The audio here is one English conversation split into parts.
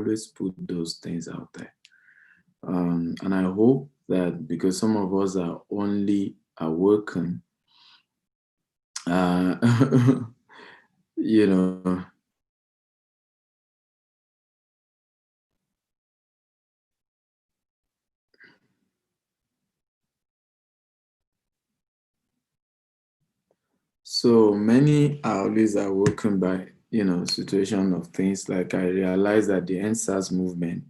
always put those things out there. And I hope that because some of us are only awoken, uh, you know, so many are always awoken by, situation of things. Like I realize that the NSAS movement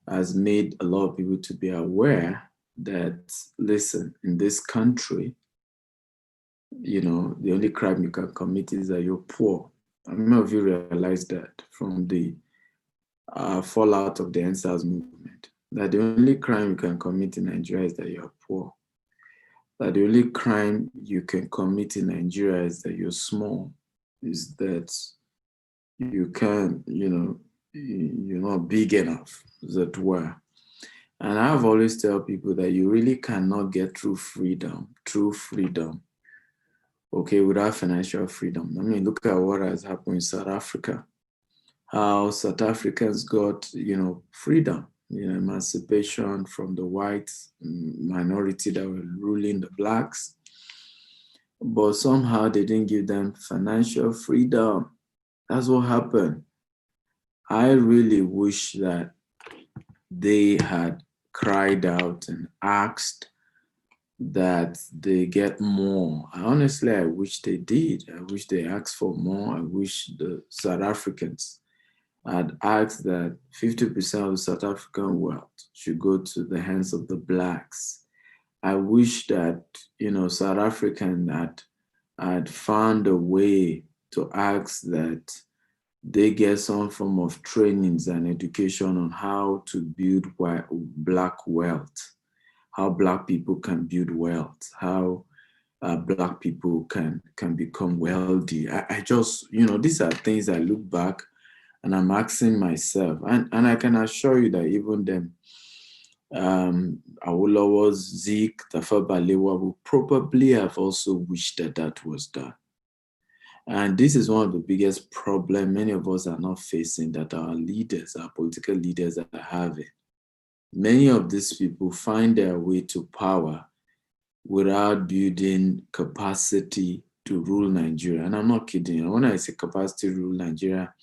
has made a lot of people to be aware that, listen, in this country, the only crime you can commit is that you're poor. How many of you realize that from the fallout of the NSAS movement? That the only crime you can commit in Nigeria is that you're poor. That the only crime you can commit in Nigeria is that you're small, is that you can, you're not big enough, as it were. And I've always tell people that you really cannot get true freedom, okay, without financial freedom. I mean, look at what has happened in South Africa, how South Africans got, freedom, emancipation from the white minority that were ruling the blacks. But somehow they didn't give them financial freedom. That's what happened. I really wish that they had cried out and asked that they get more. Honestly, I wish they did. I wish they asked for more. I wish the South Africans had asked that 50% of the South African wealth should go to the hands of the blacks. I wish that, South African had found a way to ask that they get some form of trainings and education on how to build black wealth, how black people can build wealth, how black people can become wealthy. I just, these are things I look back and I'm asking myself, and I can assure you that even them, Awolowo's Zeke, Tafawa Balewa would probably have also wished that was done. And this is one of the biggest problems many of us are not facing, that our leaders, our political leaders are having. Many of these people find their way to power without building capacity to rule Nigeria. And I'm not kidding. When I say capacity to rule Nigeria,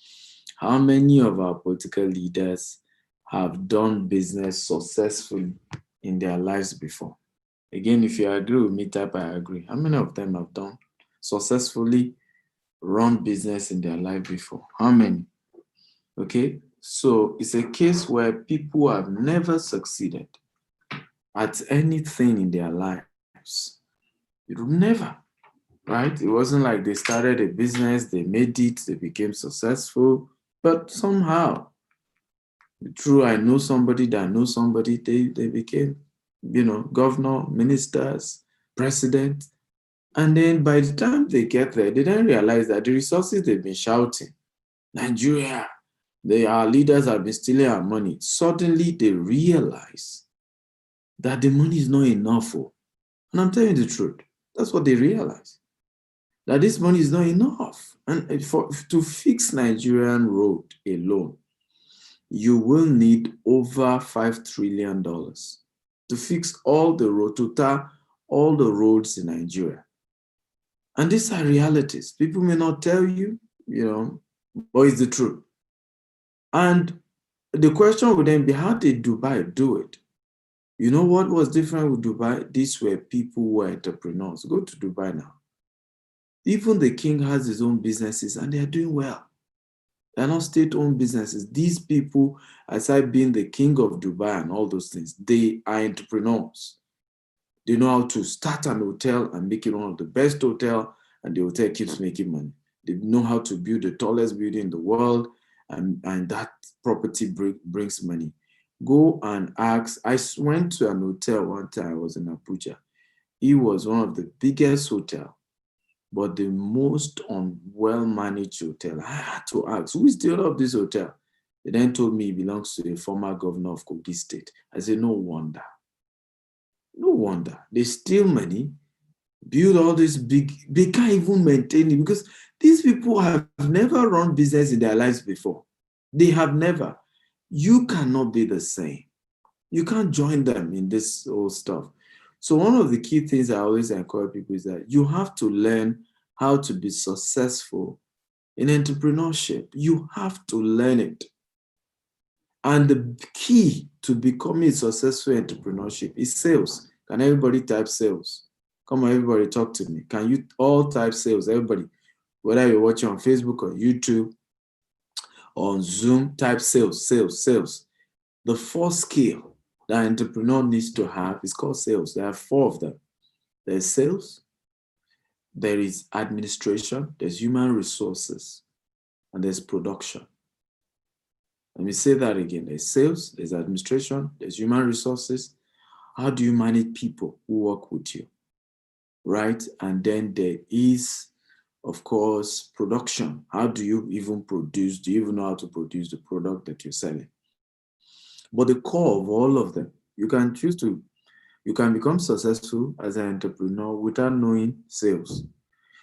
how many of our political leaders have done business successfully in their lives before? Again, if you agree with me, type I agree. How many of them have done successfully run business in their life before? How many? Okay, so it's a case where people have never succeeded at anything in their lives. It will never, right? It wasn't like they started a business, they made it, they became successful, but somehow, through I know somebody that knows somebody, they became, governor, ministers, president. And then by the time they get there, they don't realize that the resources they've been shouting, Nigeria, our leaders have been stealing our money. Suddenly they realize that the money is not enough. And I'm telling you the truth. That's what they realize. That this money is not enough. And to fix Nigerian road alone, you will need over $5 trillion to fix all the road, to tar all the roads in Nigeria. And these are realities. People may not tell you, but it's the truth. And the question would then be, how did Dubai do it? You know what was different with Dubai? These were people who were entrepreneurs. Go to Dubai now. Even the king has his own businesses and they are doing well. They're not state-owned businesses. These people, aside being the king of Dubai and all those things, they are entrepreneurs. They know how to start an hotel and make it one of the best hotels, and the hotel keeps making money. They know how to build the tallest building in the world, and that property brings money. Go and ask. I went to an hotel one time. I was in Abuja. It was one of the biggest hotels, but the most well-managed hotel. I had to ask, who is the owner of this hotel? They then told me it belongs to a former governor of Kogi State. I said, no wonder. No wonder. They steal money, build all this big, they can't even maintain it because these people have never run business in their lives before. They have never. You cannot be the same. You can't join them in this whole stuff. So one of the key things I always encourage people is that you have to learn how to be successful in entrepreneurship. You have to learn it. And the key to becoming a successful entrepreneurship is sales. Can everybody type sales? Come on, everybody talk to me. Can you all type sales? Everybody, whether you're watching on Facebook or YouTube or on Zoom, type sales, sales, sales. The fourth skill that an entrepreneur needs to have is called sales. There are four of them. There's sales, there is administration, there's human resources, and there's production. Let me say that again. There's sales, there's administration, there's human resources. How do you manage people who work with you, right? And then there is, of course, production. How do you even produce? Do you even know how to produce the product that you're selling? But the core of all of them, you can become successful as an entrepreneur without knowing sales,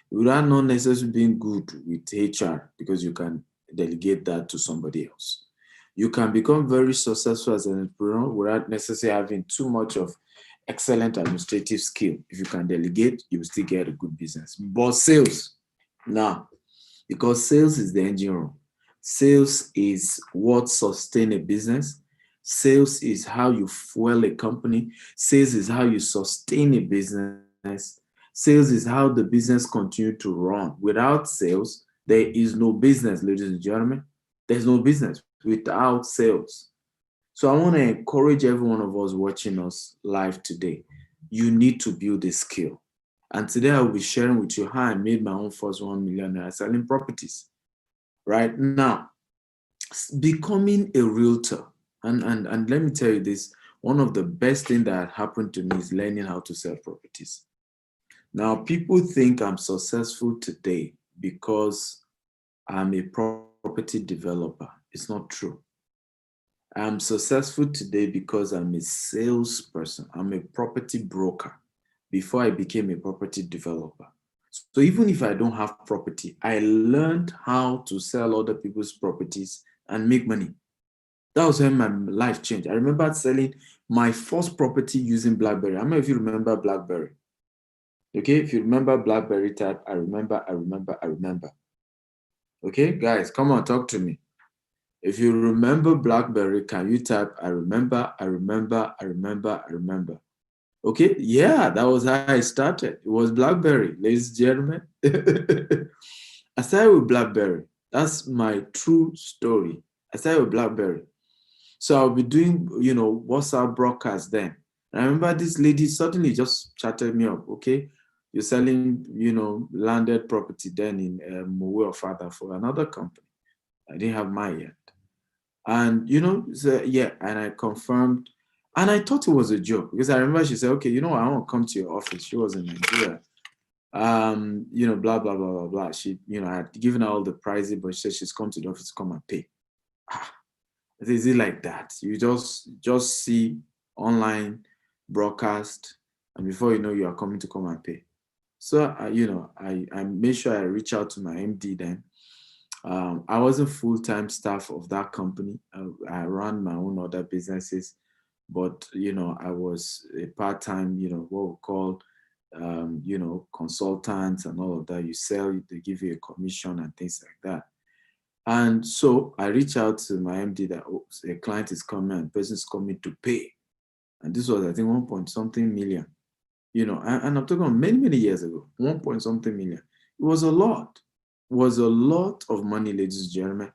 without not necessarily being good with HR, because you can delegate that to somebody else. You can become very successful as an entrepreneur without necessarily having too much of excellent administrative skill. If you can delegate, you will still get a good business. But sales, now, because sales is the engine room. Sales is what sustains a business. Sales is how you fuel a company. Sales is how you sustain a business. Sales is how the business continues to run. Without sales, there is no business, ladies and gentlemen. There's no business without sales. So I want to encourage every one of us watching us live today. You need to build a skill. And today I will be sharing with you how I made my own first 1 million naira selling properties. Right now, becoming a realtor, and let me tell you this, one of the best things that happened to me is learning how to sell properties. Now, people think I'm successful today because I'm a property developer. It's not true. I'm successful today because I'm a salesperson. I'm a property broker before I became a property developer. So even if I don't have property, I learned how to sell other people's properties and make money. That was when my life changed. I remember selling my first property using BlackBerry. I don't know if you remember BlackBerry. Okay, if you remember BlackBerry, type I remember. Okay, guys, come on, talk to me. If you remember BlackBerry, can you type I remember? Okay, yeah, that was how I started. It was BlackBerry, ladies and gentlemen. I started with BlackBerry. That's my true story. I started with BlackBerry. So I'll be doing, WhatsApp broadcast then. And I remember this lady suddenly just chatted me up. Okay, you're selling, landed property then in Mowe Ofada for another company. I didn't have mine yet. And, so, yeah, and I confirmed. And I thought it was a joke because I remember she said, okay, I want to come to your office. She was in Nigeria. Blah, blah, blah, blah, blah. She, I had given her all the pricing, but she said she's come to the office to come and pay. Is it like that? You just see online broadcast, and before you know, you are coming to come and pay. So, I made sure I reach out to my MD then. I wasn't full-time staff of that company. I ran my own other businesses, but, I was a part-time, what we call, consultants and all of that. You sell, they give you a commission and things like that. And so I reached out to my MD that a client is coming and the person is coming to pay. And this was, I think, 1 point something million. And I'm talking about many, many years ago, 1 point something million. It was a lot. It was a lot of money, ladies and gentlemen.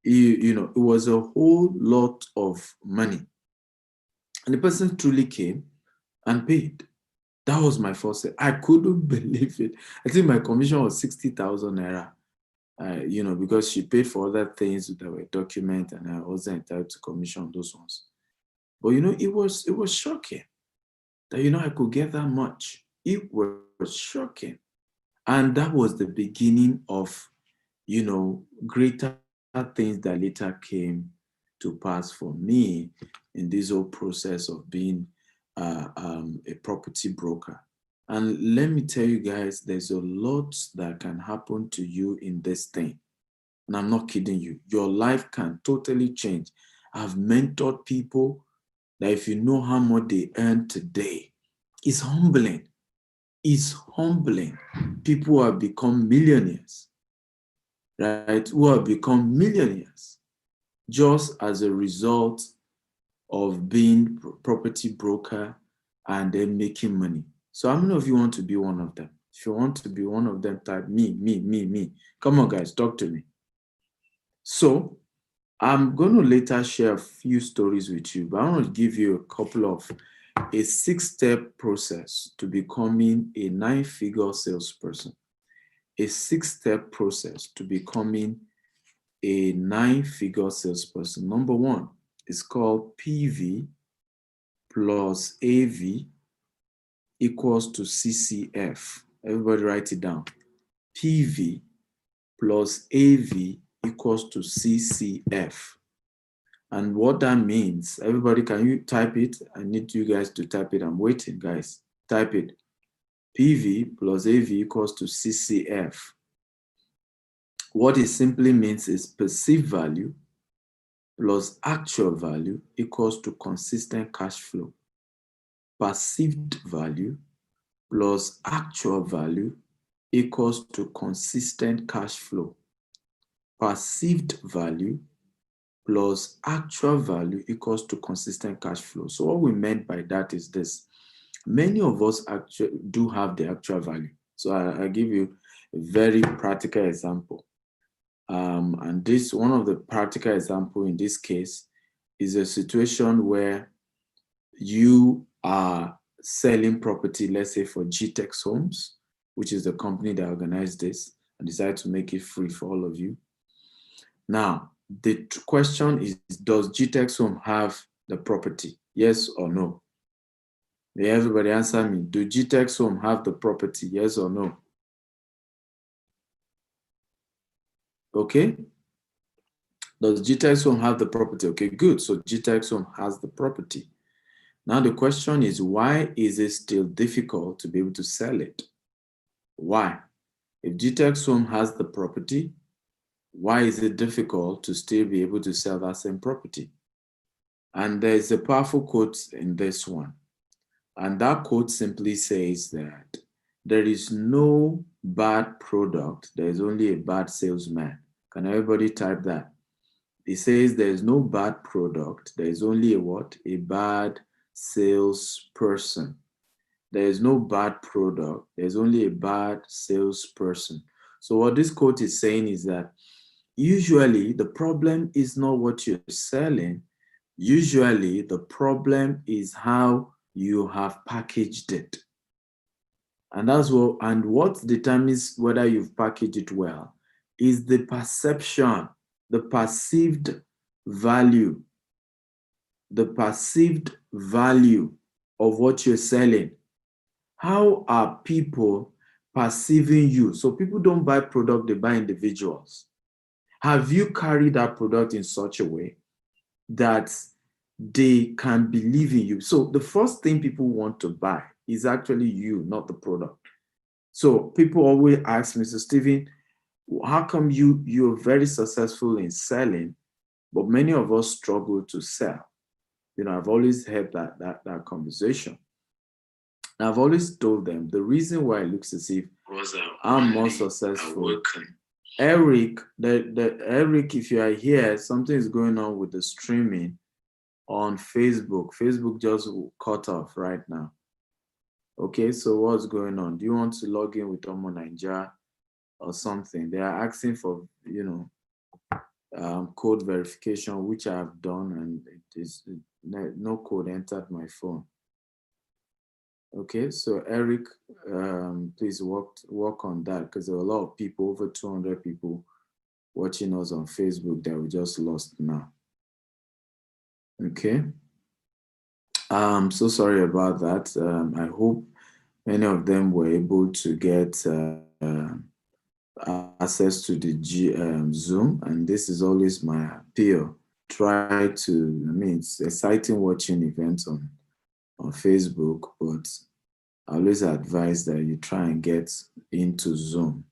It was a whole lot of money. And the person truly came and paid. That was my first step. I couldn't believe it. I think my commission was 60,000 naira. Because she paid for other things that were documented, and I wasn't entitled to commission those ones. But it was shocking that I could get that much. It was shocking, and that was the beginning of greater things that later came to pass for me in this whole process of being a property broker. And let me tell you guys, there's a lot that can happen to you in this thing. And I'm not kidding you. Your life can totally change. I've mentored people that if you know how much they earn today, it's humbling. It's humbling. People who have become millionaires, right? Who have become millionaires just as a result of being property broker and then making money. So how many of you want to be one of them? If you want to be one of them, type me, me, me, me. Come on, guys, talk to me. So I'm going to later share a few stories with you, but I want to give you a couple of a 6-step process to becoming a 9-figure salesperson. A 6-step process to becoming a 9-figure salesperson. Number 1 is called PV plus AV equals to CCF. Everybody write it down. PV plus AV equals to CCF. And what that means, everybody, can you type it? I need you guys to type it. I'm waiting, guys. Type it. PV plus AV equals to CCF. What it simply means is perceived value plus actual value equals to consistent cash flow. Perceived value plus actual value equals to consistent cash flow. Perceived value plus actual value equals to consistent cash flow. So what we meant by that is this. Many of us actually do have the actual value. So I give you a very practical example. And this, one of the practical example in this case is a situation where you are selling property, let's say for GTEX Homes, which is the company that organized this and decided to make it free for all of you. Now, the question is, does GTEX Home have the property? Yes or no? May everybody answer me. Do GTEX Home have the property? Yes or no? Okay. Does GTEX Home have the property? Okay, good. So GTEX Home has the property. Now the question is, why is it still difficult to be able to sell it? Why? If GTEX Home has the property, why is it difficult to still be able to sell that same property? And there's a powerful quote in this one. And that quote simply says that there is no bad product, there's only a bad salesman. Can everybody type that? It says there's no bad product, there's only a what? A bad salesperson. There is no bad product, there's only a bad salesperson. So what this quote is saying is that usually the problem is not what you're selling. Usually the problem is how you have packaged it. And that's what determines whether you've packaged it well is the perception, the perceived value, the perceived value of what you're selling. How are people perceiving you? So people don't buy product, they buy individuals. Have you carried that product in such a way that they can believe in you? So the first thing people want to buy is actually you, not the product. So people always ask me, so Stephen, how come you're very successful in selling, but many of us struggle to sell? You know, I've always had that conversation. And I've always told them the reason why it looks as if I'm more successful. Eric, Eric, if you are here, something is going on with the streaming on Facebook. Facebook just cut off right now. Okay, so what's going on? Do you want to log in with Omo Naija or something? They are asking for, you know, code verification, which I have done, and it is no code entered my phone. Okay, so Eric, please work on that, because there are a lot of people, over 200 people watching us on Facebook that we just lost now. Okay. I'm so sorry about that. I hope many of them were able to get access to the Zoom, and this is always my appeal. Try to, I mean, it's exciting watching events on Facebook, but I always advise that you try and get into Zoom.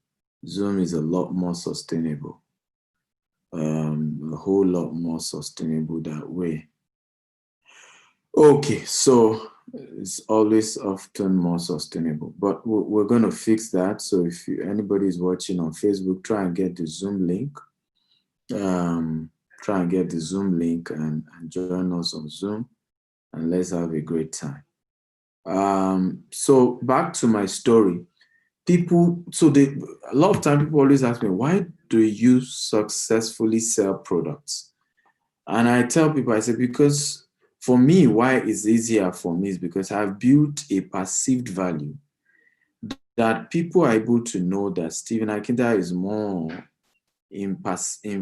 Zoom is a lot more sustainable. a whole lot more sustainable that way. Okay, so it's always often more sustainable, but we're going to fix that. So if anybody is watching on Facebook, try and get the Zoom link. Try and get the Zoom link and join us on Zoom, and let's have a great time. So back to my story. A lot of time people always ask me, why do you successfully sell products? And I tell people, I say, because for me, why it's easier for me is because I've built a perceived value that people are able to know that Stephen Akintayo is more in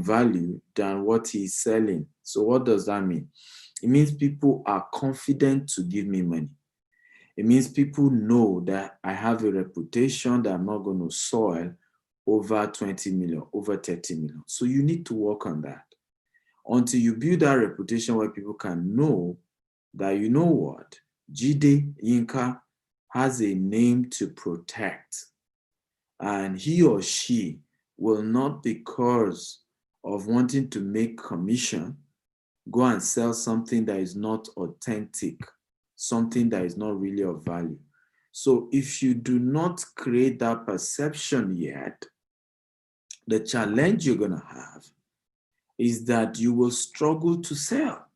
value than what he's selling. So what does that mean? It means people are confident to give me money. It means people know that I have a reputation that I'm not going to soil over 20 million, over 30 million. So you need to work on that. Until you build that reputation where people can know that, you know what, Jide Yinka has a name to protect, and he or she will not, because of wanting to make commission, go and sell something that is not authentic, something that is not really of value. So if you do not create that perception yet, the challenge you're going to have is that you will struggle to sell,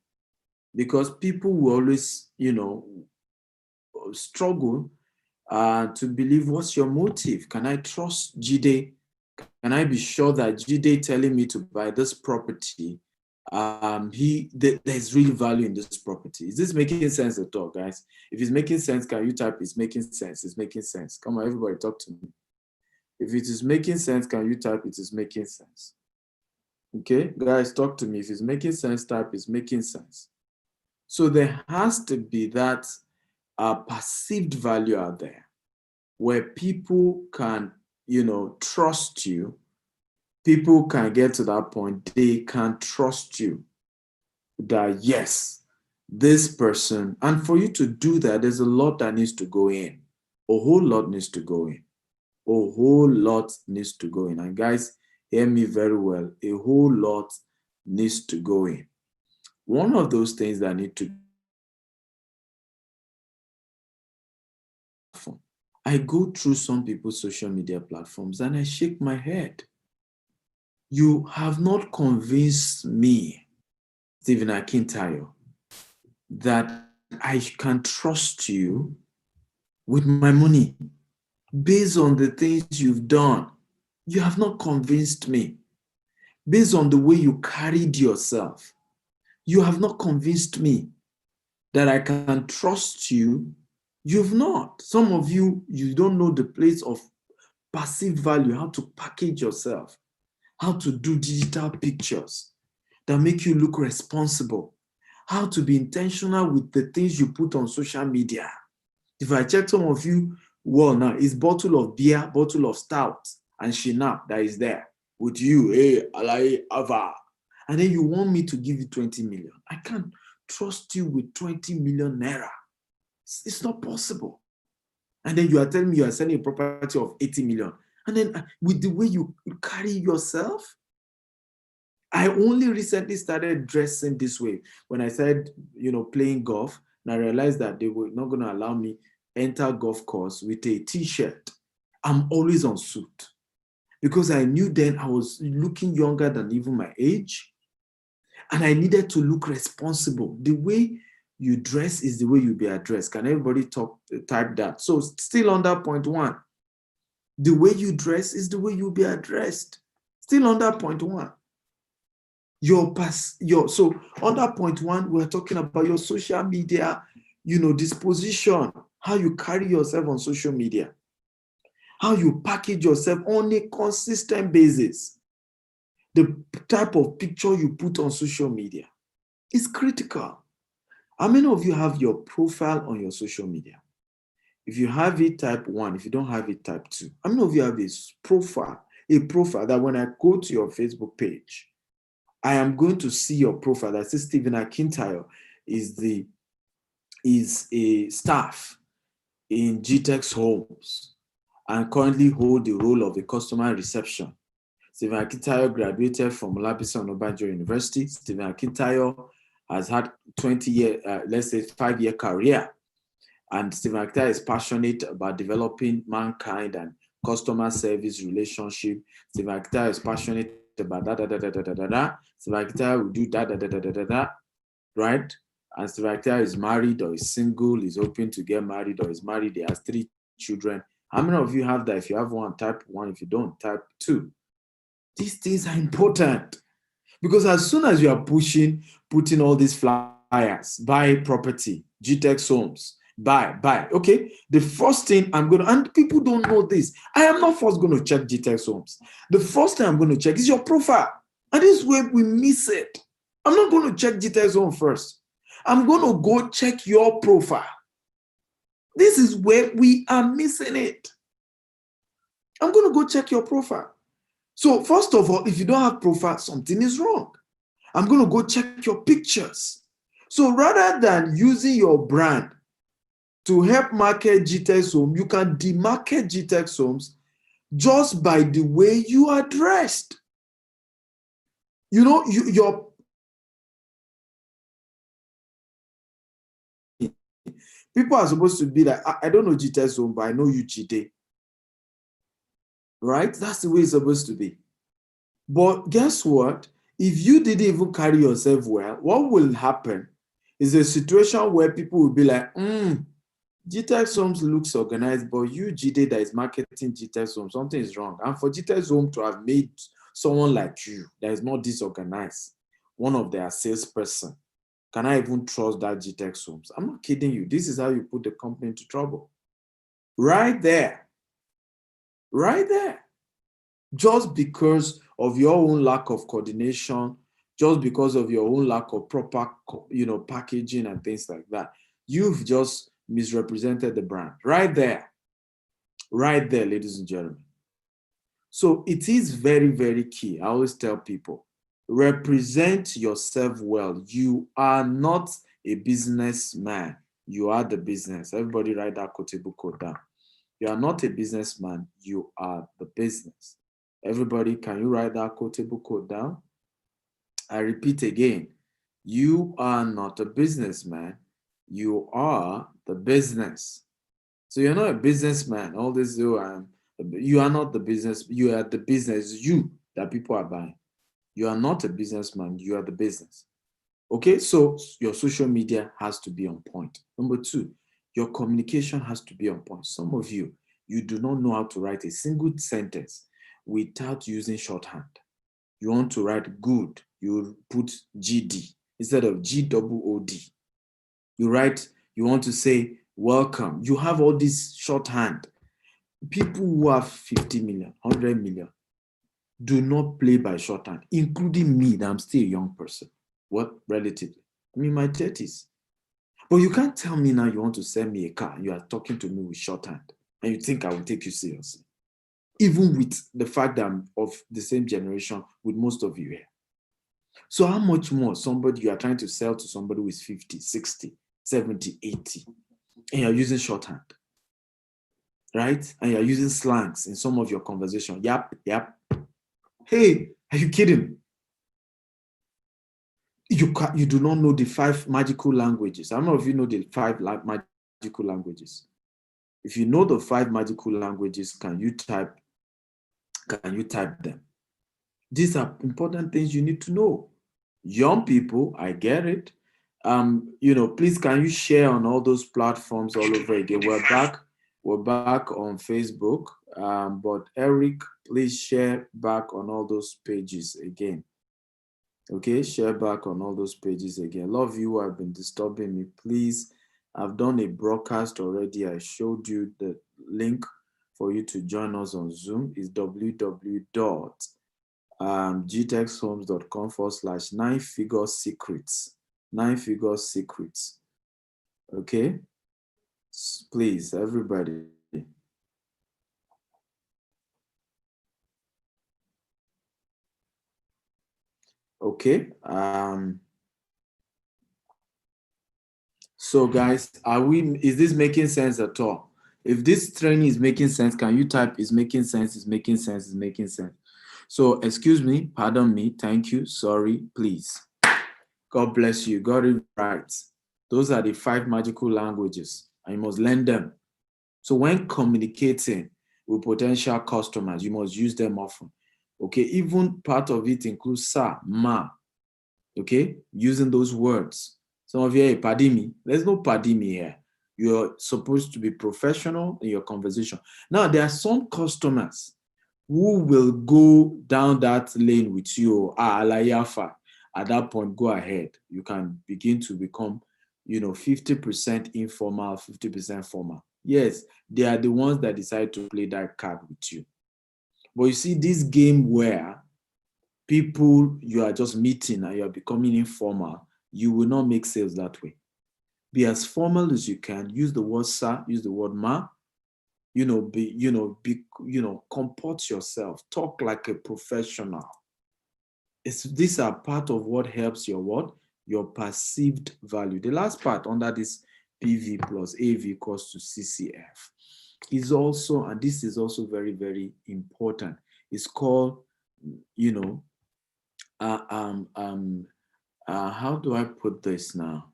because people will always, struggle to believe, what's your motive? Can I trust Jide? Can I be sure that Jide telling me to buy this property, there's real value in this property? Is this making sense at all, guys? If it's making sense, can you type it's making sense? It's making sense. Come on, everybody, talk to me. If it is making sense, can you type it is making sense? Okay, guys, talk to me. If it's making sense, type it's making sense. So there has to be that perceived value out there where people can, trust you. People can get to that point. They can trust you that, yes, this person, and for you to do that, there's a lot that needs to go in. A whole lot needs to go in. A whole lot needs to go in. And guys, hear me very well. A whole lot needs to go in. One of those things that need to, I go through some people's social media platforms and I shake my head. You have not convinced me, Stephen Akintayo, that I can trust you with my money based on the things you've done. You have not convinced me. Based on the way you carried yourself, you have not convinced me that I can trust you. You've not. Some of you, you don't know the place of perceived value, how to package yourself, how to do digital pictures that make you look responsible, how to be intentional with the things you put on social media. If I check some of you, well, now it's bottle of beer, bottle of stout, and Shinap that is there with you, hey, Alai Ava. And then you want me to give you 20 million. I can't trust you with 20 million naira. It's not possible. And then you are telling me you are selling a property of 80 million. And then with the way you carry yourself, I only recently started dressing this way when I started, playing golf. And I realized that they were not going to allow me enter golf course with a t-shirt. I'm always on suit because I knew then I was looking younger than even my age. And I needed to look responsible. The way you dress is the way you'll be addressed. Can everybody type that? So still under point one. The way you dress is the way you'll be addressed. Still under point one. So under point one, we're talking about your social media, disposition, how you carry yourself on social media, how you package yourself on a consistent basis. The type of picture you put on social media is critical. How many of you have your profile on your social media? If you have it, type 1. If you don't have it, type 2. How many of you have a profile that when I go to your Facebook page, I am going to see your profile that says Stephen Akintayo is a staff in GTEx Homes and currently hold the role of a customer reception. Stephen Akintayo graduated from Olabisi Onabanjo University. Stephen Akintayo has had 20-year, let's say 5-year career. And Stephen Akintayo is passionate about developing mankind and customer service relationship. Stephen Akintayo is passionate about da. Stephen Akintayo will do da, right? And Stephen Akintayo is married or is single, is hoping to get married or is married, he has 3 children. How many of you have that? If you have one, type 1. If you don't, type 2. These things are important because as soon as you are putting all these flyers, buy property, GTEx homes, buy. Okay, the first thing I'm going to, and people don't know this, I am not first going to check GTEx homes. The first thing I'm going to check is your profile. And this is where we miss it. I'm not going to check GTEx home first. I'm going to go check your profile. This is where we are missing it. I'm going to go check your profile. So first of all, if you don't have profile, something is wrong. I'm going to go check your pictures. So rather than using your brand to help market GTEx home, you can demarket GTEx homes just by the way you are dressed. You know, your people are supposed to be like, I don't know GTEx home, but I know you GD. Right? That's the way it's supposed to be. But guess what? If you didn't even carry yourself well, what will happen is a situation where people will be like, GTEx homes looks organized, but you GD that is marketing GTEx home, something is wrong. And for GTEx home to have made someone like you that is not disorganized, one of their salesperson, can I even trust that GTEx homes? I'm not kidding you. This is how you put the company into trouble. Right there. Right there. Just because of your own lack of coordination, just because of your own lack of proper, packaging and things like that, you've just misrepresented the brand. Right there, ladies and gentlemen. So it is very, very key. I always tell people, represent yourself well. You are not a businessman. You are the business. Everybody write that quotable quote down. You are not a businessman. You are the business. Everybody, can you write that quotable quote down? I repeat again, you are not a businessman. You are the business. So you're not a businessman. All this, you are not the business. You are the business, you that people are buying. You are not a businessman. You are the business. Okay, so your social media has to be on point. Number 2, your communication has to be on point. Some of you do not know how to write a single sentence without using shorthand. You want to write good, you put GD instead of GOOD. You want to say welcome. You have all this shorthand. People who have 50 million, 100 million, do not play by shorthand, including me, that I'm still a young person. What? Relatively. I'm in my 30s. But you can't tell me now you want to sell me a car and you are talking to me with shorthand and you think I will take you seriously. Even with the fact that I'm of the same generation with most of you here. So how much more somebody you are trying to sell to somebody who is 50, 60, 70, 80, and you're using shorthand, right? And you're using slangs in some of your conversation. Yep. Hey, are you kidding? You do not know the 5 magical languages. I don't know if you know the 5 magical languages. If you know the 5 magical languages, can you type them? These are important things you need to know. Young people, I get it. Please can you share on all those platforms all over again? We're back on Facebook. But Eric, please share back on all those pages again. Okay, share back on all those pages again. A lot of you have been disturbing me. Please, I've done a broadcast already. I showed you the link for you to join us on Zoom. It's www.gtexhomes.com/9-figure secrets. 9-figure secrets. Okay, please, everybody. Okay. So guys, is this making sense at all? If this training is making sense, can you type is making sense, is making sense, is making sense? So excuse me, pardon me, thank you, sorry, please. God bless you, got it right. Those are the 5 magical languages, and you must learn them. So when communicating with potential customers, you must use them often. Okay, even part of it includes sir, ma. Okay, using those words. Some of you, hey, pardon me. There's no pardon me here. You're supposed to be professional in your conversation. Now, there are some customers who will go down that lane with you, alayafa. At that point, go ahead. You can begin to become, 50% informal, 50% formal. Yes, they are the ones that decide to play that card with you. But you see, this game where people you are just meeting and you are becoming informal, you will not make sales that way. Be as formal as you can. Use the word sir, use the word ma. Comport yourself. Talk like a professional. These are part of what helps your what? Your perceived value. The last part under this PV plus AV equals to CCF is also, and this is also very, very important. It's called, how do I put this now?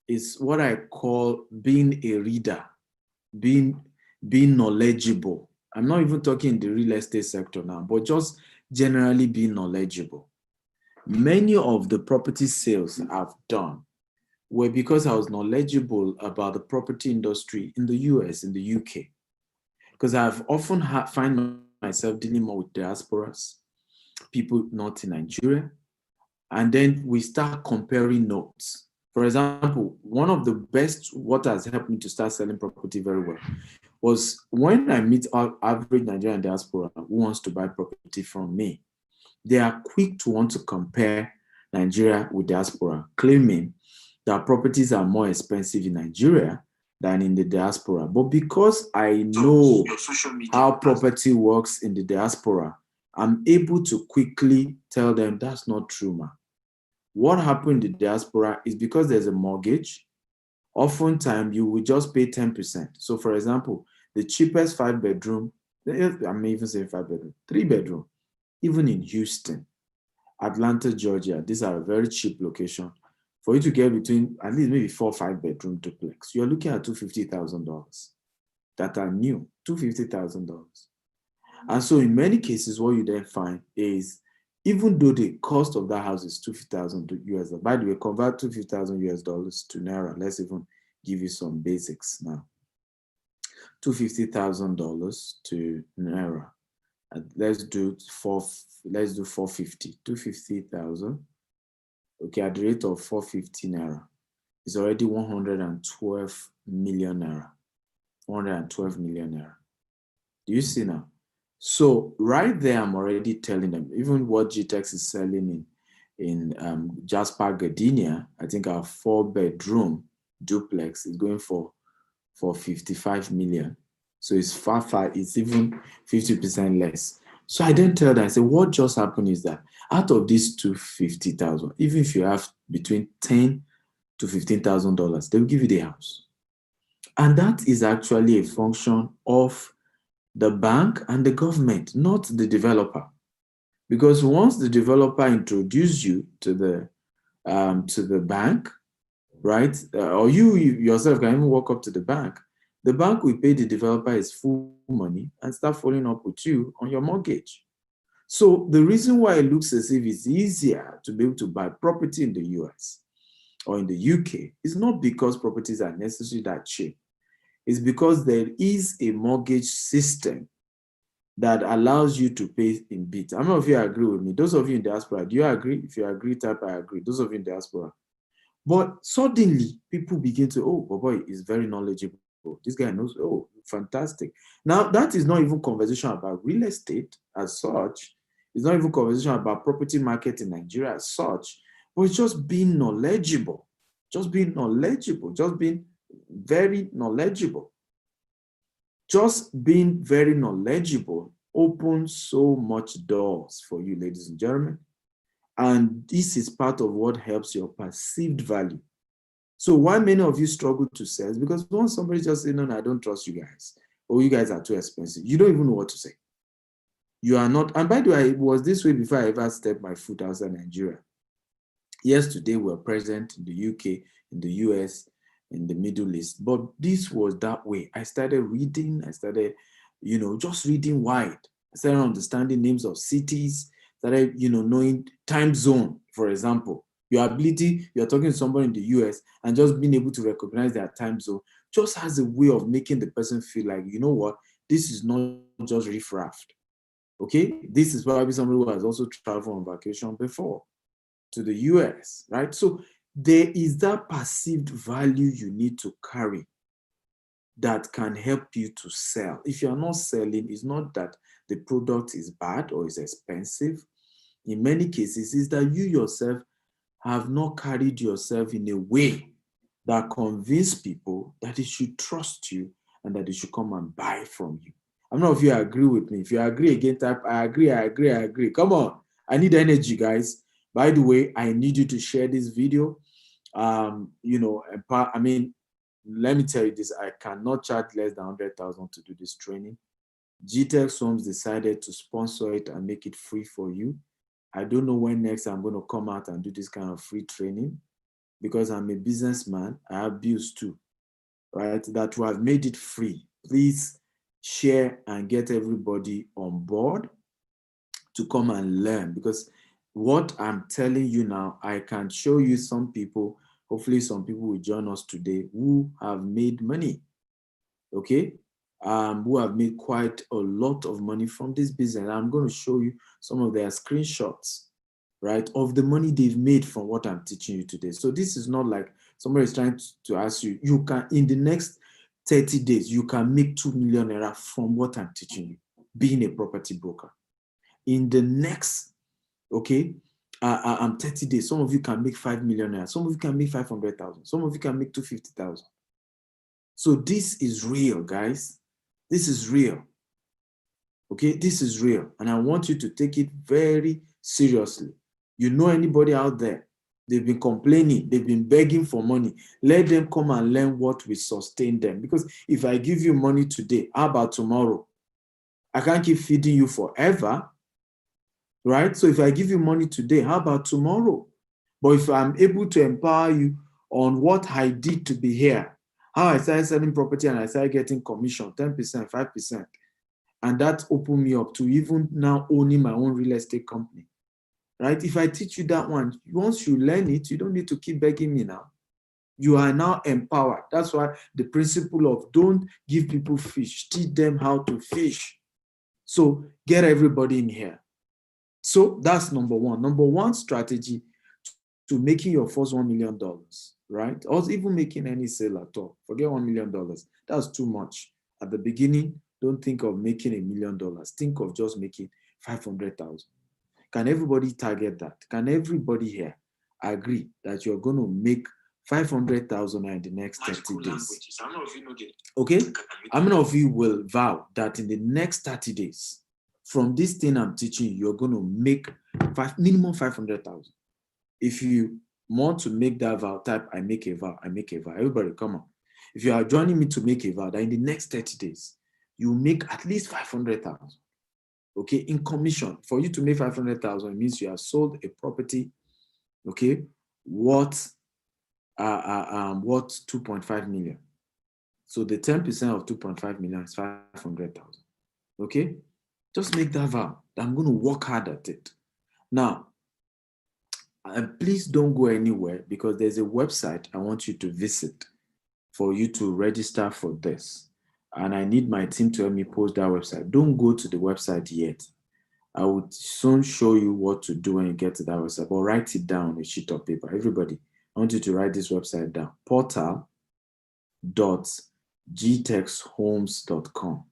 It's what I call being a reader, being knowledgeable. I'm not even talking in the real estate sector now, but just generally being knowledgeable. Many of the property sales I've done were because I was knowledgeable about the property industry in the US, in the UK. Because I've often find myself dealing more with diasporas, people not in Nigeria, and then we start comparing notes. For example, one of the best, what has helped me to start selling property very well, was when I meet our average Nigerian diaspora who wants to buy property from me. They are quick to want to compare Nigeria with diaspora, claiming that properties are more expensive in Nigeria than in the diaspora. But because I know how property works in the diaspora, I'm able to quickly tell them that's not true, man. What happened in the diaspora is because there's a mortgage, oftentimes you will just pay 10%. So for example, the cheapest 5-bedroom, I'm even saying 5-bedroom, 3-bedroom, even in Houston, Atlanta, Georgia, these are a very cheap location. For you to get between at least maybe 4 or 5-bedroom duplex, you're looking at $250,000 that are new, $250,000. And so in many cases, what you then find is, even though the cost of that house is $250,000 US, by the way, convert $250,000 US to Naira. Let's even give you some basics now. $250,000 to Naira. Let's do 450. 250,000. Okay, at the rate of 450 Naira, it's already 112 million Naira. 112 million Naira. Do you see now? So right there, I'm already telling them, even what GTEx is selling in Jasper Gardenia, I think our 4-bedroom duplex is going for 55 million. So it's it's even 50% less. So I then tell them, I say, what just happened is that out of these 250,000, even if you have between $10,000 to $15,000, they will give you the house. And that is actually a function of the bank and the government, not the developer. Because once the developer introduces you to the bank, right? Or you yourself can even walk up to the bank will pay the developer his full money and start following up with you on your mortgage. So the reason why it looks as if it's easier to be able to buy property in the US or in the UK is not because properties are necessarily that cheap. It's because there is a mortgage system that allows you to pay in bits. How many of you agree with me? Those of you in diaspora, do you agree? If you agree, type I agree. Those of you in diaspora. But suddenly, people begin to, oh, boy, is very knowledgeable. This guy knows, oh, fantastic. Now, that is not even conversation about real estate as such. It's not even conversation about property market in Nigeria as such. But it's just being knowledgeable. Just being knowledgeable. Just being very knowledgeable. Just being very knowledgeable opens so much doors for you, ladies and gentlemen. And this is part of what helps your perceived value. So why many of you struggle to sell is because once somebody just says, no, I don't trust you guys, or you guys are too expensive, you don't even know what to say. You are not, and by the way, it was this way before I ever stepped my foot outside Nigeria. Yesterday, we're present in the UK, in the US, in the Middle East, but this was that way. I started reading, I started, just reading wide. I started understanding names of cities, started, knowing time zone, for example. Your ability, you're talking to somebody in the US and just being able to recognize their time zone just has a way of making the person feel like, you know what, this is not just riffraff. Okay, this is probably somebody who has also traveled on vacation before to the US, right? So there is that perceived value you need to carry that can help you to sell. If you're not selling, it's not that the product is bad or is expensive. In many cases, it's that you yourself have not carried yourself in a way that convince people that they should trust you and that they should come and buy from you. I don't know if you agree with me. If you agree again, type I agree, I agree, I agree. Come on. I need energy, guys. By the way, I need you to share this video. Let me tell you this, I cannot charge less than 100,000 to do this training. GTEx Homes decided to sponsor it and make it free for you. I don't know when next I'm going to come out and do this kind of free training because I'm a businessman. I have bills too, right? That we have made it free. Please share and get everybody on board to come and learn, because what I'm telling you now, I can show you some people, hopefully some people will join us today who have made money, okay? Who have made quite a lot of money from this business. I'm going to show you some of their screenshots, right, of the money they've made from what I'm teaching you today. So this is not like somebody is trying to ask you, you can, in the next 30 days, you can make 2 million naira from what I'm teaching you, being a property broker. In the next, 30 days, some of you can make 5 million naira, some of you can make 500,000, some of you can make 250,000. So this is real, guys. This is real. Okay, this is real. And I want you to take it very seriously. You know anybody out there, they've been complaining, they've been begging for money. Let them come and learn what will sustain them. Because if I give you money today, how about tomorrow? I can't keep feeding you forever, right? So if I give you money today, how about tomorrow? But if I'm able to empower you on what I did to be here, how I started selling property and I started getting commission, 10%, 5%, and that opened me up to even now owning my own real estate company, right? If I teach you that one, once you learn it, you don't need to keep begging me now. You are now empowered. That's why the principle of don't give people fish, teach them how to fish. So get everybody in here. So that's number one. Number one strategy to making your first $1 million, right? Or even making any sale at all. Forget $1 million. That's too much. At the beginning, don't think of making $1 million. Think of just making 500,000. Can everybody target that? Can everybody here agree that you're going to make 500,000 in the next 30 days? Okay? How many of you will vow that in the next 30 days, from this thing I'm teaching you, you're going to make minimum 500,000? If you want to make that vow, type I make a vow, I make a vow. Everybody, come on. If you are joining me to make a vow, that in the next 30 days, you make at least 500,000. Okay, in commission. For you to make 500,000, it means you have sold a property, okay, worth 2.5 million. So the 10% of 2.5 million is 500,000. Okay, just make that vow. I'm going to work hard at it. Now, please don't go anywhere, because there's a website I want you to visit for you to register for this. And I need my team to help me post that website. Don't go to the website yet. I would soon show you what to do when you get to that website, but write it down on a sheet of paper. Everybody, I want you to write this website down: portal.gtexhomes.com.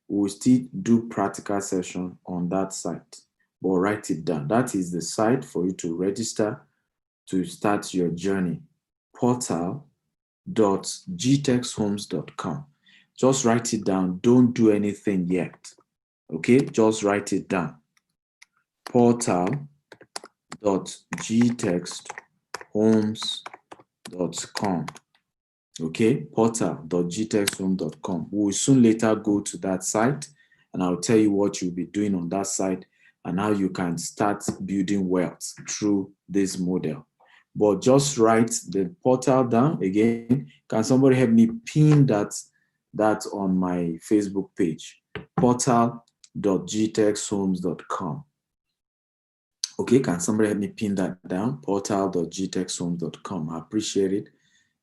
We will still do practical session on that site, but write it down. That is the site for you to register to start your journey. Portal.gtexhomes.com. Just write it down. Don't do anything yet. Okay, just write it down. Portal.gtexhomes.com. Okay, portal.gtexhomes.com. We will soon later go to that site and I'll tell you what you'll be doing on that side and how you can start building wealth through this model. But just write the portal down again. Can somebody help me pin that on my Facebook page? Portal.gtexhomes.com. Okay, can somebody help me pin that down? Portal.gtexhomes.com. I appreciate it.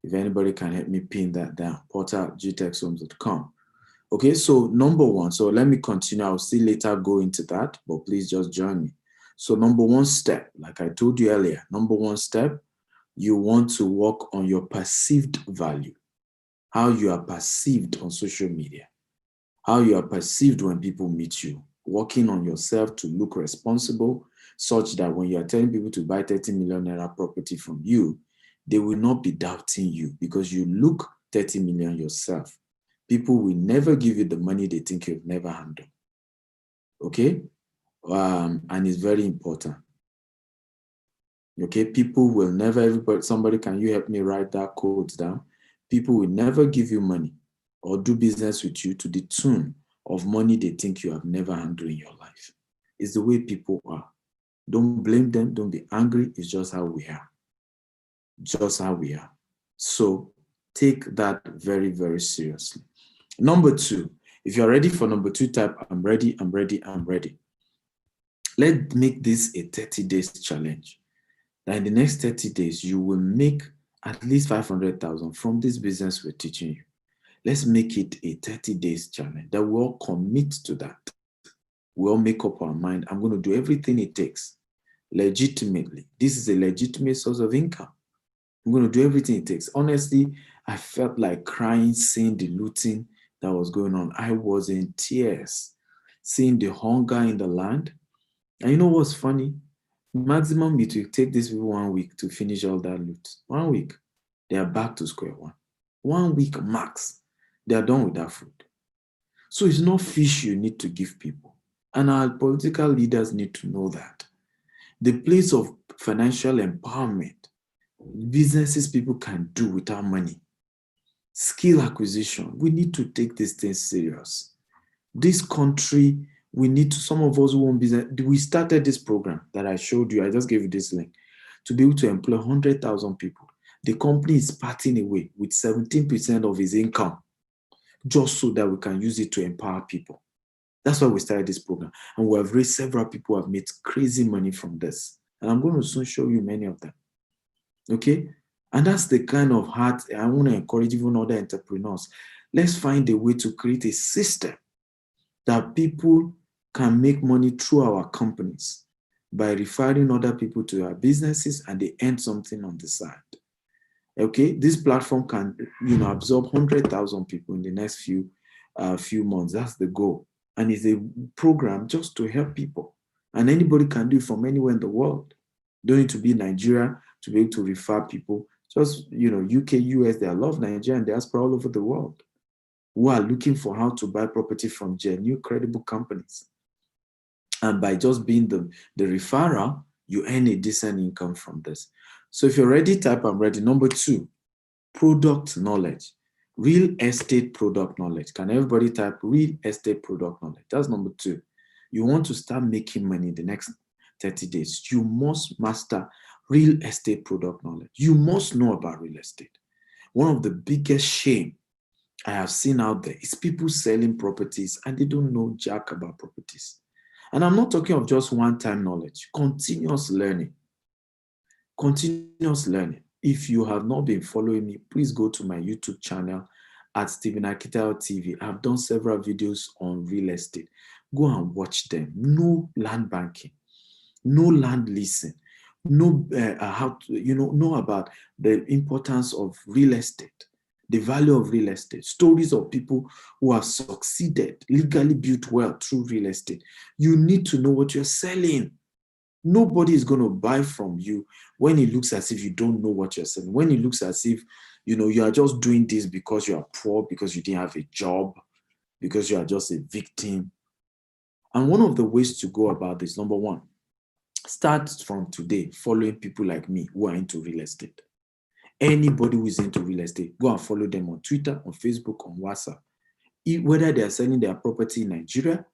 If anybody can help me pin that down, portal.gtexhomes.com. Okay, so number one, so let me continue. I'll still later go into that, but please just join me. So number one step, like I told you earlier, number one step, you want to work on your perceived value, how you are perceived on social media, how you are perceived when people meet you, working on yourself to look responsible, such that when you are telling people to buy 30 million naira property from you, they will not be doubting you because you look 30 million yourself. People will never give you the money they think you've never handled. Okay? And it's very important. Okay? People will never, somebody, can you help me write that quote down? People will never give you money or do business with you to the tune of money they think you have never handled in your life. It's the way people are. Don't blame them. Don't be angry. It's just how we are. Just how we are. So take that very, very seriously. Number two, if you're ready for number two, type, I'm ready, I'm ready, I'm ready. Let's make this a 30 days challenge. That in the next 30 days, you will make at least 500,000 from this business we're teaching you. Let's make it a 30 days challenge that we all commit to that. We all make up our mind. I'm going to do everything it takes legitimately. This is a legitimate source of income. I'm going to do everything it takes. Honestly, I felt like crying, seeing the looting that was going on. I was in tears, seeing the hunger in the land. And you know what's funny? Maximum, it will take these people 1 week to finish all that loot. 1 week, they are back to square one. 1 week max, they are done with that food. So it's not fish you need to give people. And our political leaders need to know that. The place of financial empowerment, businesses people can do without money, skill acquisition, we need to take these things serious. This country, we need to, some of us who own business, we started this program that I showed you, I just gave you this link, to be able to employ 100,000 people. The company is parting away with 17% of his income just so that we can use it to empower people. That's why we started this program. And we have raised several people who have made crazy money from this. And I'm going to soon show you many of them. Okay? And that's the kind of heart I want to encourage even other entrepreneurs. Let's find a way to create a system that people can make money through our companies by referring other people to our businesses and they earn something on the side. Okay? This platform can, absorb 100,000 people in the next few months. That's the goal. And it's a program just to help people. And anybody can do it from anywhere in the world. Don't need to be Nigeria to be able to refer people. Just, UK, US, there are a lot of Nigerian diaspora all over the world who are looking for how to buy property from genuine, credible companies. And by just being the referrer, you earn a decent income from this. So if you're ready, type I'm ready. Number two, product knowledge. Real estate product knowledge. Can everybody type real estate product knowledge? That's number two. You want to start making money in the next 30 days. You must master real estate product knowledge. You must know about real estate. One of the biggest shame I have seen out there is people selling properties and they don't know jack about properties. And I'm not talking of just one-time knowledge, continuous learning. Continuous learning. If you have not been following me, please go to my YouTube channel at Stephen Akitayo TV. I've done several videos on real estate. Go and watch them. Know land banking, know land leasing, know how to, know about the importance of real estate, the value of real estate, stories of people who have succeeded, legally built wealth through real estate. You need to know what you're selling. Nobody is going to buy from you when it looks as if you don't know what you're selling, when it looks as if, you are just doing this because you are poor, because you didn't have a job, because you are just a victim. And one of the ways to go about this, number one, start from today following people like me who are into real estate. Anybody who is into real estate, go and follow them on Twitter, on Facebook, on WhatsApp. Whether they are selling their property in Nigeria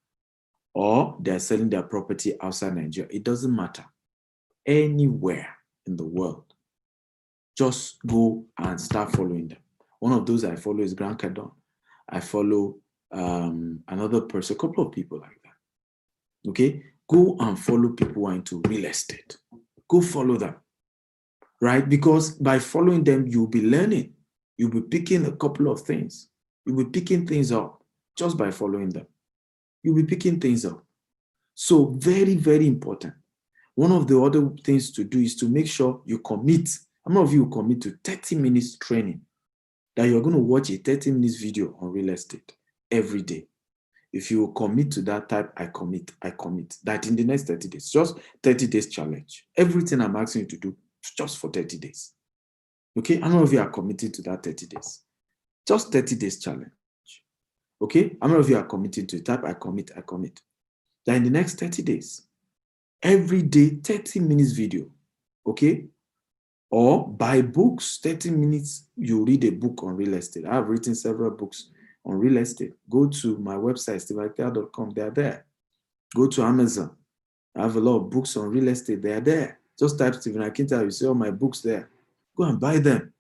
or they're selling their property outside Nigeria. It doesn't matter. Anywhere in the world, just go and start following them. One of those I follow is Grant Cardone. I follow another person, a couple of people like that. Okay, go and follow people who are into real estate. Go follow them, right? Because by following them, you'll be learning. You'll be picking a couple of things. You'll be picking things up just by following them. You'll be picking things up. So very, very important. One of the other things to do is to make sure you commit. How many of you commit to 30 minutes training? That you're going to watch a 30 minutes video on real estate every day. If you commit to that type, I commit. That in the next 30 days, just 30 days challenge. Everything I'm asking you to do, just for 30 days. Okay? How many of you are committed to that 30 days? Just 30 days challenge. Okay? How many of you are committed to type, I commit. That in the next 30 days, every day, 30 minutes video. Okay? Or buy books, 30 minutes, you read a book on real estate. I've written several books on real estate. Go to my website, steveakpia.com, they're there. Go to Amazon. I have a lot of books on real estate, they're there. Just type Stephen Akintayo, you see all my books there. Go and buy them.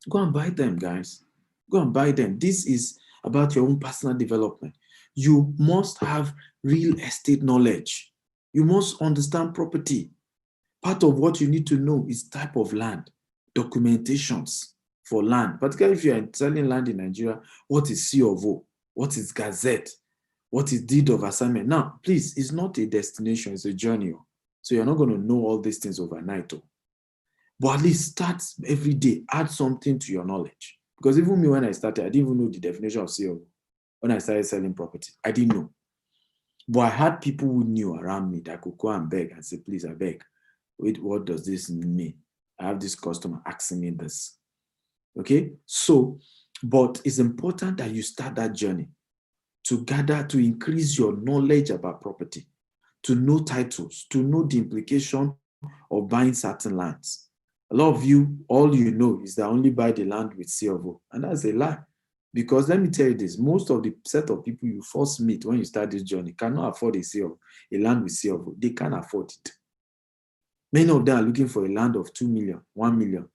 Go and buy them, guys. Go and buy them. This is about your own personal development. You must have real estate knowledge. You must understand property. Part of what you need to know is type of land, documentations for land, particularly if you are selling land in Nigeria. What is C of O? What is Gazette? What is deed of assignment? Now, please, it's not a destination, it's a journey. So you're not going to know all these things overnight. But at least start every day, add something to your knowledge. Because even me, when I started, I didn't even know the definition of C of O. When I started selling property, I didn't know. But I had people who knew around me that could go and beg and say, please, I beg. Wait, what does this mean? I have this customer asking me this. Okay, so, but it's important that you start that journey to gather, to increase your knowledge about property, to know titles, to know the implication of buying certain lands. A lot of you, all you know is that only buy the land with C of O, and that's a lie. Because let me tell you this, most of the set of people you first meet when you start this journey cannot afford a land with C of O. They can't afford it. Many of them are looking for a land of 2 million, 1 million,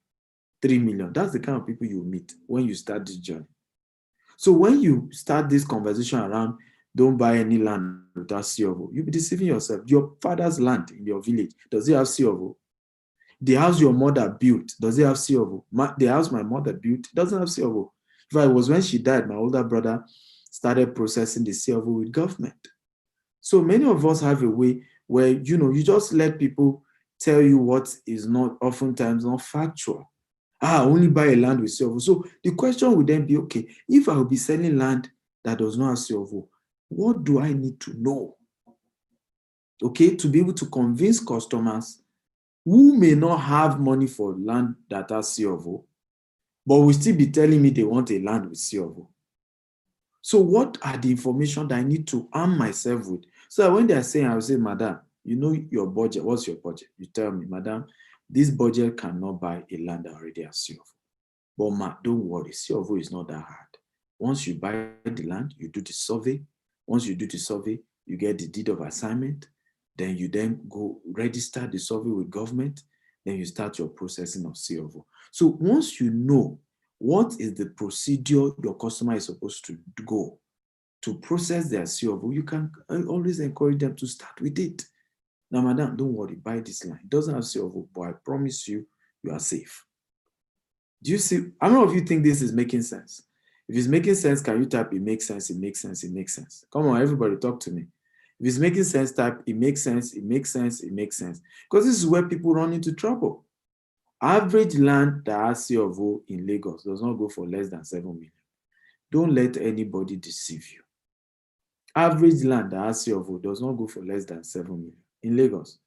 3 million. That's the kind of people you meet when you start this journey. So when you start this conversation around don't buy any land without C of O, you'll be deceiving yourself. Your father's land in your village, does it have C of O? The house your mother built, does it have C of O? The house my mother built doesn't have C of O. In fact, it was when she died, my older brother started processing the C of O with government. So many of us have a way where, you just let people tell you what is not oftentimes not factual. Only buy a land with C of O. So the question would then be, okay, if I will be selling land that does not have C of O, what do I need to know? Okay, to be able to convince customers who may not have money for land that has C of O, but will still be telling me they want a land with C of O. So what are the information that I need to arm myself with? So that when they are saying, I will say, madam, you know your budget. What's your budget? You tell me, madam, this budget cannot buy a land that already has C of O. But don't worry, C of O is not that hard. Once you buy the land, you do the survey. Once you do the survey, you get the deed of assignment. Then you go register the survey with government. Then you start your processing of C of O. So once you know what is the procedure your customer is supposed to go to process their C of O, you can always encourage them to start with it. Now, madam, don't worry, buy this land. It doesn't have C of O, but I promise you, you are safe. Do you see? How many of you think this is making sense? If it's making sense, can you type, it makes sense, it makes sense, it makes sense? Come on, everybody, talk to me. If it's making sense, type, it makes sense, it makes sense, it makes sense. Because this is where people run into trouble. Average land that has C of O in Lagos does not go for less than 7 million. Don't let anybody deceive you. Average land that has C of O does not go for less than 7 million in Lagos.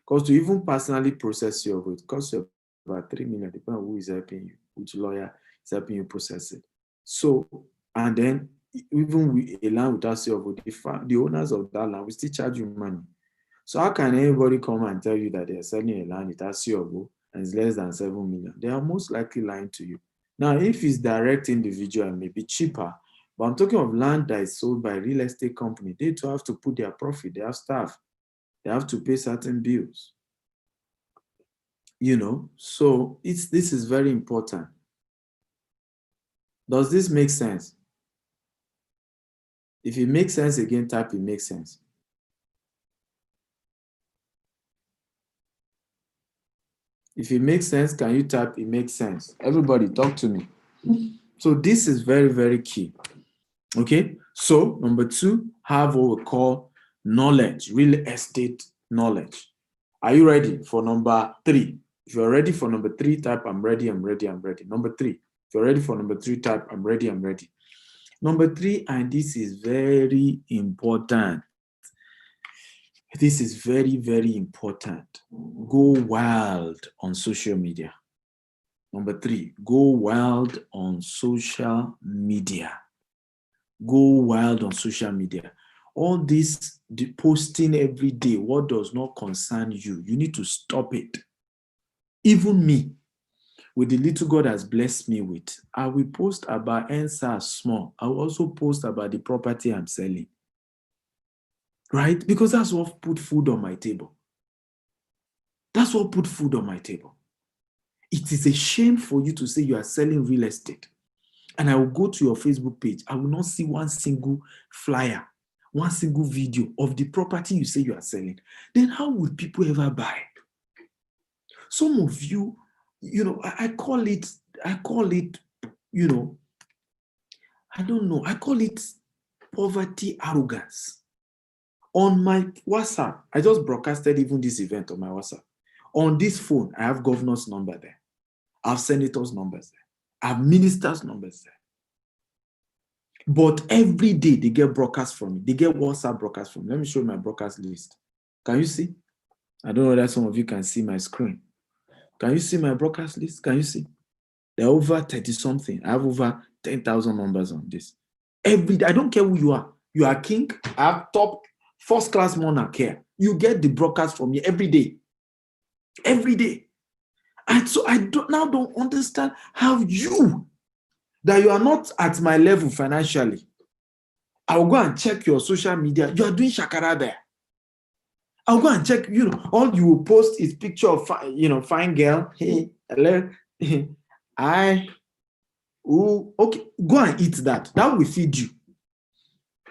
Because to even personally process C of O, it costs you about 3 million, depending on who is helping you, which lawyer is helping you process it. So, and then even with a land without C of O, the owners of that land will still charge you money. So how can anybody come and tell you that they're selling a land without C of O and it's less than 7 million? They are most likely lying to you. Now, if it's direct individual, it may be cheaper But I'm talking of land that is sold by a real estate company. They too have to put their profit. They have staff. They have to pay certain bills. So this is very important. Does this make sense? If it makes sense again, type it makes sense. If it makes sense, can you type it makes sense? Everybody talk to me. So this is very, very key. Okay, so number 2, have what we call knowledge, real estate knowledge. Are you ready for number 3? If you're ready for number 3, type I'm ready, I'm ready, I'm ready. Number 3, if you're ready for number 3, type I'm ready, I'm ready. Number 3, and this is very important. This is very, very important. Go wild on social media. Number 3, go wild on social media. Go wild on social media. All this posting every day, what does not concern you, you need to stop it. Even me, with the little God has blessed me with, I will post about NSAS small. I will also post about the property I'm selling. Right? Because that's what put food on my table. That's what put food on my table. It is a shame for you to say you are selling real estate. And I will go to your Facebook page. I will not see one single flyer, one single video of the property you say you are selling. Then how would people ever buy? Some of you, I call it, I don't know, I call it poverty arrogance. On my WhatsApp, I just broadcasted even this event on my WhatsApp. On this phone, I have governor's number there. I have senators' numbers there. I have ministers' numbers there. But every day they get broadcast from me. They get WhatsApp broadcast from me. Let me show you my broadcast list. Can you see? I don't know whether some of you can see my screen. Can you see my broadcast list? Can you see? There are over 30-something. I have over 10,000 numbers on this. Every day, I don't care who you are. You are king. I have top first-class monarch here. You get the broadcast from me every day. Every day. And so I don't understand how that you are not at my level financially. I will go and check your social media. You are doing shakara there. I'll go and check, all you will post is picture of, fine girl. Hey, hello. Okay, go and eat that. That will feed you.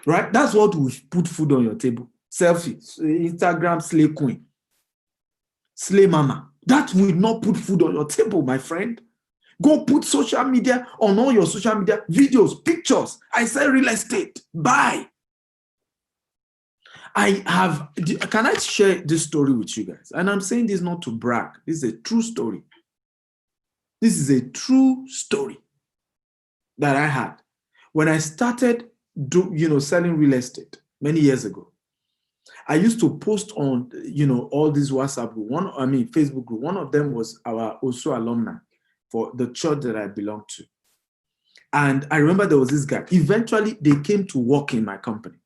Right? That's what will put food on your table. Selfie, Instagram, slay queen, slay mama. That will not put food on your table, my friend. Go put social media on all your social media, videos, pictures. I sell real estate. Buy. Can I share this story with you guys? And I'm saying this not to brag. This is a true story. This is a true story that I had. When I started selling real estate many years ago, I used to post on, all these WhatsApp group, Facebook group. One of them was our OSU alumni for the church that I belong to. And I remember there was this guy. Eventually, they came to work in my company.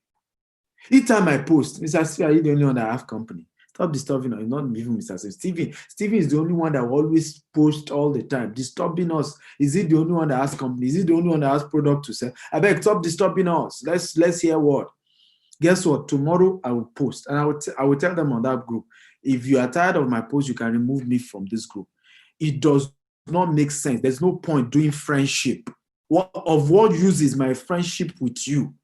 Each time I post, Mr. Steve, are you the only one that have company? Stop disturbing us. Not even Mr. Steve. Steven is the only one that will always post all the time, disturbing us. Is he the only one that has company? Is he the only one that has product to sell? I beg, stop disturbing us. Let's hear what. Guess what? Tomorrow I will post, and I will tell them on that group. If you are tired of my post, you can remove me from this group. It does not make sense. There's no point doing friendship. What use is my friendship with you?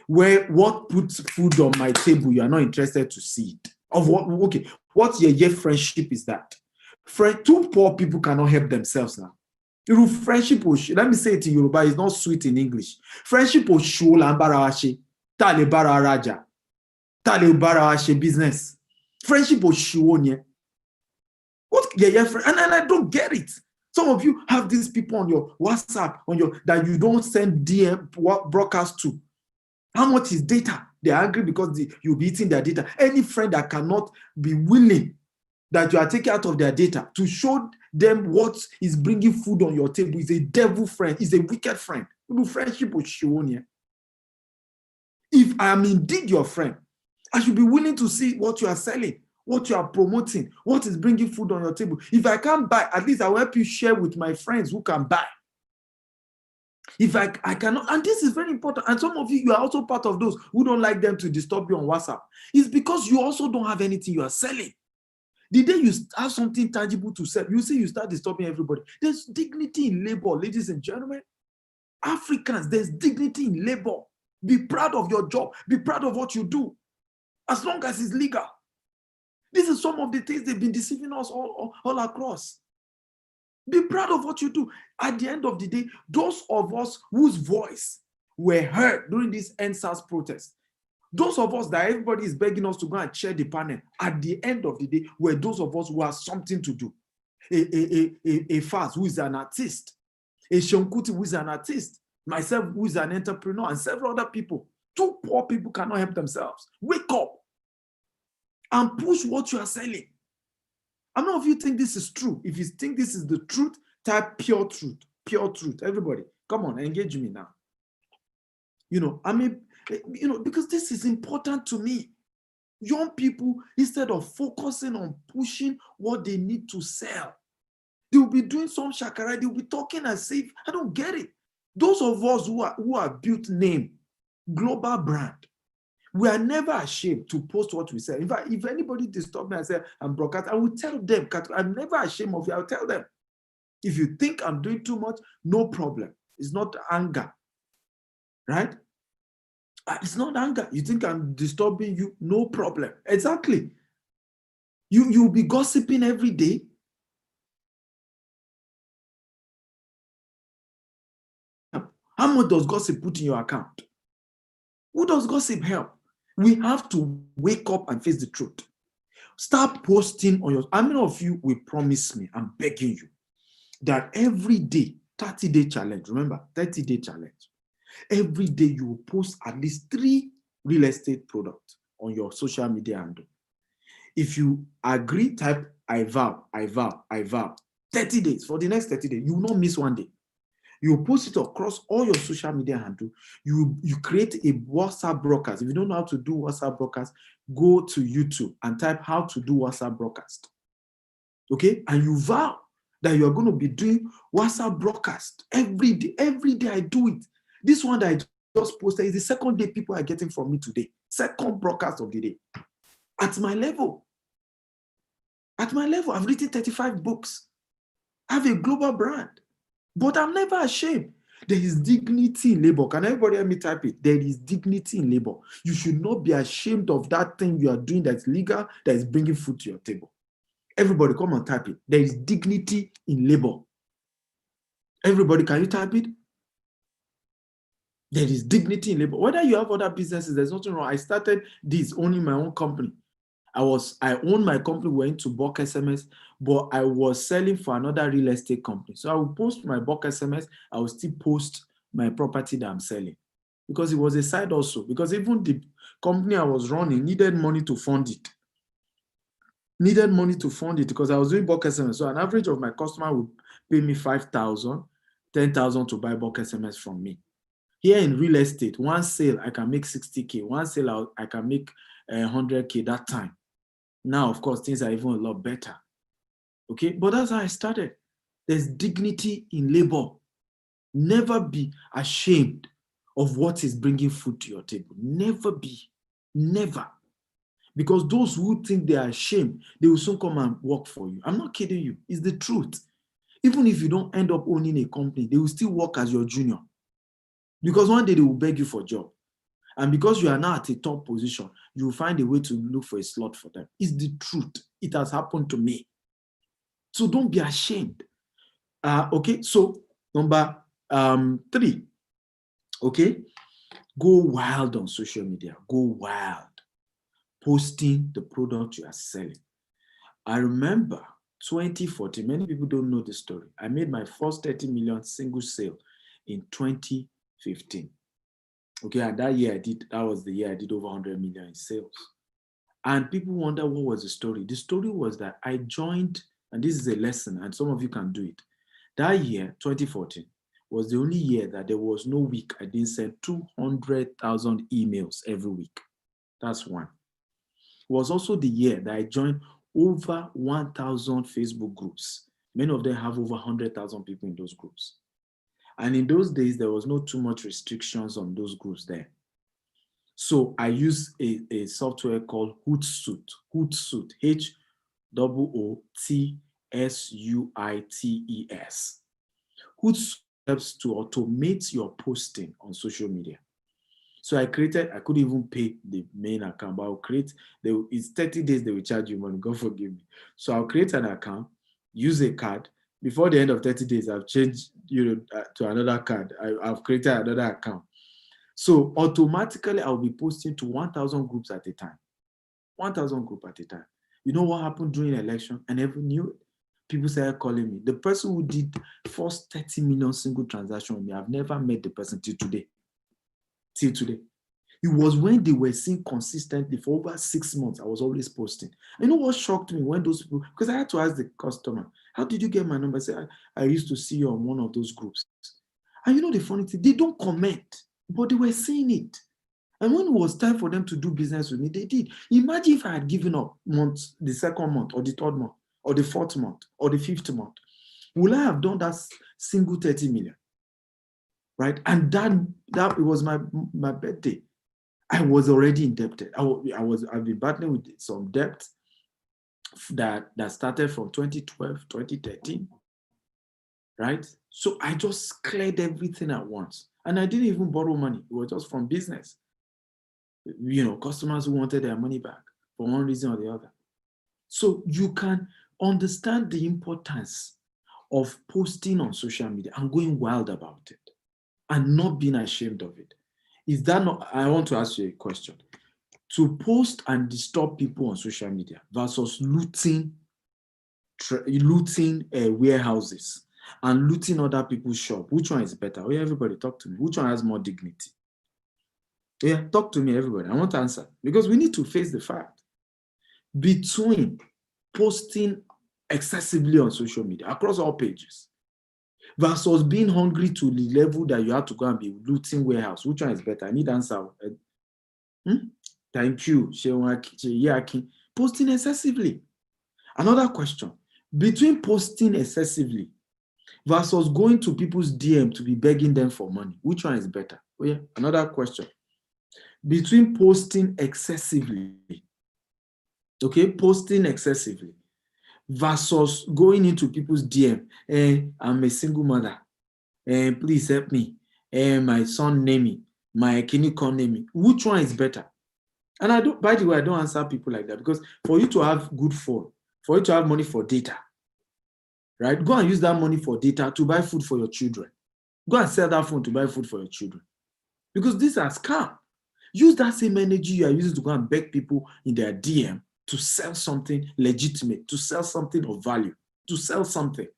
What puts food on my table, you are not interested to see it. What your friendship is that? Two poor people cannot help themselves now. Friendship, let me say it in Yoruba, it's not sweet in English. Friendship will show lambarawashi, talebara raja, talebarawashi business. Friendship will show nye. What and I don't get it. Some of you have these people on your WhatsApp, that you don't send DM broadcast to. How much is data? They're angry because you'll be eating their data. Any friend that cannot be willing that you are taking out of their data to show them what is bringing food on your table is a devil friend, is a wicked friend. Friendship with Shiwonia. If I am indeed your friend, I should be willing to see what you are selling, what you are promoting, what is bringing food on your table. If I can't buy, at least I will help you share with my friends who can buy. If I cannot, and this is very important, and some of you are also part of those who don't like them to disturb you on WhatsApp. It's because you also don't have anything you are selling. The day you have something tangible to sell, you see you start disturbing everybody. There's dignity in labor, ladies and gentlemen. Africans, there's dignity in labor. Be proud of your job. Be proud of what you do, as long as it's legal. This is some of the things they've been deceiving us all across. Be proud of what you do. At the end of the day, those of us whose voice were heard during this EndSARS protest, those of us that everybody is begging us to go and chair the panel, at the end of the day, were those of us who have something to do. A Faz, who is an artist, a Seun Kuti, who is an artist, myself, who is an entrepreneur, and several other people. Two poor people cannot help themselves. Wake up and push what you are selling. How many of you think this is true? If you think this is the truth, type pure truth. Pure truth. Everybody, come on, engage me now. Because this is important to me. Young people, instead of focusing on pushing what they need to sell, they'll be doing some shakara, they'll be talking as if, I don't get it. Those of us who are built name, global brand, we are never ashamed to post what we sell. In fact, if anybody disturb me and say I'm broadcast, I will tell them, I'm never ashamed of it. I'll tell them. If you think I'm doing too much, no problem. It's not anger, right? It's not anger. You think I'm disturbing you, no problem. Exactly. You'll be gossiping every day. How much does gossip put in your account? Who does gossip help? We have to wake up and face the truth. Start posting on your, how many of you will promise me, I'm begging you, that every day, 30-day challenge, remember, 30-day challenge. Every day you will post at least 3 real estate products on your social media handle. If you agree, type I vow, I vow, I vow. 30 days, for the next 30 days, you will not miss one day. You post it across all your social media handle. You create a WhatsApp broadcast. If you don't know how to do WhatsApp broadcast, go to YouTube and type how to do WhatsApp broadcast. Okay? And you vow that you are going to be doing WhatsApp broadcast every day. Every day I do it. This one that I just posted is the second day people are getting from me today. Second broadcast of the day. At my level. At my level, I've written 35 books. I have a global brand. But I'm never ashamed. There is dignity in labor. Can everybody help me type it? There is dignity in labor. You should not be ashamed of that thing you are doing that's legal, that is bringing food to your table. Everybody come and type it. There is dignity in labor. Everybody, can you type it? There is dignity in labor. Whether you have other businesses, there's nothing wrong. I started this owning my own company. I owned my company, went to bulk SMS, but I was selling for another real estate company. So I will post my bulk SMS, I will still post my property that I'm selling. Because it was a side also. Because even the company I was running needed money to fund it. Needed money to fund it because I was doing bulk SMS. So an average of my customer would pay me 5,000, 10,000 to buy bulk SMS from me. Here in real estate, one sale, I can make 60K. One sale, I can make 100K that time. Now, of course, things are even a lot better. Okay, but that's how I started. There's dignity in labor. Never be ashamed of what is bringing food to your table. Never be. Never. Because those who think they are ashamed, they will soon come and work for you. I'm not kidding you. It's the truth. Even if you don't end up owning a company, they will still work as your junior. Because one day they will beg you for a job. And because you are now at a top position, you will find a way to look for a slot for them. It's the truth. It has happened to me. So don't be ashamed. Okay, so number 3. Okay, go wild on social media. Go wild. Posting the product you are selling. I remember 2014, many people don't know the story. I made my first 30 million single sale in 2015. Okay, and that was the year I did over 100 million in sales. And people wonder what was the story. The story was that I joined, and this is a lesson, and some of you can do it. That year, 2014, was the only year that there was no week I didn't send 200,000 emails every week. That's one. It was also the year that I joined over 1,000 Facebook groups. Many of them have over 100,000 people in those groups. And in those days, there was not too much restrictions on those groups there. So I use a software called Hootsuite, Hootsuite, Hootsuites. Hootsuite helps to automate your posting on social media. So I could even pay the main account, but I'll it's 30 days they will charge you money, God forgive me. So I'll create an account, use a card. Before the end of 30 days, I've changed to another card. I've created another account. So automatically I'll be posting to 1,000 groups at a time. 1,000 groups at a time. You know what happened during the election? I never knew it. People started calling me. The person who did first 30 million single transaction with me, I've never met the person till today. It was when they were seeing consistently for over 6 months, I was always posting. You know what shocked me when those people, because I had to ask the customer, how did you get my number? I said, I used to see you on one of those groups. And you know the funny thing, they don't comment, but they were saying it. And when it was time for them to do business with me, they did. Imagine if I had given up the second month or the third month or the fourth month or the fifth month. Will I have done that single 30 million? Right? And that it was my birthday. I was already indebted. I've been battling with some debt that started from 2012, 2013. Right? So I just cleared everything at once. And I didn't even borrow money. It was just from business. Customers who wanted their money back for one reason or the other. So you can understand the importance of posting on social media and going wild about it and not being ashamed of it. Is that not, I want to ask you a question. To post and disturb people on social media versus looting warehouses and looting other people's shop, which one is better? Oh, yeah, everybody talk to me. Which one has more dignity? Yeah, talk to me, everybody. I want to answer because we need to face the fact between posting excessively on social media across all pages versus being hungry to the level that you have to go and be looting warehouse. Which one is better? I need answer. Thank you. Posting excessively. Another question. Between posting excessively versus going to people's DM to be begging them for money, which one is better? Oh yeah, another question. Between posting excessively, posting excessively versus going into people's DM, I'm a single mother, please help me, my son name me, my clinical name me. Which one is better? And by the way, I don't answer people like that because for you to have good phone, for you to have money for data, right? Go and use that money for data to buy food for your children. Go and sell that phone to buy food for your children. Because these are scam. Use that same energy you are using to go and beg people in their DM to sell something legitimate, to sell something of value, to sell something,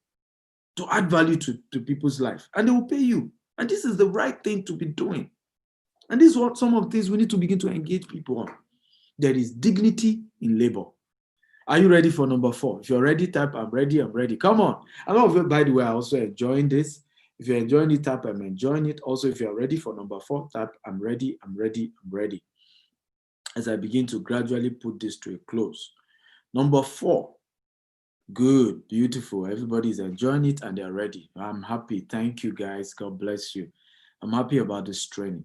to add value to people's life. And they will pay you. And this is the right thing to be doing. And this is what some of the things we need to begin to engage people on. There is dignity in labor. Are you ready for number 4? If you're ready, type I'm ready, I'm ready. Come on. A lot of you, by the way, are also enjoying this. If you're enjoying it, type I'm enjoying it. Also, if you're ready for number 4, type I'm ready, I'm ready, I'm ready. As I begin to gradually put this to a close. Number 4. Good, beautiful. Everybody's enjoying it and they're ready. I'm happy. Thank you, guys. God bless you. I'm happy about this training.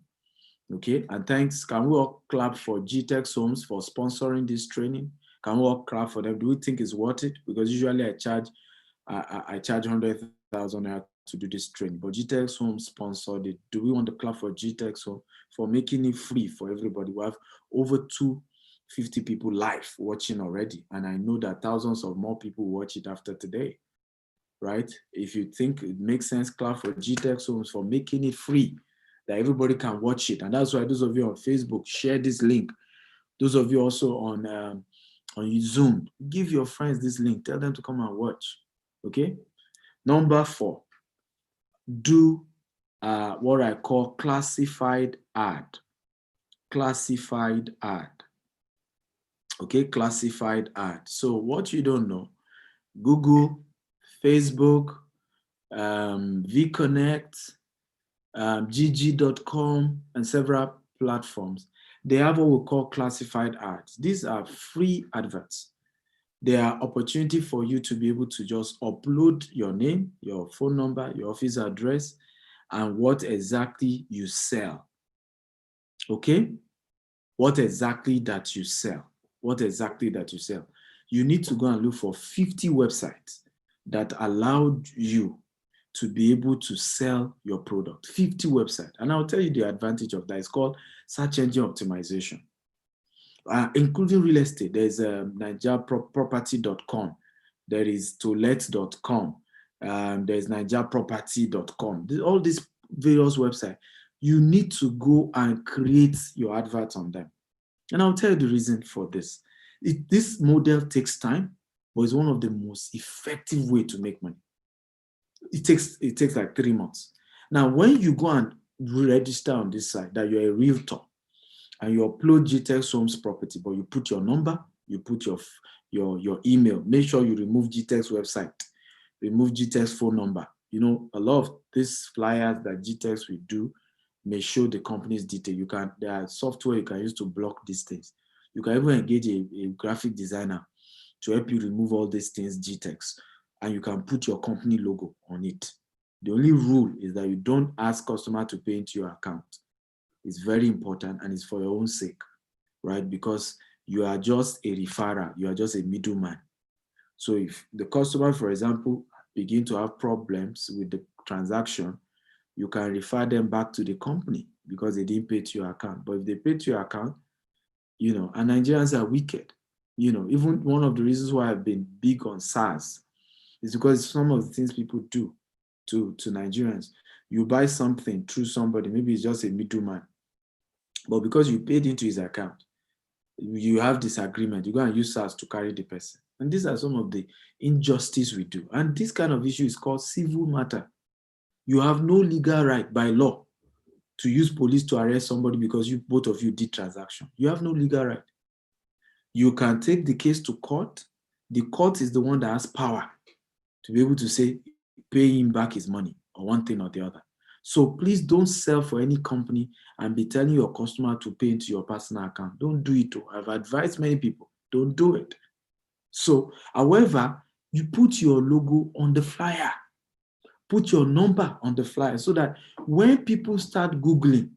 Okay, and thanks. Can we all clap for GTEx Homes for sponsoring this training? Can we all clap for them? Do we think it's worth it? Because usually I charge 100,000 to do this training, but GTEx Homes sponsored it. Do we want to clap for GTEx Home for making it free for everybody? We have over 250 people live watching already, and I know that thousands of more people watch it after today, right? If you think it makes sense, clap for GTEx Homes for making it free, that everybody can watch it. And that's why those of you on Facebook, share this link. Those of you also on Zoom, give your friends this link. Tell them to come and watch. Okay? Number 4, do what I call classified ad. Classified ad. Okay? Classified ad. So what you don't know, Google, Facebook, VConnect, GG.com, and several platforms, they have what we call classified ads. These are free adverts. They are opportunity for you to be able to just upload your name, your phone number, your office address, and what exactly you sell. Okay? What exactly that you sell. What exactly that you sell. You need to go and look for 50 websites that allowed you to be able to sell your product. 50 websites. And I'll tell you the advantage of that. It's called search engine optimization. Including real estate. There's nigeriaproperty.com. There is tolet.com. There's nigeriaproperty.com. All these various websites. You need to go and create your advert on them. And I'll tell you the reason for this. This model takes time, but it's one of the most effective way to make money. It takes like 3 months. Now, when you go and register on this site that you're a realtor and you upload GTEx Homes Property, but you put your number, you put your email, make sure you remove GTEx website, remove GTEx phone number. You know, a lot of these flyers that GTEx will do may show the company's detail. There are software you can use to block these things. You can even engage a graphic designer to help you remove all these things, GTEx, and you can put your company logo on it. The only rule is that you don't ask customer to pay into your account. It's very important, and it's for your own sake, right? Because you are just a referrer, you are just a middleman. So if the customer, for example, begin to have problems with the transaction, you can refer them back to the company because they didn't pay to your account. But if they pay to your account, you know, and Nigerians are wicked. You know, even one of the reasons why I've been big on SaaS is because some of the things people do to Nigerians. You buy something through somebody, maybe it's just a middleman, but because you paid into his account, you have disagreement, you go and use SaaS to carry the person. And these are some of the injustice we do. And this kind of issue is called civil matter. You have no legal right by law to use police to arrest somebody because both of you did transaction. You have no legal right. You can take the case to court. The court is the one that has power to be able to say, pay him back his money or one thing or the other. So please don't sell for any company and be telling your customer to pay into your personal account. Don't do it. I've advised many people, don't do it. So, however, you put your logo on the flyer. Put your number on the flyer so that when people start Googling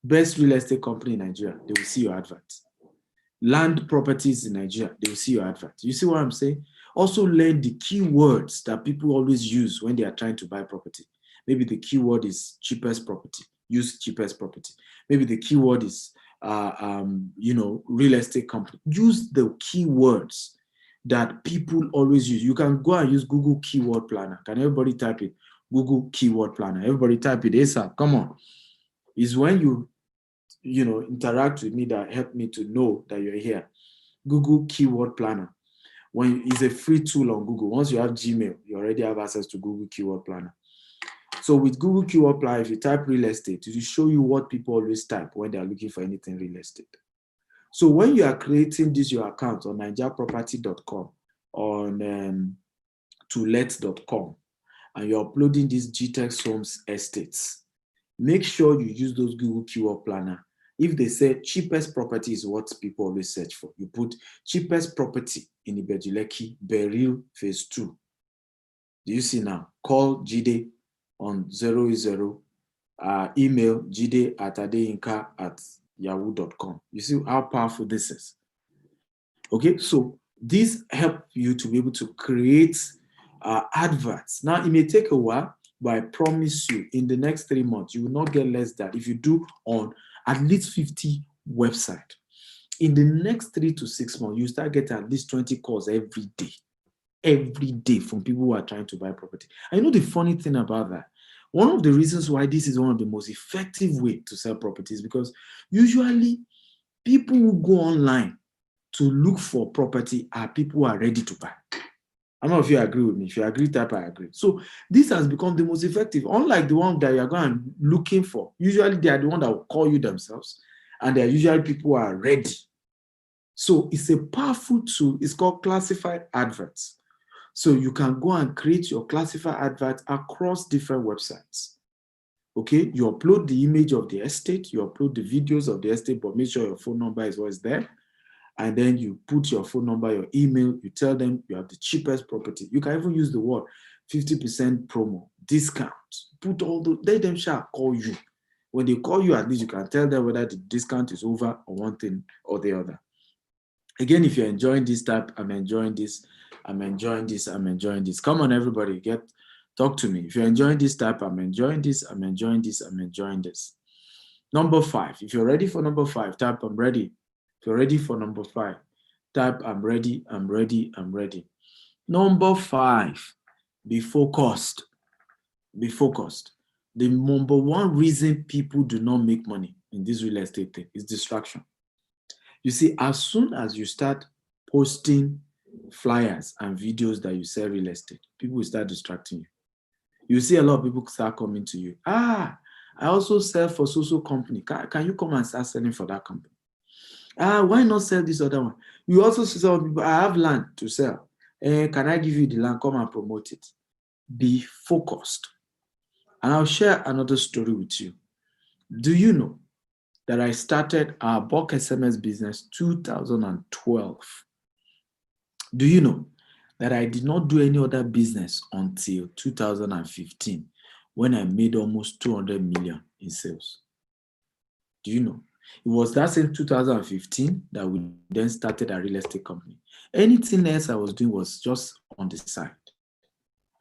best real estate company in Nigeria, they will see your advert. Land properties in Nigeria, they will see your advert. You see what I'm saying? Also learn the keywords that people always use when they are trying to buy property. Maybe the keyword is cheapest property. Use cheapest property. Maybe the keyword is, real estate company. Use the keywords that people always use. You can go and use Google Keyword Planner. Can everybody type it? Google Keyword Planner. Everybody type it ASAP. Come on. It's when you interact with me that help me to know that you're here. Google Keyword Planner. It's a free tool on Google. Once you have Gmail, you already have access to Google Keyword Planner. So with Google Keyword Planner, if you type real estate, it will show you what people always type when they are looking for anything real estate. So when you are creating your account on nigeriaproperty.com, on tolet.com, and you're uploading these GTEx Homes estates, make sure you use those Google Keyword Planner. If they say cheapest property is what people always search for, you put cheapest property in Ibeju-Lekki, Beryl Phase 2. Do you see now? Call Jide on 080, email jide@adeyinka@yahoo.com. You see how powerful this is? Okay, so this help you to be able to create adverts. Now, it may take a while, but I promise you, in the next 3 months, you will not get less than, if you do on at least 50 websites. In the next 3 to 6 months, you start getting at least 20 calls every day from people who are trying to buy property. I know the funny thing about that. One of the reasons why this is one of the most effective way to sell properties, because usually people who go online to look for property are people who are ready to buy. I don't know if you agree with me. If you agree, type I agree. So this has become the most effective. Unlike the one that you're going looking for, usually they are the one that will call you themselves, and they are usually people who are ready. So it's a powerful tool. It's called classified adverts. So you can go and create your classified advert across different websites. Okay, you upload the image of the estate, you upload the videos of the estate, but make sure your phone number is always there. And then you put your phone number, your email, you tell them you have the cheapest property. You can even use the word 50% promo, discount. put all the, let them shall call you. When they call you, at least you can tell them whether the discount is over or one thing or the other. Again, if you're enjoying this type, I'm enjoying this, I'm enjoying this, I'm enjoying this. Come on, everybody, talk to me. If you're enjoying this type, I'm enjoying this, I'm enjoying this, I'm enjoying this. Number 5, if you're ready for number 5, type I'm ready. If you're ready for number 5, type I'm ready, I'm ready, I'm ready. Number 5, be focused. Be focused. The number one reason people do not make money in this real estate thing is distraction. You see, as soon as you start posting flyers and videos that you sell real estate, people will start distracting you. You see a lot of people start coming to you. I also sell for social company. Can you come and start selling for that company? Why not sell this other one? You also see some people, I have land to sell. Can I give you the land? Come and promote it. Be focused. And I'll share another story with you. Do you know that I started our bulk SMS business 2012? Do you know that I did not do any other business until 2015 when I made almost 200 million in sales? Do you know? It was that same 2015 that we then started a real estate company. Anything else I was doing was just on the side.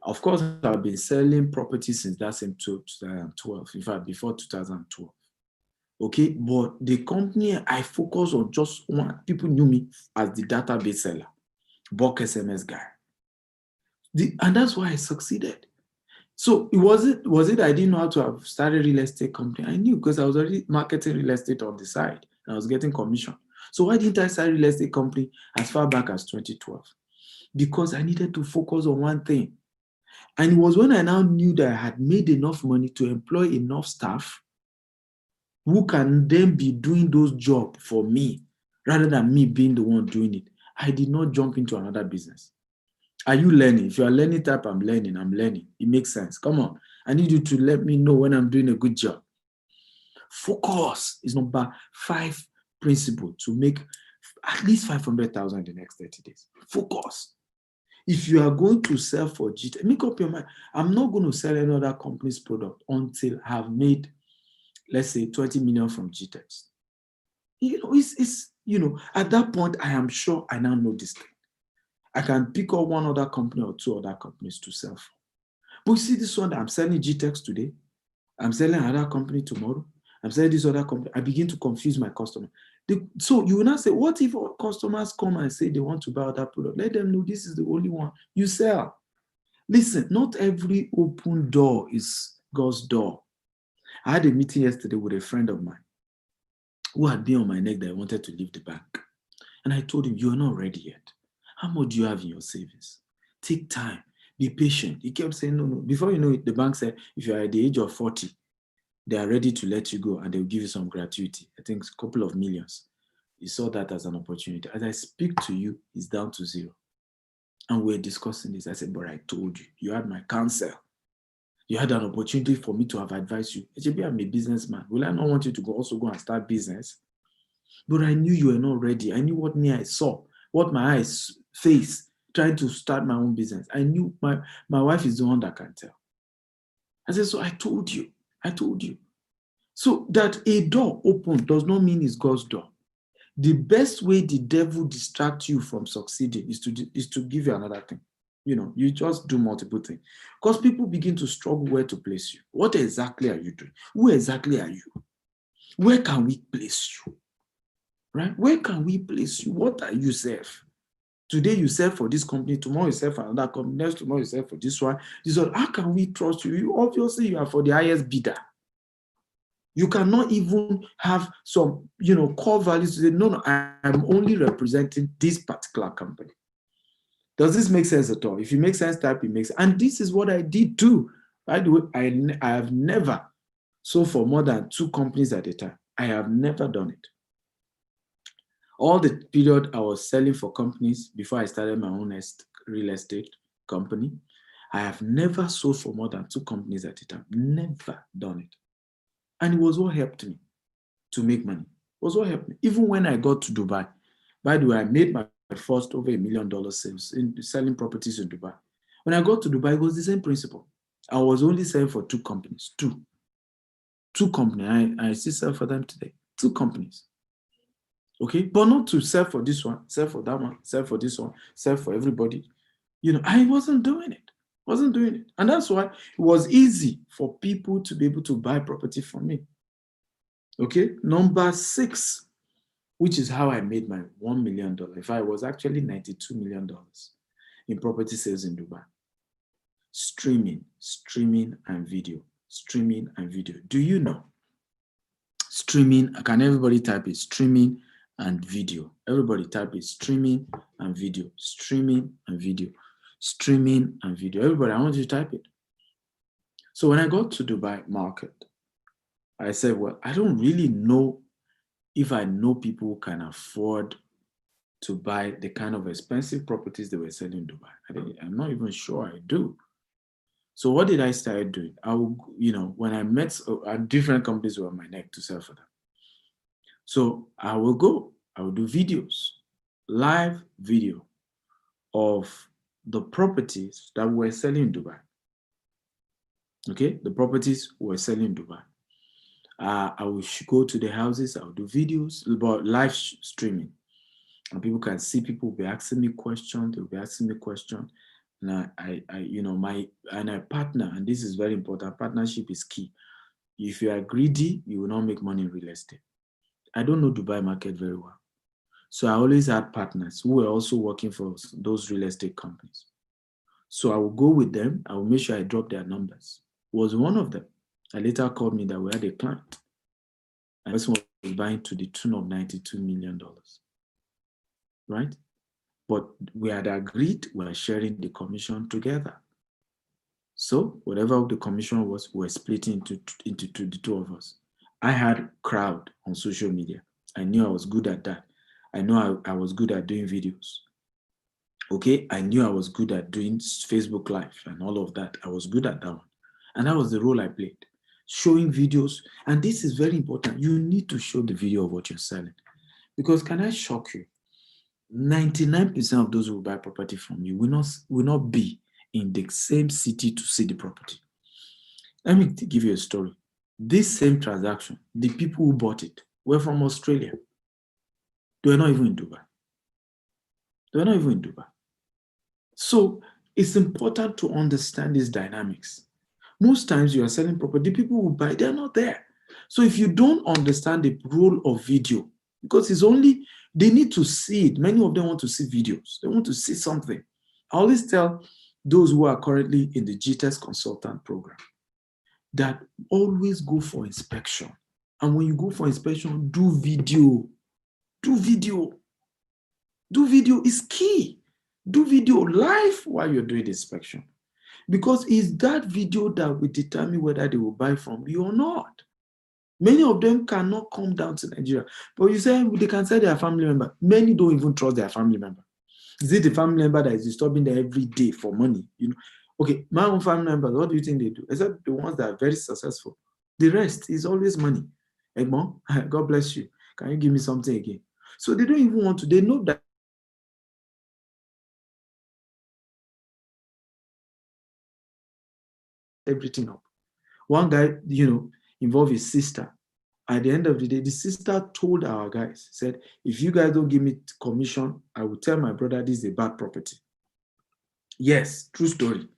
Of course, I've been selling property since that same 2012, in fact, before 2012. Okay, but the company, I focus on just one. People knew me as the database seller, bulk SMS guy. And that's why I succeeded. So was it I didn't know how to have started a real estate company? I knew because I was already marketing real estate on the side and I was getting commission. So why didn't I start a real estate company as far back as 2012? Because I needed to focus on one thing. And it was when I now knew that I had made enough money to employ enough staff who can then be doing those jobs for me rather than me being the one doing it. I did not jump into another business. Are you learning? If you are learning type, I'm learning. It makes sense. Come on. I need you to let me know when I'm doing a good job. Focus is number 5 principle to make at least 500,000 in the next 30 days. Focus. If you are going to sell for GTEx, make up your mind. I'm not going to sell any other company's product until I have made, let's say, 20 million from GTEx. At that point, I am sure I now know this thing. I can pick up one other company or 2 other companies to sell for. But you see this one, I'm selling GTEx today. I'm selling another company tomorrow. I'm selling this other company. I begin to confuse my customer. So you will not say, what if customers come and say they want to buy that product? Let them know this is the only one you sell. Listen, not every open door is God's door. I had a meeting yesterday with a friend of mine who had been on my neck that I wanted to leave the bank. And I told him, you're not ready yet. How much do you have in your savings? Take time. Be patient. He kept saying, no. Before you know it, the bank said, if you're at the age of 40, they are ready to let you go and they'll give you some gratuity. I think a couple of millions. He saw that as an opportunity. As I speak to you, it's down to 0. And we're discussing this. I said, but I told you, you had my counsel. You had an opportunity for me to have advised you. I'm a businessman. Will I not want you to also go and start business? But I knew you were not ready. I knew what I saw, what my eyes face, trying to start my own business. I knew my wife is the one that can tell. I said, so I told you. So that a door opened does not mean it's God's door. The best way the devil distracts you from succeeding is to give you another thing. You just do multiple things. Because people begin to struggle where to place you. What exactly are you doing? Who exactly are you? Where can we place you? Right? Where can we place you? What are you, self? Today you sell for this company, tomorrow you sell for another company, next tomorrow you sell for this one. How can we trust you? Obviously, you are for the highest bidder. You cannot even have some, core values to say, no, I'm only representing this particular company. Does this make sense at all? If it makes sense, type it makes sense. And this is what I did too. By the way, I have never sold for more than 2 companies at a time. I have never done it. All the period I was selling for companies before I started my own real estate company, I have never sold for more than 2 companies at a time. Never done it. And it was what helped me to make money. It was what helped me. Even when I got to Dubai, by the way, I made my first over $1 million sales in selling properties in Dubai. When I got to Dubai, it was the same principle. I was only selling for 2 companies, two companies. I still sell for them today. 2 companies. Okay, but not to sell for this one, sell for that one, sell for this one, sell for everybody. I wasn't doing it. And that's why it was easy for people to be able to buy property from me. Okay, number 6, which is how I made my $1 million. If I was actually $92 million in property sales in Dubai. Streaming and video. Streaming and video. Do you know? Streaming, can everybody type it? Streaming and video. Everybody type it. Streaming and video. Streaming and video. Streaming and video. Everybody, I want you to type it. So when I got to Dubai market, I said, well, I don't really know if I know people who can afford to buy the kind of expensive properties they were selling in Dubai. I'm not even sure I do. So what did I start doing? I will, when I met different companies were on my neck to sell for them. So I will do videos, live video of the properties that were selling in Dubai. Okay, the properties were selling in Dubai. I will go to the houses. I will do videos about live streaming, and people can see. People will be asking me questions. They'll be asking me questions. And I partner, and this is very important. Partnership is key. If you are greedy, you will not make money in real estate. I don't know Dubai market very well. So I always had partners who were also working for those real estate companies. So I will go with them. I will make sure I drop their numbers. Was one of them. I later called me that we had a client. And this one was buying to the tune of $92 million. Right? But we had agreed we were sharing the commission together. So whatever the commission was, we were splitting into the 2 of us. I had crowd on social media. I knew I was good at that. I know I was good at doing videos. Okay, I knew I was good at doing Facebook Live and all of that. I was good at that one. And that was the role I played. Showing videos. And this is very important. You need to show the video of what you're selling. Because can I shock you? 99% of those who buy property from you will not be in the same city to see the property. Let me give you a story. This same transaction, the people who bought it were from Australia. They were not even in Dubai. So it's important to understand these dynamics. Most times you are selling property, the people who buy, they're not there. So if you don't understand the role of video, because they need to see it. Many of them want to see videos. They want to see something. I always tell those who are currently in the GTES consultant program that always go for inspection. And when you go for inspection, do video. Do video is key. Do video live while you're doing the inspection. Because it's that video that will determine whether they will buy from you or not. Many of them cannot come down to Nigeria. But you say they can say their family member. Many don't even trust their family member. Is it the family member that is disturbing them every day for money? Okay, my own family members, what do you think they do? Except the ones that are very successful. The rest is always money. Hey, Mom, God bless you. Can you give me something again? So they don't even want to. They know that everything up. One guy, involved his sister. At the end of the day, the sister told our guys, said, if you guys don't give me commission, I will tell my brother this is a bad property. Yes, true story.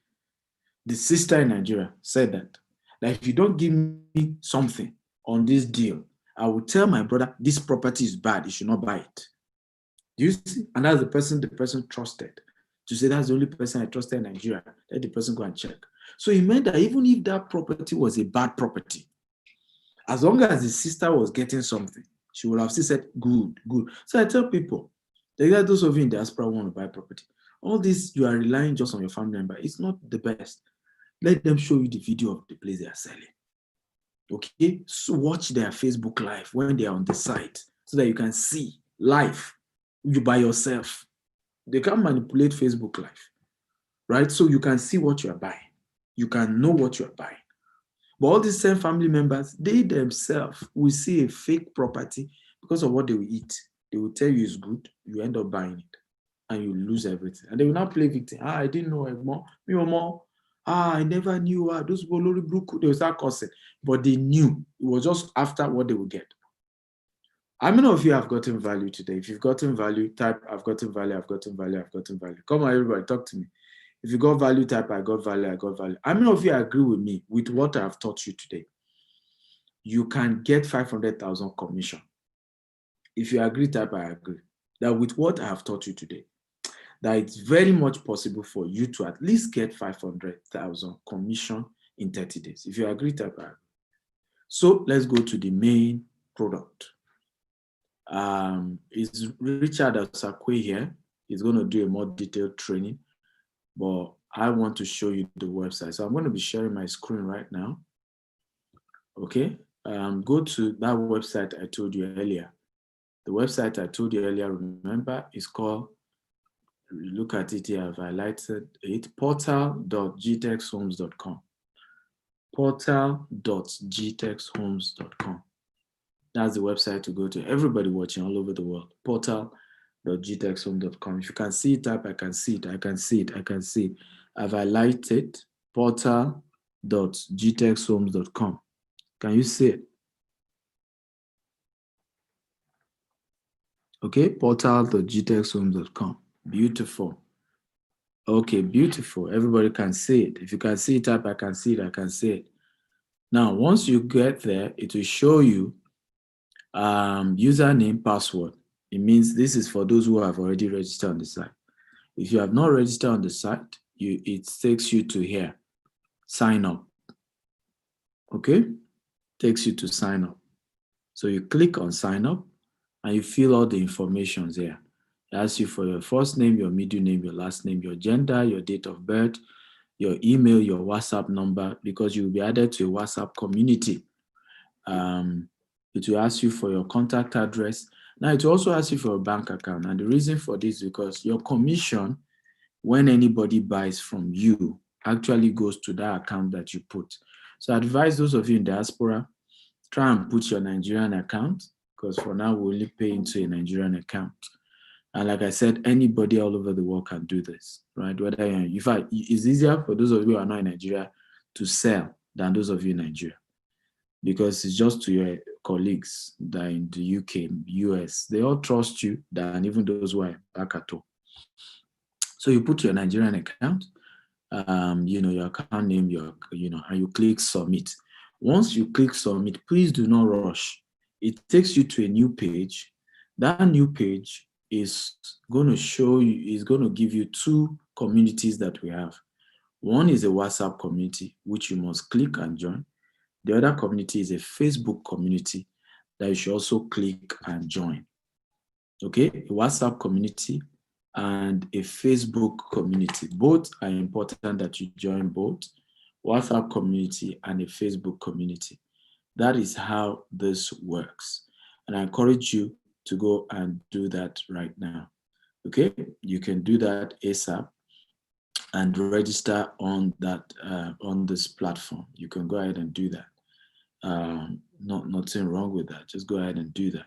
The sister in Nigeria said that if you don't give me something on this deal, I will tell my brother this property is bad. You should not buy it. Do you see? And that's the person trusted. To say that's the only person I trusted in Nigeria. Let the person go and check. So it meant that even if that property was a bad property, as long as the sister was getting something, she would have still said, good. So I tell people, those of you in diaspora want to buy property. All this, you are relying just on your family member. It's not the best. Let them show you the video of the place they are selling. Okay? So watch their Facebook Live when they are on the site so that you can see live. You by yourself. They can't manipulate Facebook Live. Right? So you can see what you are buying. You can know what you are buying. But all these same family members, they themselves will see a fake property because of what they will eat. They will tell you it's good, you end up buying it, and you lose everything. And they will not play victim. I didn't know more. I never knew those Bolori Brook, they will start cursing. But they knew. It was just after what they would get. How many of you have gotten value today? If you've gotten value, type I've gotten value, I've gotten value, I've gotten value. Come on, everybody, talk to me. If you got value, type I got value, I got value. How many of you agree with me with what I've taught you today? You can get 500,000 commission. If you agree, type I agree. That with what I have taught you today, that it's very much possible for you to at least get 500,000 commission in 30 days. If you agree, type I agree. So let's go to the main product. Is Richard Osakwe here? He's going to do a more detailed training, but I want to show you the website. So I'm going to be sharing my screen right now. Okay, go to that website I told you earlier. The website I told you earlier, remember, is called, look at it here, I've highlighted it, portal.gtexhomes.com. Portal.gtexhomes.com. That's the website to go to. Everybody watching all over the world. Portal.gtexhome.com. If you can see it up, I can see it. I can see it. I can see it. I've highlighted portal.gtexhomes.com. Can you see it? Okay, portal.gtexhomes.com. Beautiful. Okay, beautiful. Everybody can see it. If you can see it up, I can see it. I can see it. Now, once you get there, it will show you username, password. It means this is for those who have already registered on the site. If you have not registered on the site, it takes you to here, sign up. Okay, takes you to sign up. So you click on sign up and you fill all the information there. It asks you for your first name, your middle name, your last name, your gender, your date of birth, your email, your WhatsApp number, because you will be added to a WhatsApp community. It will ask you for your contact address. Now, it will also ask you for a bank account. And the reason for this is because your commission, when anybody buys from you, actually goes to that account that you put. So I advise those of you in diaspora, try and put your Nigerian account, because for now, we only pay into a Nigerian account. And like I said, anybody all over the world can do this, right? Whether in fact, it's easier for those of you who are not in Nigeria to sell than those of you in Nigeria, because it's just to your colleagues that are in the UK, US, they all trust you than even those who are back at home. So you put your Nigerian account, your account name, and you click submit. Once you click submit, please do not rush. It takes you to a new page. That new page is going to show you, is going to give you two communities that we have. One is a WhatsApp community, which you must click and join. The other community is a Facebook community that you should also click and join. Okay, a WhatsApp community and a Facebook community. Both are important that you join both, WhatsApp community and a Facebook community. That is how this works. And I encourage you to go and do that right now. Okay, you can do that ASAP and register on that on this platform. You can go ahead and do that. Nothing wrong with that. Just go ahead and do that.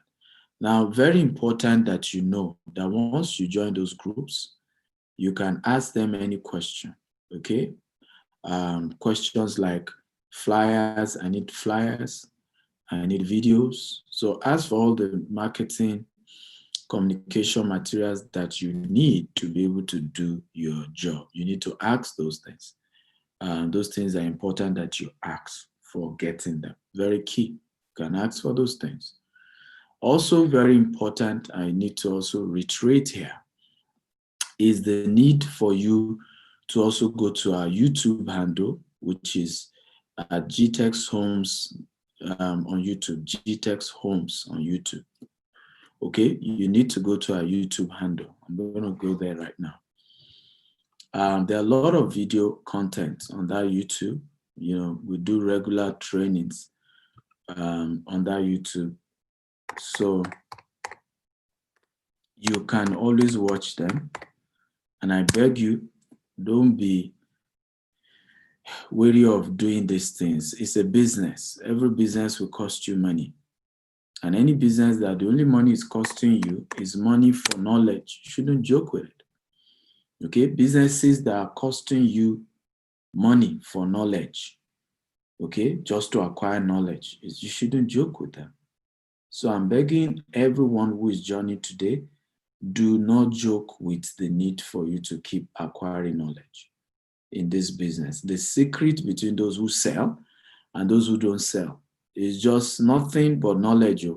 Now, very important that you know that once you join those groups, you can ask them any question, okay? Questions like flyers, I need flyers, I need videos. So ask for all the marketing, communication materials that you need to be able to do your job. You need to ask those things. Those things are important that you ask for getting them. Very key. You can ask for those things. Also very important, I need to also reiterate here, is the need for you to also go to our YouTube handle, which is at GTEX Homes on YouTube, GTEX Homes on YouTube. Okay, you need to go to our YouTube handle. I'm going to go there right now. There are a lot of video content on that YouTube. We do regular trainings on that YouTube. So you can always watch them. And I beg you, don't be wary of doing these things. It's a business. Every business will cost you money. And any business that the only money is costing you is money for knowledge, you shouldn't joke with it. Okay? Businesses that are costing you money for knowledge, okay, just to acquire knowledge. You shouldn't joke with them. So I'm begging everyone who is joining today, do not joke with the need for you to keep acquiring knowledge in this business. The secret between those who sell and those who don't sell is just nothing but knowledge.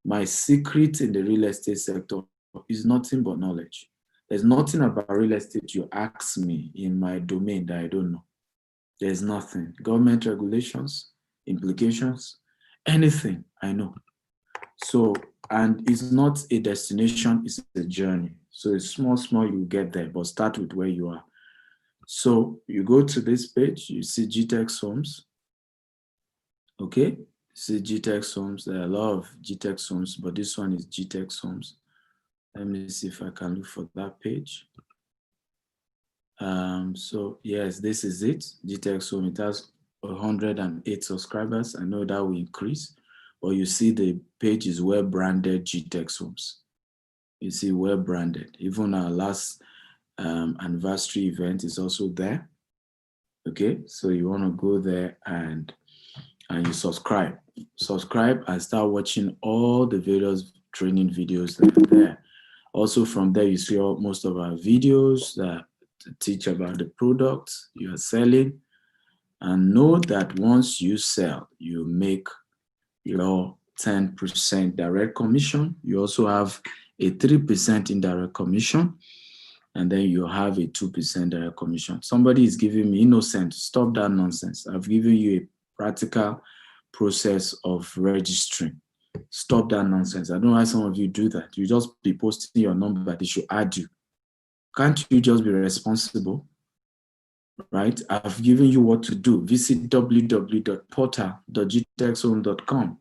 My secret in the real estate sector is nothing but knowledge. There's nothing about real estate you ask me in my domain that I don't know. There's nothing. Government regulations, implications, anything I know. So, and it's not a destination, it's a journey. So it's small, you get there, but start with where you are. So you go to this page, you see GTEx Homes. Okay, see GTEx Homes. There are a lot of GTEx Homes, but this one is GTEx Homes. Let me see if I can look for that page. So yes, this is it. GTEx Home. It has 108 subscribers. I know that will increase, but you see the page is well branded GTEx Homes. You see well branded. Even our last anniversary event is also there. Okay, so you want to go there and you subscribe and start watching all the various training videos that are there. Also from there, you see most of our videos that teach about the products you are selling, and know that once you sell, you make your 10% direct commission. You also have a 3% indirect commission, and then you have a 2% direct commission. Somebody is giving me innocent. Stop that nonsense. I've given you a practical process of registering. Stop that nonsense. I don't know why some of you do that. You just be posting your number, they should add you. Can't you just be responsible? Right? I've given you what to do. Visit www.portal.gtexhome.com.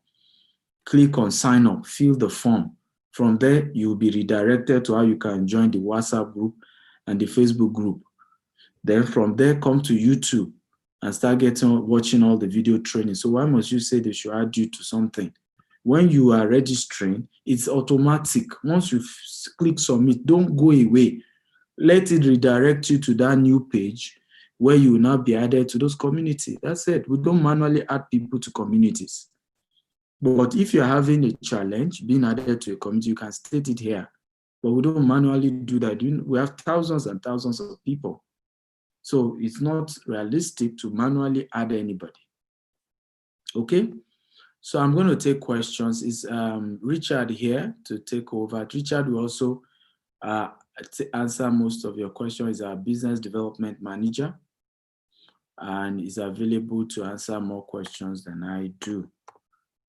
Click on sign up, fill the form. From there, you'll be redirected to how you can join the WhatsApp group and the Facebook group. Then from there, come to YouTube and start watching all the video training. So why must you say they should add you to something? When you are registering, it's automatic. Once you click submit, don't go away. Let it redirect you to that new page where you will now be added to those communities. That's it. We don't manually add people to communities. But if you're having a challenge being added to a community, you can state it here. But we don't manually do that. We have thousands and thousands of people. So it's not realistic to manually add anybody. Okay? So I'm going to take questions. Is Richard here to take over? Richard will also answer most of your questions. He's our business development manager and is available to answer more questions than I do.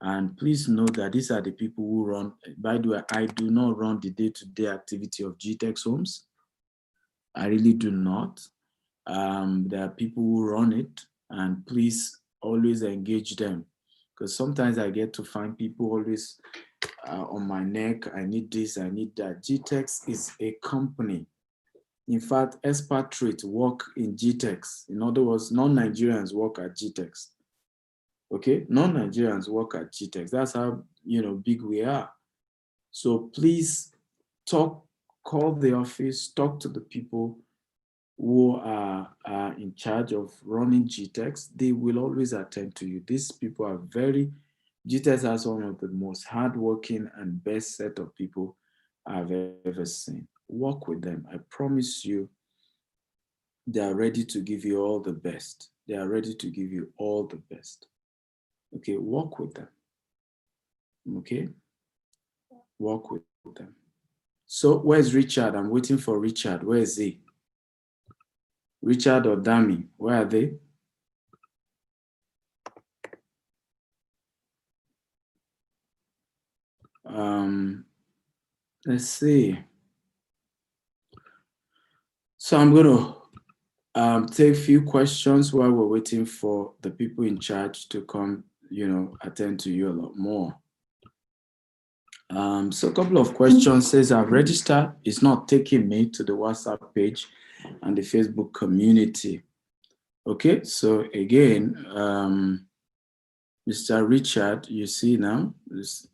And please note that these are the people who run. By the way, I do not run the day-to-day activity of GTEx Homes. I really do not. There are people who run it, and please always engage them, because sometimes I get to find people always on my neck. I need this, I need that. GTEx is a company. In fact, expatriates work in GTEx. In other words, non-Nigerians work at GTEx. Okay, non-Nigerians work at GTEx. That's how big we are. So please call the office, talk to the people who are in charge of running GTEx. They will always attend to you. These people are GTEx has one of the most hardworking and best set of people I've ever seen. Work with them. I promise you, they are ready to give you all the best. They are ready to give you all the best. Okay, work with them. Okay, work with them. So where's Richard? I'm waiting for Richard. Where is he? Richard or Dami, where are they? Let's see. So I'm going to take a few questions while we're waiting for the people in charge to come, attend to you a lot more. So a couple of questions says I've registered. It's not taking me to the WhatsApp page and the Facebook community. Okay, so again, Mr. Richard, you see now,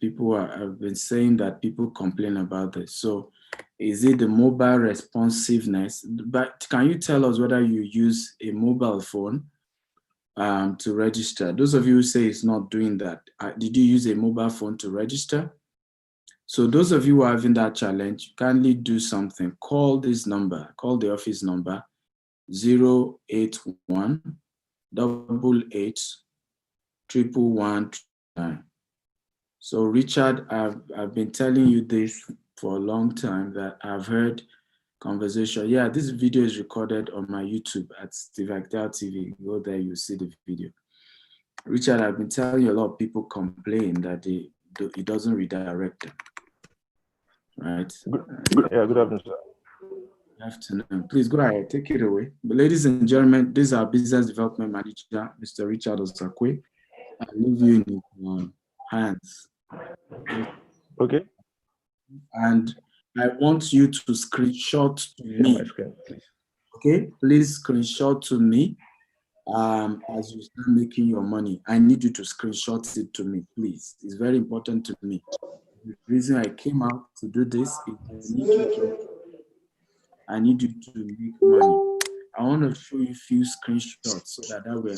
people have been saying that people complain about this. So Is it the mobile responsiveness? But can you tell us whether you use a mobile phone to register? Those of you who say it's not doing that, did you use a mobile phone to register? So those of you who are having that challenge, kindly do something. Call this number, call the office number 081 88 111. So Richard, I've been telling you this for a long time, that I've heard conversation. Yeah, this video is recorded on my YouTube at Steve Actel TV. Go there, you see the video. Richard, I've been telling you, a lot of people complain that it doesn't redirect them. Right? Good afternoon, sir. Good afternoon. Please go ahead, take it away. But ladies and gentlemen, this is our business development manager, Mr. Richard Osakwe. I leave you in his hands. Okay. And I want you to screenshot to me. Okay, please screenshot to me as you start making your money. I need you to screenshot it to me, please. It's very important to me. The reason I came out to do this is I need you to make money. I want to show you a few screenshots so that way.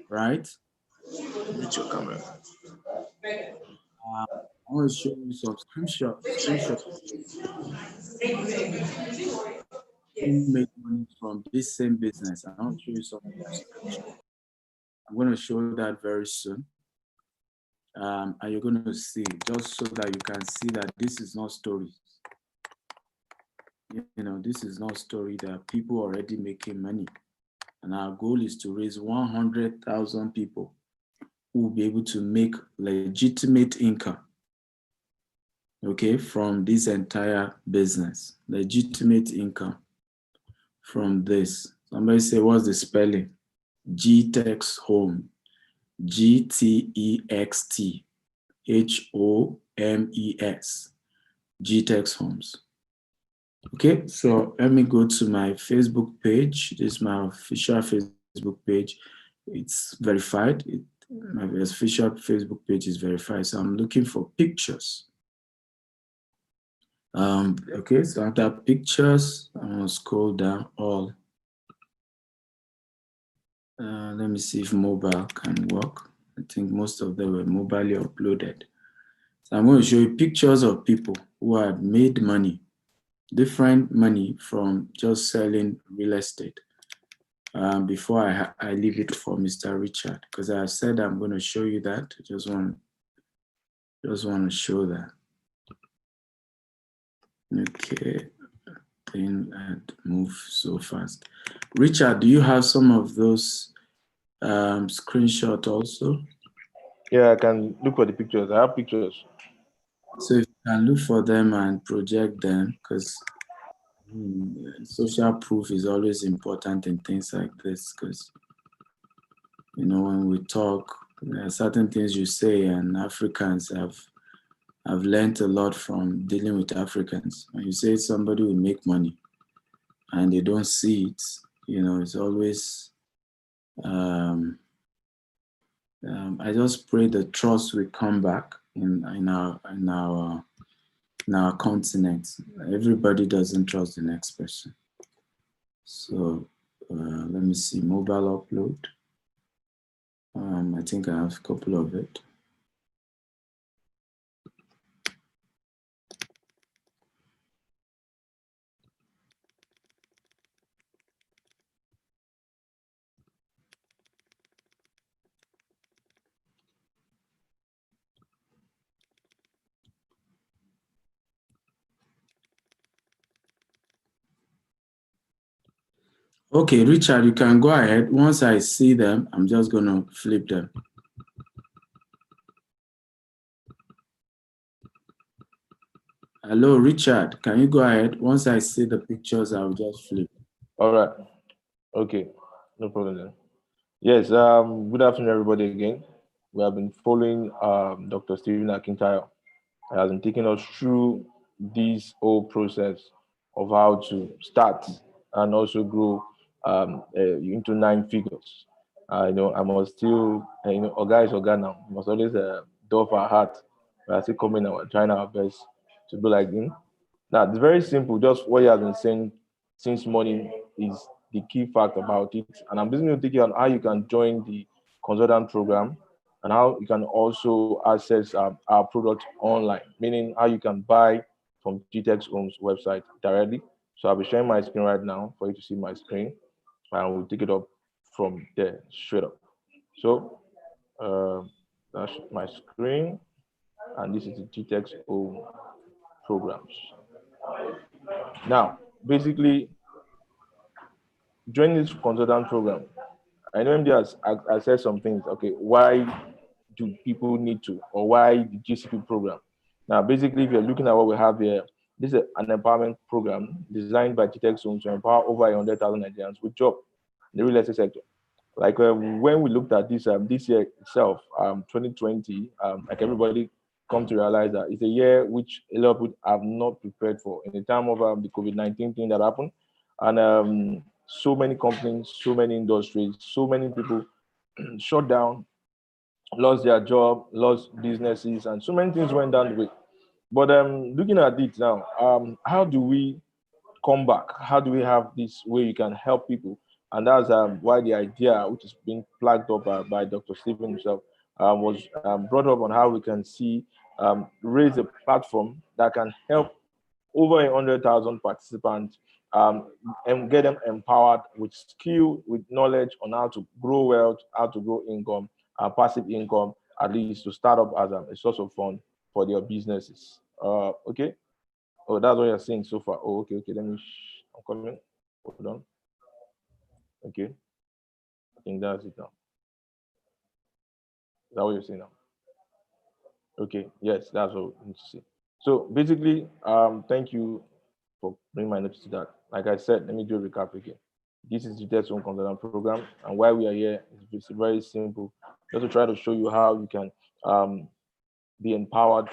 Right? With your camera. I want to show you some screenshots. Who make money from this same business? I want to show you some screenshots. I'm going to show that very soon. And you're going to see, just so that you can see that this is not stories. You know, this is not story, that people already making money. And our goal is to raise 100,000 people who will be able to make legitimate income, okay, from this entire business. Legitimate income from this. Somebody say, what's the spelling? GTEX Home. GTEXT HOMES. GTEX Homes. Okay, so let me go to my Facebook page. This is my official Facebook page. It's verified. My official Facebook page is verified. So I'm looking for pictures. Okay, so after pictures, I'm gonna scroll down all. Let me see if mobile can work. I think most of them were mobilely uploaded. So I'm going to show you pictures of people who have made money, different money from just selling real estate. Before I leave it for Mr. Richard, because I said I'm going to show you that. I just want to show that. Okay, and move so fast. Richard, do you have some of those screenshot also? Yeah, I can look for the pictures. I have pictures. So if you can look for them and project them, because social proof is always important in things like this, because, you know, when we talk, there are certain things you say, and Africans have learned a lot from dealing with Africans. When you say somebody will make money and they don't see it, you know, it's always, I just pray the trust will come back in our continent. Everybody doesn't trust the next person. So let me see, mobile upload. I think I have a couple of it. Okay, Richard, you can go ahead. Once I see them, I'm just going to flip them. Hello, Richard, can you go ahead? Once I see the pictures, I'll just flip. All right. Okay, no problem then. Yes, good afternoon, everybody again. We have been following Dr. Stephen Akintayo. He has been taking us through this whole process of how to start and also grow into 9 figures. I must still, Oga is Oga now. We must always do off our heart. We are still coming out, trying our best to be like him. Now, it's very simple. Just what you have been saying since morning is the key fact about it. And I'm basically thinking on how you can join the consultant program and how you can also access our product online, meaning how you can buy from GTEx Homes website directly. So I'll be sharing my screen right now for you to see my screen, and we'll take it up from there straight up. So that's my screen, and this is the GTEx Home programs. Now, basically, joining this consultant program, I know MD has said some things. Okay, why do people need to, or why the GCP program? Now, basically, if you're looking at what we have here, this is an empowerment program designed by GTEx Zone to empower over 100,000 Nigerians with job in the real estate sector. Like when we looked at this year itself, 2020, like everybody come to realize that it's a year which a lot of people have not prepared for in the time of the COVID-19 thing that happened. And so many companies, so many industries, so many people shut down, lost their job, lost businesses, and so many things went down the way. But looking at it now, how do we come back? How do we have this way you can help people? And that's why the idea, which is being flagged up by Dr. Stephen himself, was brought up on how we can see raise a platform that can help over 100,000 participants and get them empowered with skill, with knowledge on how to grow wealth, how to grow income, passive income, at least to start up as a source of fund for their businesses. Okay. Oh, that's what you're saying so far. Oh, okay, okay. I'm coming. Hold on. Okay. I think that's it now. Is that what you're saying now? Okay. Yes, that's what we need to see. So basically, thank you for bringing my notice to that. Like I said, let me do a recap again. This is the Debt Zone Consultant Program, and why we are here is very simple. Just to try to show you how you can be empowered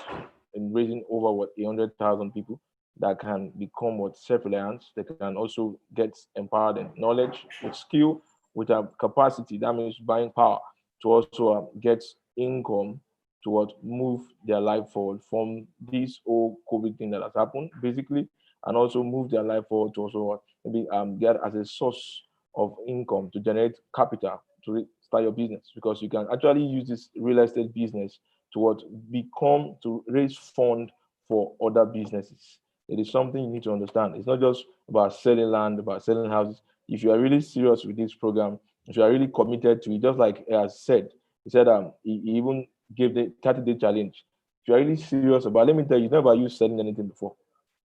in raising over 100,000 people that can become self-reliant. They can also get empowered in knowledge, with skill, with a capacity. That means buying power to also get income to move their life forward from this whole COVID thing that has happened, basically, and also move their life forward to also maybe get as a source of income to generate capital to start your business, because you can actually use this real estate business to become to raise fund for other businesses. It is something you need to understand. It's not just about selling land, about selling houses. If you are really serious with this program, if you are really committed to it, just like he has said, he said he even gave the 30-day challenge. If you are really serious about, let me tell you, it's not about you selling anything before.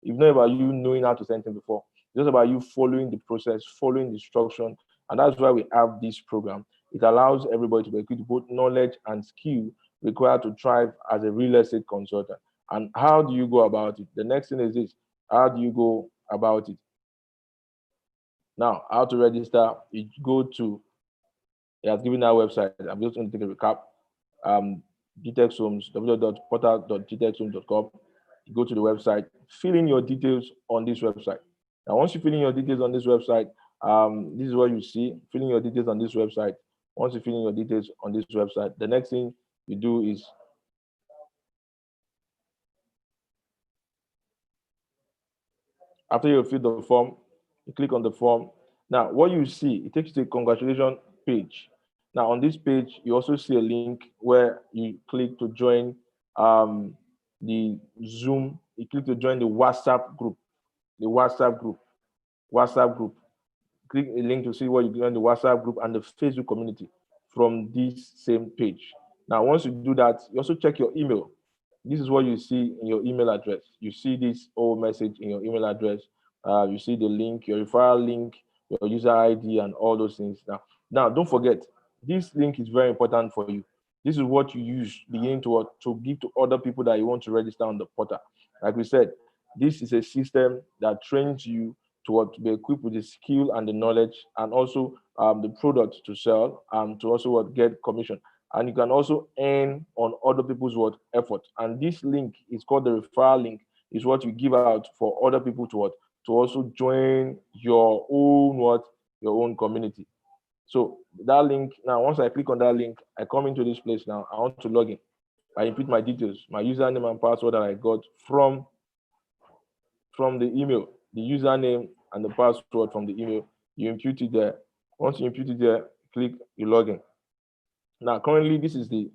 It's not about you knowing how to sell anything before. It's just about you following the process, following the instruction, and that's why we have this program. It allows everybody to be equipped with both knowledge and skill required to thrive as a real estate consultant. And how do you go about it? The next thing is this: how do you go about it? Now, how to register? You go to, it has given our website. I'm just going to take a recap. GTEx Homes, www.portal.gtexhomes.com. You go to the website, fill in your details on this website. Now, once you fill in your details on this website, this is what you see. Fill in your details on this website. Once you fill in your details on this website, the next thing you do is after you fill the form, you click on the form. Now, what you see, it takes you to a congratulation page. Now, on this page, you also see a link where you click to join the Zoom. You click to join the WhatsApp group. The WhatsApp group. WhatsApp group. Click a link to see what you join the WhatsApp group and the Facebook community from this same page. Now, once you do that, you also check your email. This is what you see in your email address. You see this whole message in your email address. You see the link, your referral link, your user ID, and all those things. Now, don't forget, this link is very important for you. This is what you use beginning to give to other people that you want to register on the portal. Like we said, this is a system that trains you to be equipped with the skill and the knowledge, and also the product to sell, and to also get commission. And you can also earn on other people's effort. And this link is called the referral link. Is what you give out for other people to also join your own your own community. So that link, now once I click on that link, I come into this place now. I want to log in. I input my details, my username and password that I got from the email, the username and the password from the email. You impute it there. Once you impute it there, click you login. Now, currently, this is the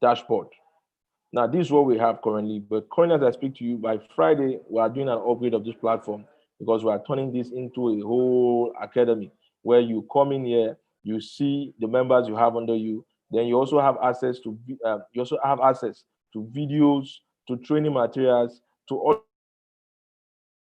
dashboard. Now, this is what we have currently. But currently, as I speak to you, by Friday, we are doing an upgrade of this platform because we are turning this into a whole academy where you come in here, you see the members you have under you. Then you also have access to videos, to training materials, to all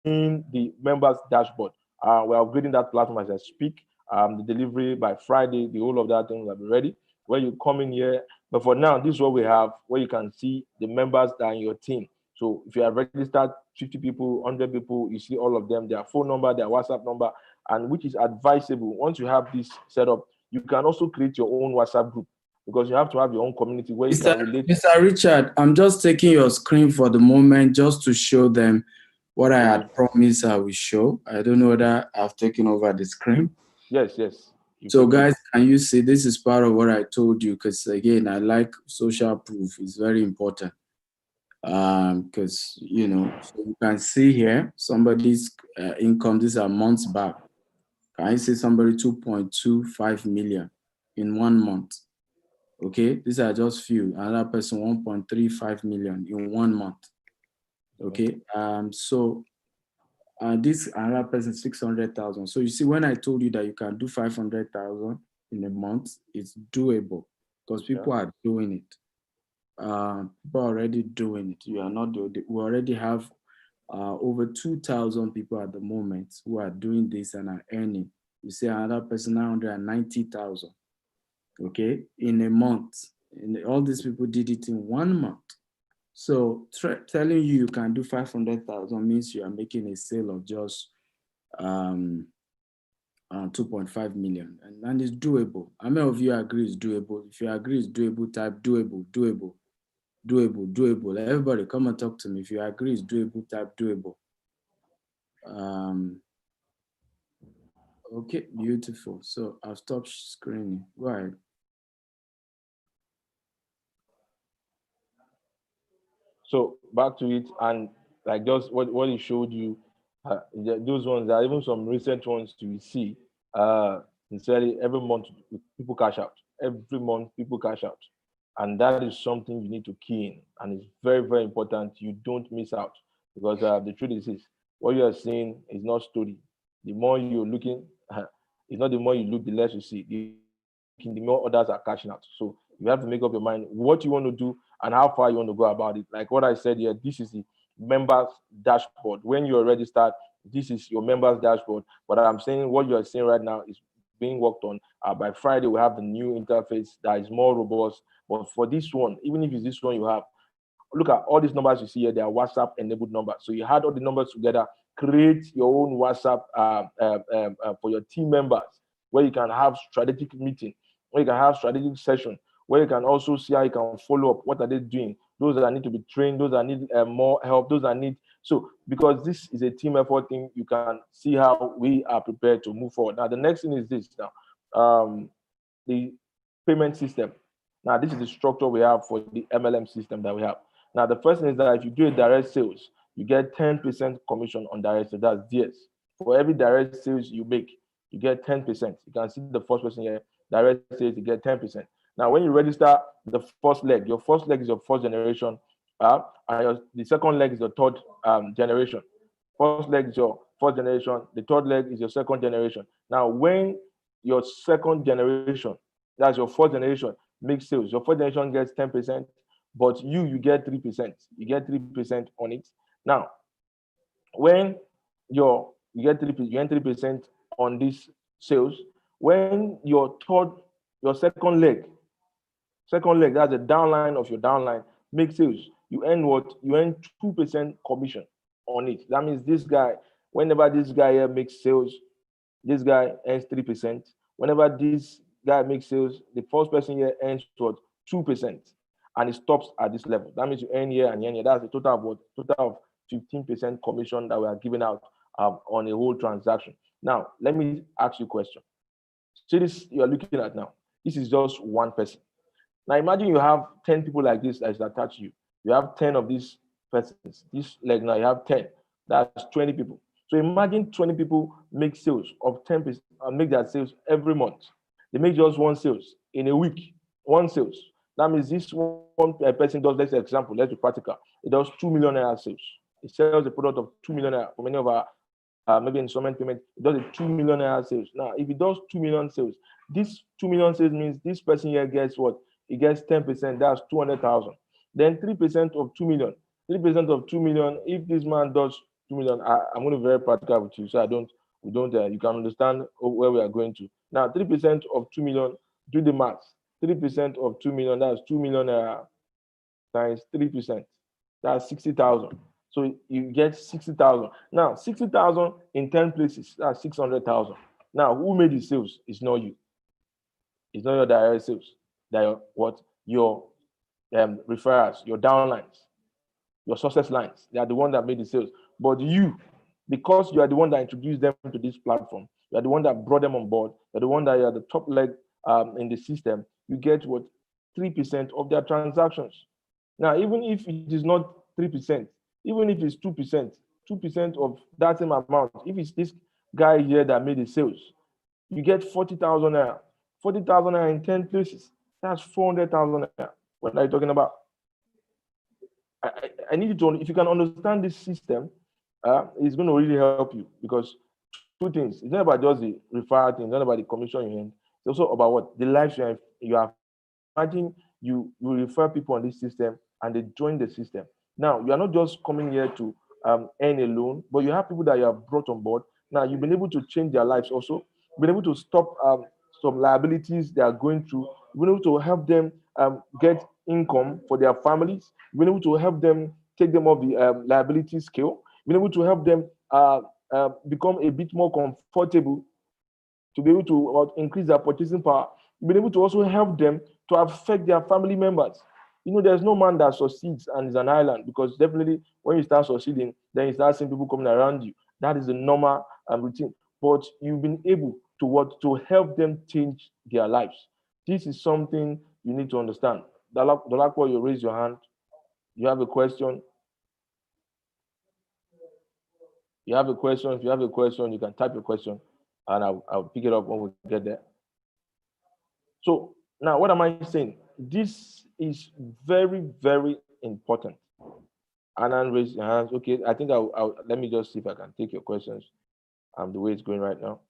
in the members dashboard. We're upgrading that platform as I speak. The delivery by Friday, the whole of that thing will be ready. Where you come in here, but for now, this is what we have, where you can see the members that are in your team. So if you have registered 50 people, 100 people, you see all of them, their phone number, their WhatsApp number, and which is advisable. Once you have this set up, you can also create your own WhatsApp group because you have to have your own community where you can relate. Mr. Richard, I'm just taking your screen for the moment just to show them what I had promised I will show. I don't know whether I've taken over the screen. Yes. So guys, can you see this is part of what I told you? Because again, I like social proof. It's very important. Because, you know, so you can see here somebody's income. These are months back. Can you see somebody 2.25 million in 1 month? Okay, these are just few. Another person 1.35 million in 1 month. Okay, so this another person 600,000. So you see, when I told you that you can do 500,000 in a month, it's doable because people are doing it. People are already doing it. You are not doing it. We already have over 2,000 people at the moment who are doing this and are earning. You see, another person 990,000. Okay, in a month. And all these people did it in 1 month. So telling you can do 500,000 means you are making a sale of just 2.5 million, and it's doable. How many of you agree it's doable? If you agree it's doable, type doable, doable, doable, doable. Everybody come and talk to me. If you agree it's doable, type doable. Okay, beautiful. So I'll stop screening. Go ahead. So back to it, and like just what he showed you, those ones are even some recent ones to see. Sincerely, every month people cash out. Every month people cash out, and that is something you need to key in, and it's very very important. You don't miss out because the truth is this: what you are seeing is not story. The more you're looking, it's not the more you look, the less you see. The more others are cashing out. So you have to make up your mind what you want to do and how far you want to go about it. Like what I said here, this is the members dashboard. When you're registered, this is your members dashboard. But I'm saying what you are seeing right now is being worked on. By Friday, we have the new interface that is more robust. But for this one, even if it's this one you have, look at all these numbers you see here. They are WhatsApp enabled numbers. So you add all the numbers together, create your own WhatsApp for your team members, where you can have strategic meeting, where you can have strategic session, where you can also see how you can follow up. What are they doing? Those that need to be trained, those that need more help, those that need. So because this is a team effort thing, you can see how we are prepared to move forward. Now the next thing is this now, the payment system. Now this is the structure we have for the MLM system that we have. Now the first thing is that if you do a direct sales, you get 10% commission on direct sales. That's DS. For every direct sales you make, you get 10%. You can see the first person here, direct sales, you get 10%. Now, when you register the first leg, your first leg is your first generation, and the second leg is your third generation. First leg is your first generation, the third leg is your second generation. Now, when your second generation, that's your fourth generation, makes sales, your fourth generation gets 10%, but you get 3%. You get 3% on it. Now, when you get 3% on these sales, when your second leg, that's the downline of your downline, make sales, you earn what? You earn 2% commission on it. That means this guy, whenever this guy here makes sales, this guy earns 3%. Whenever this guy makes sales, the first person here earns what? 2%. And it stops at this level. That means you earn here and here. That's a total of what? Total of 15% commission that we are giving out on a whole transaction. Now, let me ask you a question. See this you are looking at now. This is just one person. Now imagine you have 10 people like this that is attached to you. You have 10 of these persons. This like now you have 10. That's 20 people. So imagine 20 people make sales of 10% and make their sales every month. They make just one sales in a week. One sales. That means this one person does, let's example, let's be practical. It does 2 million naira sales. It sells a product of 2 million naira for many of our maybe installment payment. It does a 2 million naira sales. Now, if it does 2 million sales, this 2 million sales means this person here gets what? He gets 10%, that's 200,000. Then 3% of 2 million. 3% of 2 million, if this man does 2 million, I'm going to be very practical with you so you can understand where we are going to. Now, 3% of 2 million, do the math. 3% of 2 million, that's 2 million times 3%. That's 60,000. So you get 60,000. Now, 60,000 in 10 places, that's 600,000. Now, who made the sales? It's not you. It's not your direct sales. Your referrals, your downlines, your success lines. They are the one that made the sales. But you, because you are the one that introduced them to this platform, you are the one that brought them on board, you're the one that you are the top leg in the system, you get what? 3% of their transactions. Now, even if it is not 3%, even if it's 2%, 2% of that same amount, if it's this guy here that made the sales, you get 40,000 naira. 40,000 naira in 10 places. That's 400,000 naira. What are you talking about? I need you to, if you can understand this system, it's going to really help you, because two things. It's not about just the referral thing, it's not about the commission you earn. It's also about what? The lives you have. Imagine you refer people on this system and they join the system. Now, you are not just coming here to earn a loan, but you have people that you have brought on board. Now, you've been able to change their lives also. You've been able to stop some liabilities they are going through. You've been able to help them get income for their families. You've been able to help them take them off the liability scale. You've been able to help them become a bit more comfortable to be able to increase their purchasing power. You've been able to also help them to affect their family members. You know, there's no man that succeeds and is an island, because definitely when you start succeeding, then you start seeing people coming around you. That is the normal routine. But you've been able to help them change their lives. This is something you need to understand. Dolapo, you raise your hand. You have a question. You have a question. If you have a question, you can type your question, and I'll pick it up when we get there. So now, what am I saying? This is very, very important. Anan, raise your hands. Okay, I think I'll let me just see if I can take your questions. The way it's going right now.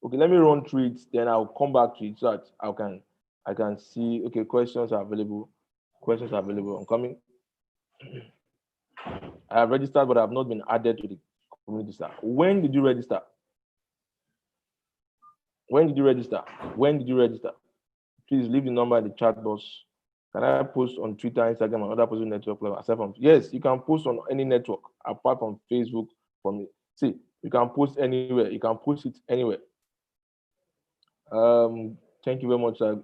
Okay, let me run through it, then I'll come back to it so that I can see. Okay, questions are available. Questions are available. I'm coming. I have registered, but I have not been added to the community star. When did you register? When did you register? When did you register? Please leave the number in the chat box. Can I post on Twitter, Instagram, and other social network aside from? Yes, you can post on any network apart from Facebook. See, you can post anywhere. You can post it anywhere. Thank you very much, sir.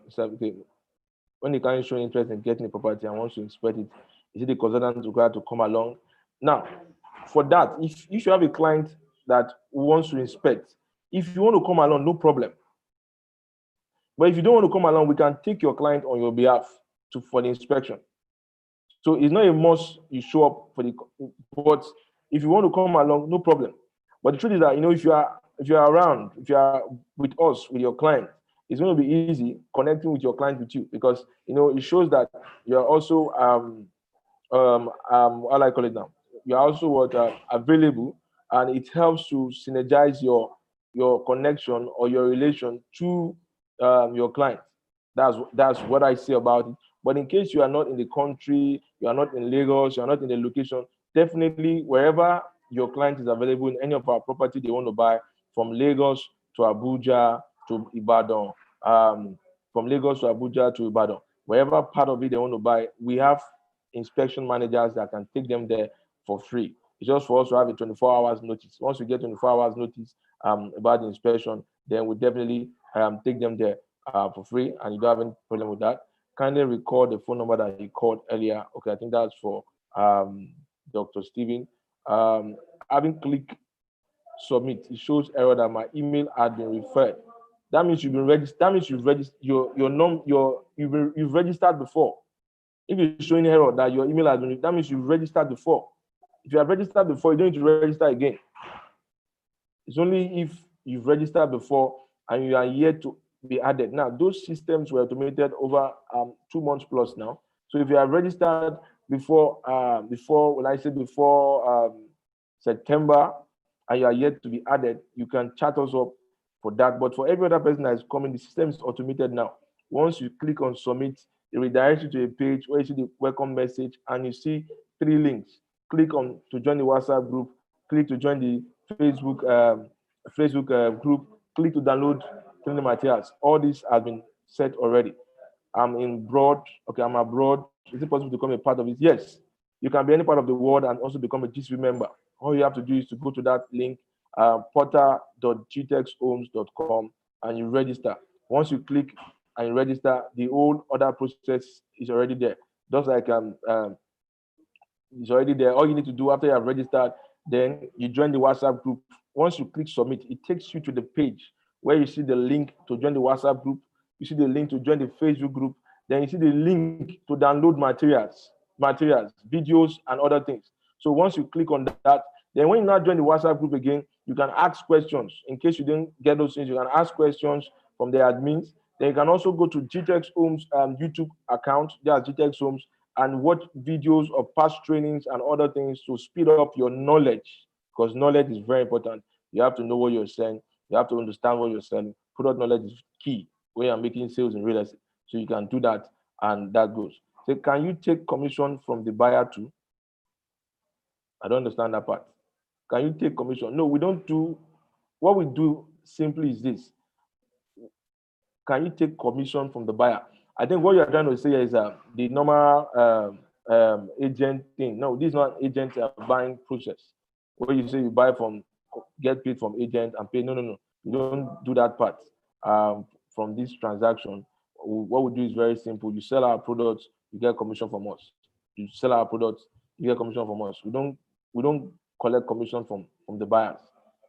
When you can't show interest in getting a property and wants to inspect it, is it the consultant required to come along? Now, for that, if you have a client that wants to inspect, if you want to come along, no problem. But if you don't want to come along, we can take your client on your behalf for the inspection. So it's not a must you show up for the, but if you want to come along, no problem. But the truth is that, if you are around, if you are with us, with your client, it's going to be easy connecting with your client with you, because it shows that you're also what I call it now. You're also available, and it helps to synergize your connection or your relation to your client. That's what I say about it. But in case you are not in the country, you are not in Lagos, you are not in the location, definitely wherever your client is available in any of our property they want to buy, from Lagos to Abuja to Ibadan, from Lagos to Abuja to Ibadan, wherever part of it they want to buy, we have inspection managers that can take them there for free. It's just for us to have a 24 hours notice. Once we get 24 hours notice about the inspection, then we definitely take them there for free, and you don't have any problem with that. Kindly record the phone number that he called earlier. Okay, I think that's for Dr. Stephen. Having clicked submit, it shows error that my email had been referred. That means you've been registered. That means you've registered you've registered before. If it's showing error that your email has been, that means you've registered before. If you have registered before, you don't need to register again. It's only if you've registered before and you are yet to be added. Now, those systems were automated over 2 months plus now. So if you have registered before September and you are yet to be added, you can chat us up for that. But for every other person that is coming, the system is automated now. Once you click on submit, it redirects you to a page where you see the welcome message and you see 3 links. Click on to join the WhatsApp group, click to join the Facebook group, click to download training materials. All this has been set already. I'm abroad. Is it possible to become a part of it? Yes. You can be any part of the world and also become a GCV member. All you have to do is to go to that link, portal.gtechhomes.com, and you register. Once you click and you register, the whole other process is already there. Just like it's already there. All you need to do after you have registered, then you join the WhatsApp group. Once you click submit, it takes you to the page where you see the link to join the WhatsApp group. You see the link to join the Facebook group. Then you see the link to download materials, videos, and other things. So once you click on that, then when you now join the WhatsApp group again, you can ask questions. In case you didn't get those things, you can ask questions from the admins. Then you can also go to GTech Homes YouTube account, that's GTech Homes, and watch videos of past trainings and other things to speed up your knowledge, because knowledge is very important. You have to know what you're selling. You have to understand what you're selling. Product knowledge is key when you're making sales in real estate. So you can do that, and that goes. So can you take commission from the buyer too? I don't understand that part. Can you take commission? No, we don't do. What we do simply is this. Can you take commission from the buyer? I think what you're trying to say is the normal agent thing. No, this is not agent buying process. Where you say you buy from, get paid from agent and pay. No. You don't do that part from this transaction. What we do is very simple. You sell our products, you get commission from us. You sell our products, you get commission from us. We don't collect commission from the buyers.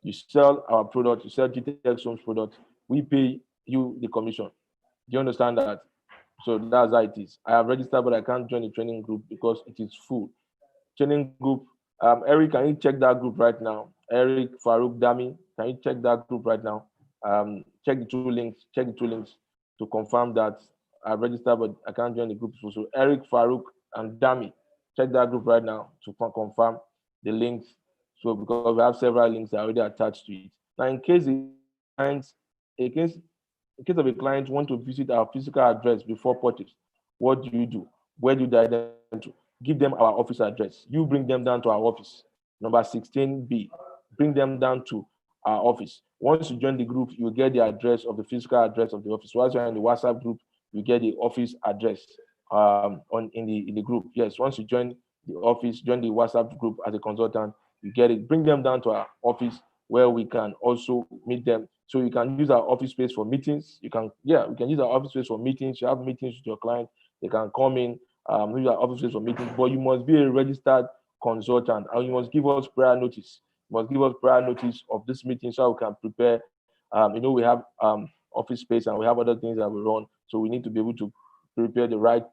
You sell our product, you sell GTech Homes product, we pay you the commission. Do you understand that? So that's how it is. I have registered, but I can't join the training group because it is full. Training group, Eric, can you check that group right now? Eric, Farouk, Dami, can you check that group right now? Check the two links to confirm that I've registered, but I can't join the group. So Eric, Farouk, and Dami, check that group right now to confirm the links. So because we have several links that are already attached to it. Now, in case of a client want to visit our physical address before purchase, what do you do? Where do you direct them to? Give them our office address. You bring them down to our office, number 16B. Bring them down to our office. Once you join the group, you get the address of the physical address of the office. Once you're in the WhatsApp group, you get the office address in the group. Yes, once you join the office, join the WhatsApp group as a consultant, you get it. Bring them down to our office where we can also meet them. So you can use our office space for meetings. We can use our office space for meetings. You have meetings with your client, they can come in, use our office space for meetings, but you must be a registered consultant and you must give us prior notice. You must give us prior notice of this meeting so we can prepare. We have office space and we have other things that we run. So we need to be able to prepare the right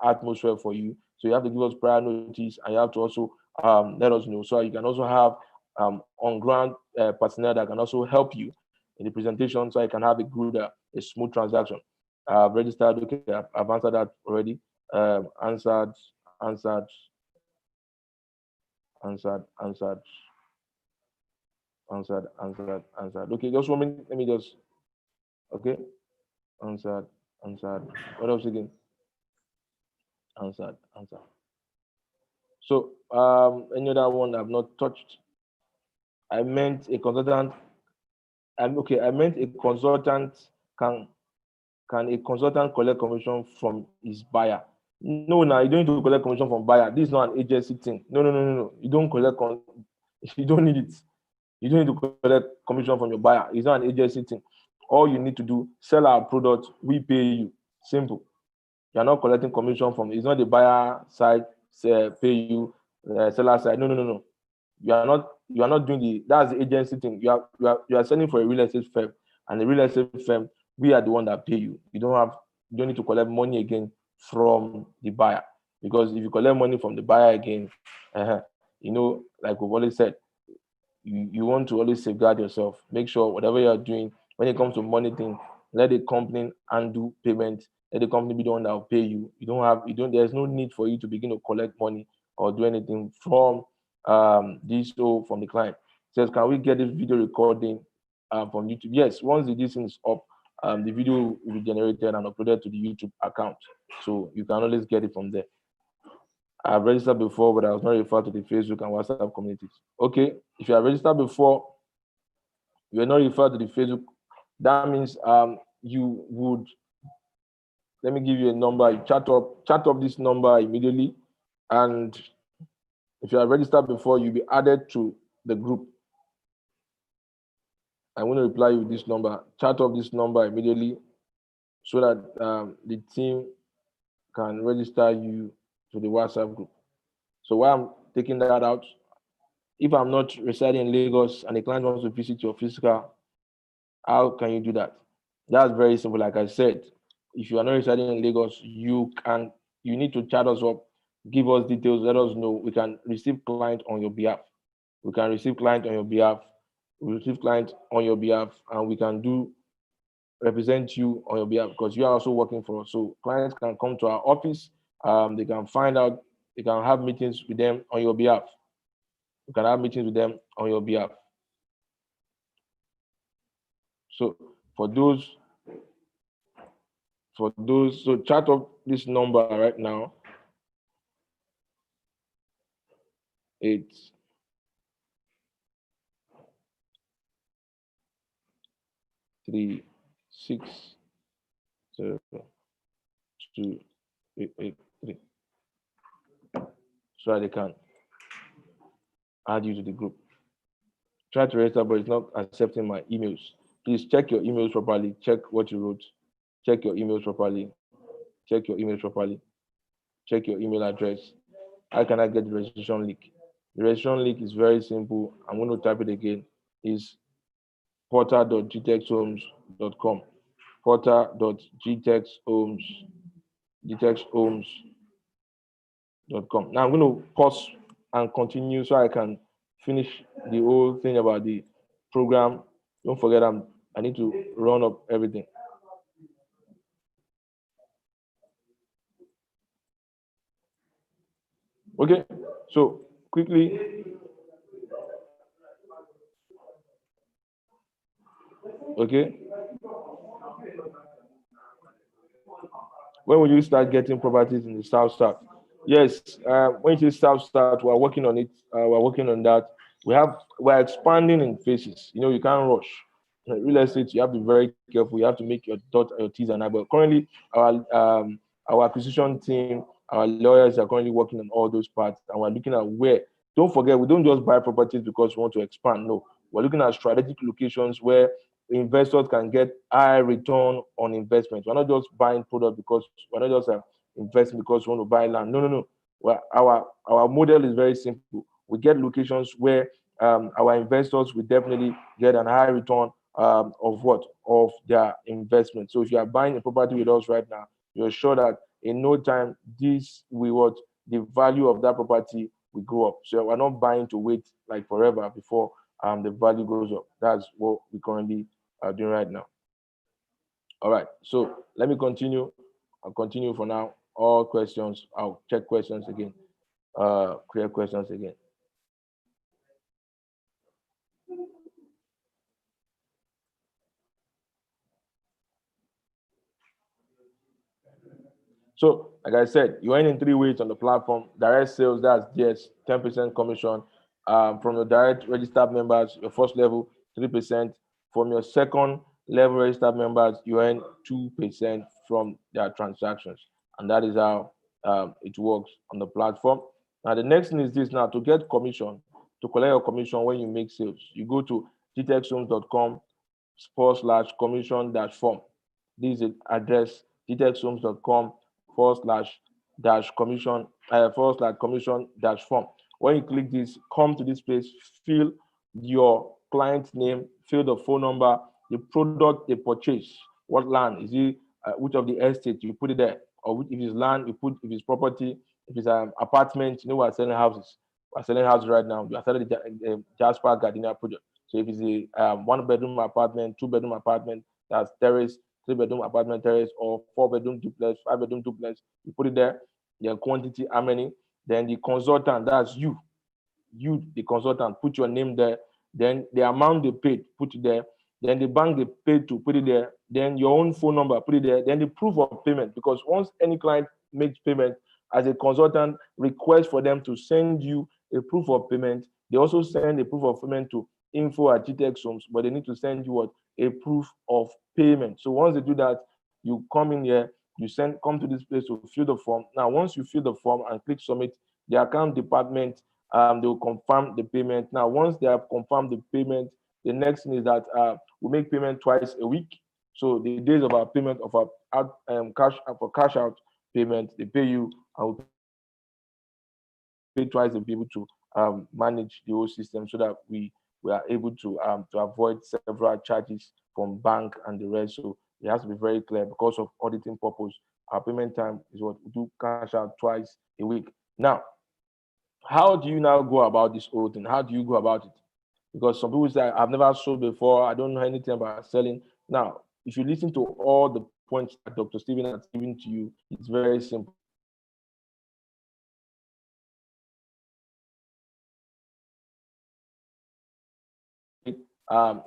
atmosphere for you. So you have to give us prior notice and you have to also let us know. So you can also have on-ground personnel that can also help you in the presentation so I can have a good, a smooth transaction. I've registered, okay, I've answered that already. Answered. Okay, just 1 minute, let me just, okay. Answered. What else again? Answered. So any other one I've not touched? I meant a consultant. I meant a consultant. Can a consultant collect commission from his buyer? No, you don't need to collect commission from buyer. This is not an agency thing. No. You don't collect. You don't need it. You don't need to collect commission from your buyer. It's not an agency thing. All you need to do, sell our product, we pay you. Simple. You're not collecting commission from. It's not the buyer side pay you, seller side. No. You are not You are not doing that's the agency thing. You are selling for a real estate firm, and the real estate firm, we are the one that pay you. You don't need to collect money again from the buyer, because if you collect money from the buyer again, like we've always said, you want to always safeguard yourself. Make sure whatever you are doing when it comes to money thing, let the company undo payment. Let the company be the one that will pay you. There's no need for you to begin to collect money or do anything from from the client. It says, can we get this video recording from YouTube? Yes, once the thing is up, the video will be generated and uploaded to the YouTube account. So you can always get it from there. I've registered before, but I was not referred to the Facebook and WhatsApp communities. Okay, if you have registered before, you are not referred to the Facebook, that means you would, let me give you a number, you chat up this number immediately, and if you have registered before, you'll be added to the group. I'm going to reply you with this number. Chat up this number immediately so that the team can register you to the WhatsApp group. So while I'm taking that out, if I'm not residing in Lagos and the client wants to visit your physical, how can you do that? That's very simple. Like I said, if you are not residing in Lagos, you need to chat us up, give us details, let us know. We can receive client on your behalf. We can receive client on your behalf. We receive client on your behalf, and we can represent you on your behalf, because you are also working for us. So clients can come to our office. They can find out. They can have meetings with them on your behalf. You can have meetings with them on your behalf. So for those, so chat up this number right now. It's 3602883. So they can add you to the group. Try to register, but it's not accepting my emails. Please check your emails properly. Check what you wrote. Check your emails properly. Check your emails properly. Check your email address. How can I get the registration link? The registration link is very simple. I'm going to type it again. It's portal.gtexhomes.com. portal.gtexhomes.com. Now I'm going to pause and continue so I can finish the whole thing about the program. Don't forget, I need to run up everything. Okay, so quickly. Okay. When will you start getting properties in the South? Yes, when you say South, we're working on it. We're working on that. We're expanding in phases. You can't rush. Real estate, you have to be very careful. You have to make your T's and I's. But currently, our acquisition team, our lawyers are currently working on all those parts, and we're looking at where. Don't forget, we don't just buy properties because we want to expand. No, we're looking at strategic locations where investors can get high return on investment. We're not just buying product because we're not just investing because we want to buy land. No. Well, our model is very simple. We get locations where our investors will definitely get a high return of their investment. So if you are buying a property with us right now, you're sure that in no time the value of that property will go up. So we're not buying to wait like forever before the value goes up. That's what we currently are doing right now. All right, so let me continue. I'll continue for now. All questions, I'll check questions again, clear questions again. So, like I said, you earn in 3 ways on the platform. Direct sales, that's DS, 10% commission. From your direct registered members, your first level, 3%. From your second level registered members, you earn 2% from their transactions. And that is how it works on the platform. Now, the next thing is this now, to get commission, to collect your commission when you make sales, you go to gtexhomes.com/commission-form. This is the address, gtexhomes.com/commission-form. When you click this, come to this place, fill your client's name, fill the phone number, the product they purchase, what land is it, which of the estate, you put it there, or if it's land, you put, if it's property, if it's an apartment, we're selling houses. We're selling houses right now. We are selling the Jasper Gardenia project. So if it's a 1-bedroom apartment, 2-bedroom apartment, that's terrace, 3-bedroom apartment terrace, or 4-bedroom duplex, 5-bedroom duplex, you put it there, the quantity, how many, then the consultant, that's you, the consultant, put your name there, then the amount they paid, put it there, then the bank they paid to, put it there, then your own phone number, put it there, then the proof of payment, because once any client makes payment, as a consultant, request for them to send you a proof of payment. They also send a proof of payment to info@gtexhomes, but they need to send you what? A proof of payment. So once they do that, you come in here, you come to this place to fill the form. Now, once you fill the form and click submit, the account department, they will confirm the payment. Now, once they have confirmed the payment, the next thing is that we make payment twice a week. So the days of our payment of our cash out payment, they pay you, and we pay twice to be able to manage the whole system, so that we are able to avoid several charges from bank and the rest. So it has to be very clear, because of auditing purpose. Our payment time is what we do, cash out twice a week. Now, how do you now go about this whole thing? How do you go about it? Because some people say, I've never sold before, I don't know anything about selling. Now, if you listen to all the points that Dr. Stephen has given to you, it's very simple.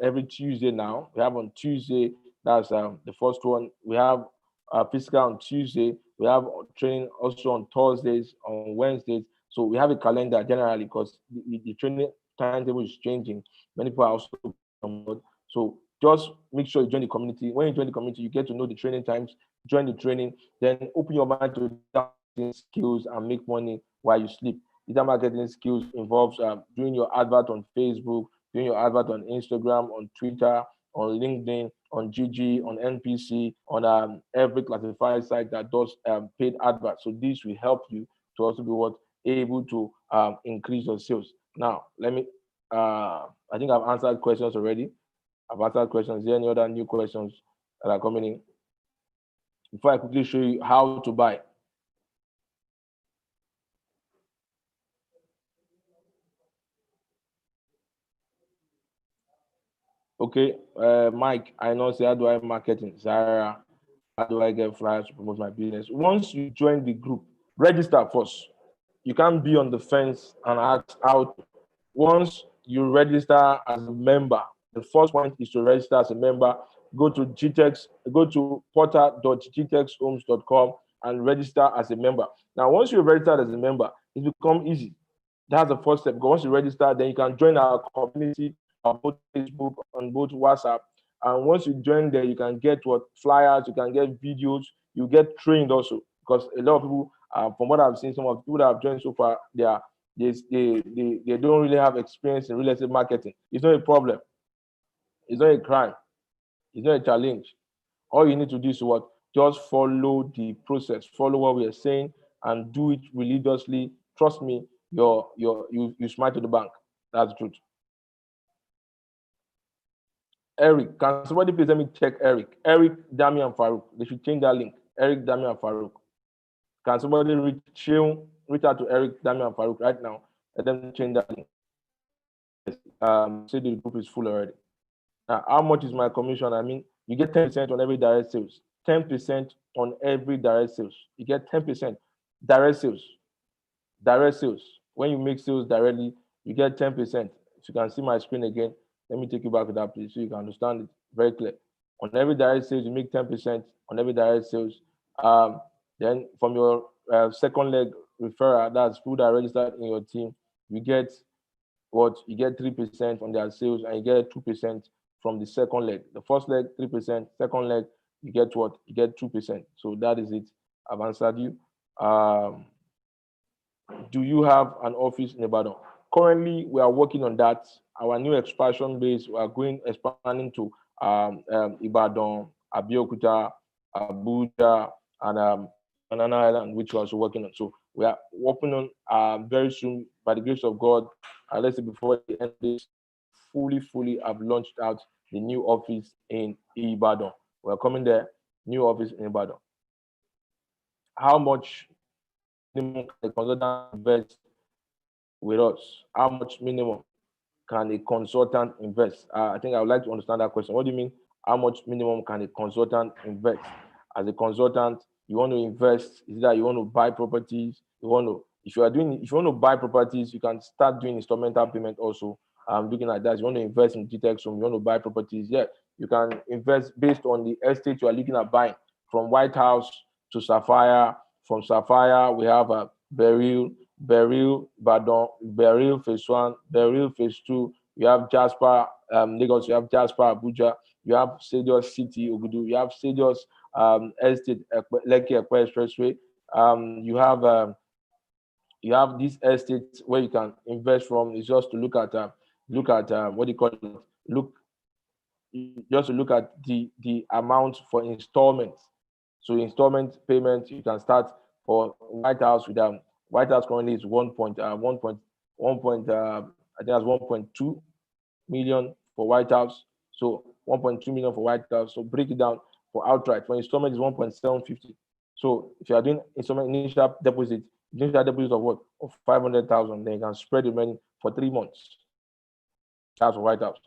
Every Tuesday now, we have on Tuesday, that's the first one, we have physical on Tuesday, we have training also on Thursdays, on Wednesdays. So we have a calendar generally, because the training timetable is changing. Many people are also on board. So just make sure you join the community. When you join the community, you get to know the training times, join the training, then open your mind to marketing skills and make money while you sleep. Digital marketing skills involves doing your advert on Facebook, doing your advert on Instagram, on Twitter, on LinkedIn, on GG, on NPC, on every classified site that does paid adverts. So this will help you to also be able to increase your sales. Now, let me, I think I've answered questions already. I've answered questions. Is there any other new questions that are coming in? Before I quickly show you how to buy. Okay, Mike, I know, say, how do I marketing? Zara, how do I get flyers to promote my business? Once you join the group, register first. You can't be on the fence and ask out. Once you register as a member, the first point is to register as a member. Go to GTEX, go to portal.gtexhomes.com and register as a member. Now, once you're registered as a member, it becomes easy. That's the first step. Because once you register, then you can join our community on both Facebook, on both WhatsApp. And once you join there, you can get flyers, you can get videos, you get trained also. Because a lot of people, from what I've seen, some of the people that have joined so far, they don't really have experience in real estate marketing. It's not a problem. It's not a crime. It's not a challenge. All you need to do is what? Just follow the process, follow what we are saying, and do it religiously. Trust me, you smile to the bank. That's the truth. Eric, can somebody please let me check Eric? Eric, Damian Farouk. They should change that link. Eric, Damian Farouk. Can somebody reach out to Eric, Damian Farouk right now? Let them change that link. Say the group is full already. Now, how much is my commission? I mean, you get 10% on every direct sales. 10% on every direct sales. You get 10% direct sales. Direct sales. When you make sales directly, you get 10%. If you can see my screen again, let me take you back to that place so you can understand it very clear. On every direct sales, you make 10% on every direct sales. Then from your second leg referral, that's who that registered in your team, you get 3% on their sales, and you get 2% from the second leg. The first leg, 3%, second leg, you get what? You get 2%. So that is it. I've answered you. Do you have an office in Ibadan? Currently, we are working on that. Our new expansion base, we are expanding to Ibadan, Abeokuta, Abuja, and Banana Island, which we're also working on. So We are working on very soon, by the grace of God, let's say before the end of this, fully have launched out the new office in Ibadan. We're coming there, new office in Ibadan. How much minimum can a consultant invest with us? How much minimum can a consultant invest? I think I would like to understand that question. What do you mean? How much minimum can a consultant invest? As a consultant, you want to invest, is that you want to buy properties, you want to, if you want to buy properties, you can start doing instrumental payment also. Looking at that, you want to invest in GTX, you want to buy properties, yeah, you can invest based on the estate you are looking at buying, from White House to Sapphire. From Sapphire, we have a Beryl, Badon, Beryl Phase 1, Beryl Phase 2, you have Jasper, Lagos, you have Jasper, Abuja, you have Stadium City, Ogudu, you have Stadium Estate, Lekki Ekpe Expressway. You have these estates where you can invest from. It's just to look at what do you call it? Just to look at the amount for installments. So installment payment, you can start for White House with White House currently is 1.2 million for White House. So 1.2 million for White House. So break it down for outright. For installment is 1.750. So if you are doing installment initial deposit of what? Of 500,000, then you can spread the money for 3 months. That's for White House.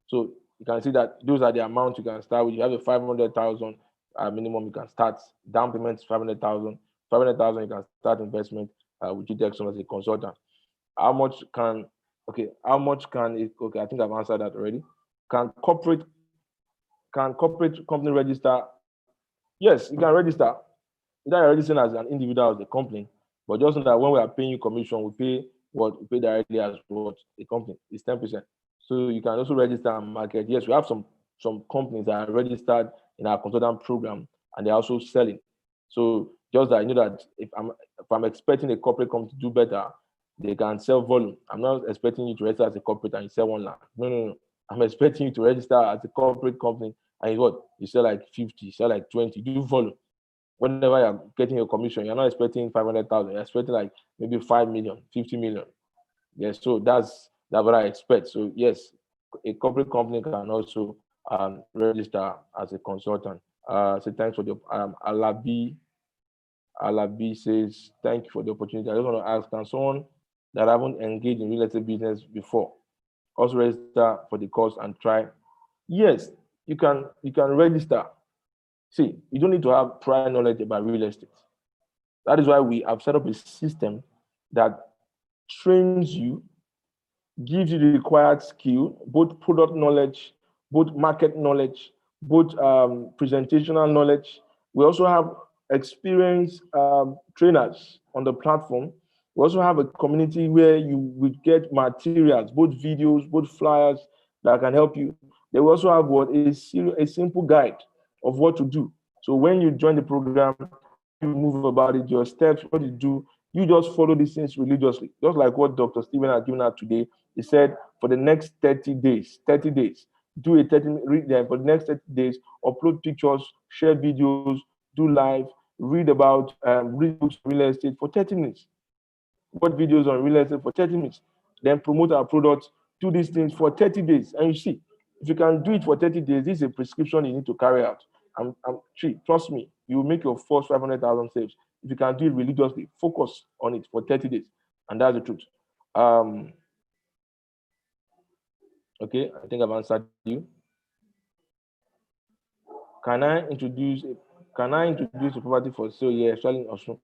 So you can see that those are the amounts you can start with. You have a 500,000 minimum. You can start down payment 500,000. 500,000 you can start investment with GTX as a consultant. How much can it? Okay, I think I've answered that already. Can corporate company register? Yes, you can register. Either you're registering as an individual as a company, but just know that when we are paying you commission, we pay directly as what a company is 10%. So you can also register and market. Yes, we have some companies that are registered in our consultant program, and they're also selling. So just that you know that if I'm expecting a corporate company to do better, they can sell volume. I'm not expecting you to register as a corporate and you sell 1 lakh. No. I'm expecting you to register as a corporate company and you sell like 50, you sell like 20, do volume. Whenever you're getting your commission, you're not expecting 500,000, you're expecting like maybe 5 million, 50 million. Yes, so that's what I expect. So yes, a corporate company can also register as a consultant. So thanks for the Alabi says, thank you for the opportunity. I just want to ask, can someone that haven't engaged in real estate business before also register for the course and try? Yes, you can register. See, you don't need to have prior knowledge about real estate. That is why we have set up a system that trains you, gives you the required skill, both product knowledge, both market knowledge, both presentational knowledge. We also have experienced trainers on the platform. We also have a community where you would get materials, both videos, both flyers that can help you. They will also have a simple guide of what to do. So when you join the program, you move about it, your steps, what you do, you just follow these things religiously. Just like what Dr. Stephen has given out today. He said for the next 30 days, do a 30 read them for the next 30 days, upload pictures, share videos, do live, read about read books on real estate for 30 minutes. Watch videos on real estate for 30 minutes. Then promote our products, do these things for 30 days. And you see, if you can do it for 30 days, this is a prescription you need to carry out. Trust me, you will make your first 500,000 saves. If you can do it religiously, focus on it for 30 days. And that's the truth. Okay, I think I've answered you. Can I introduce a property for sale here, especially in Osun?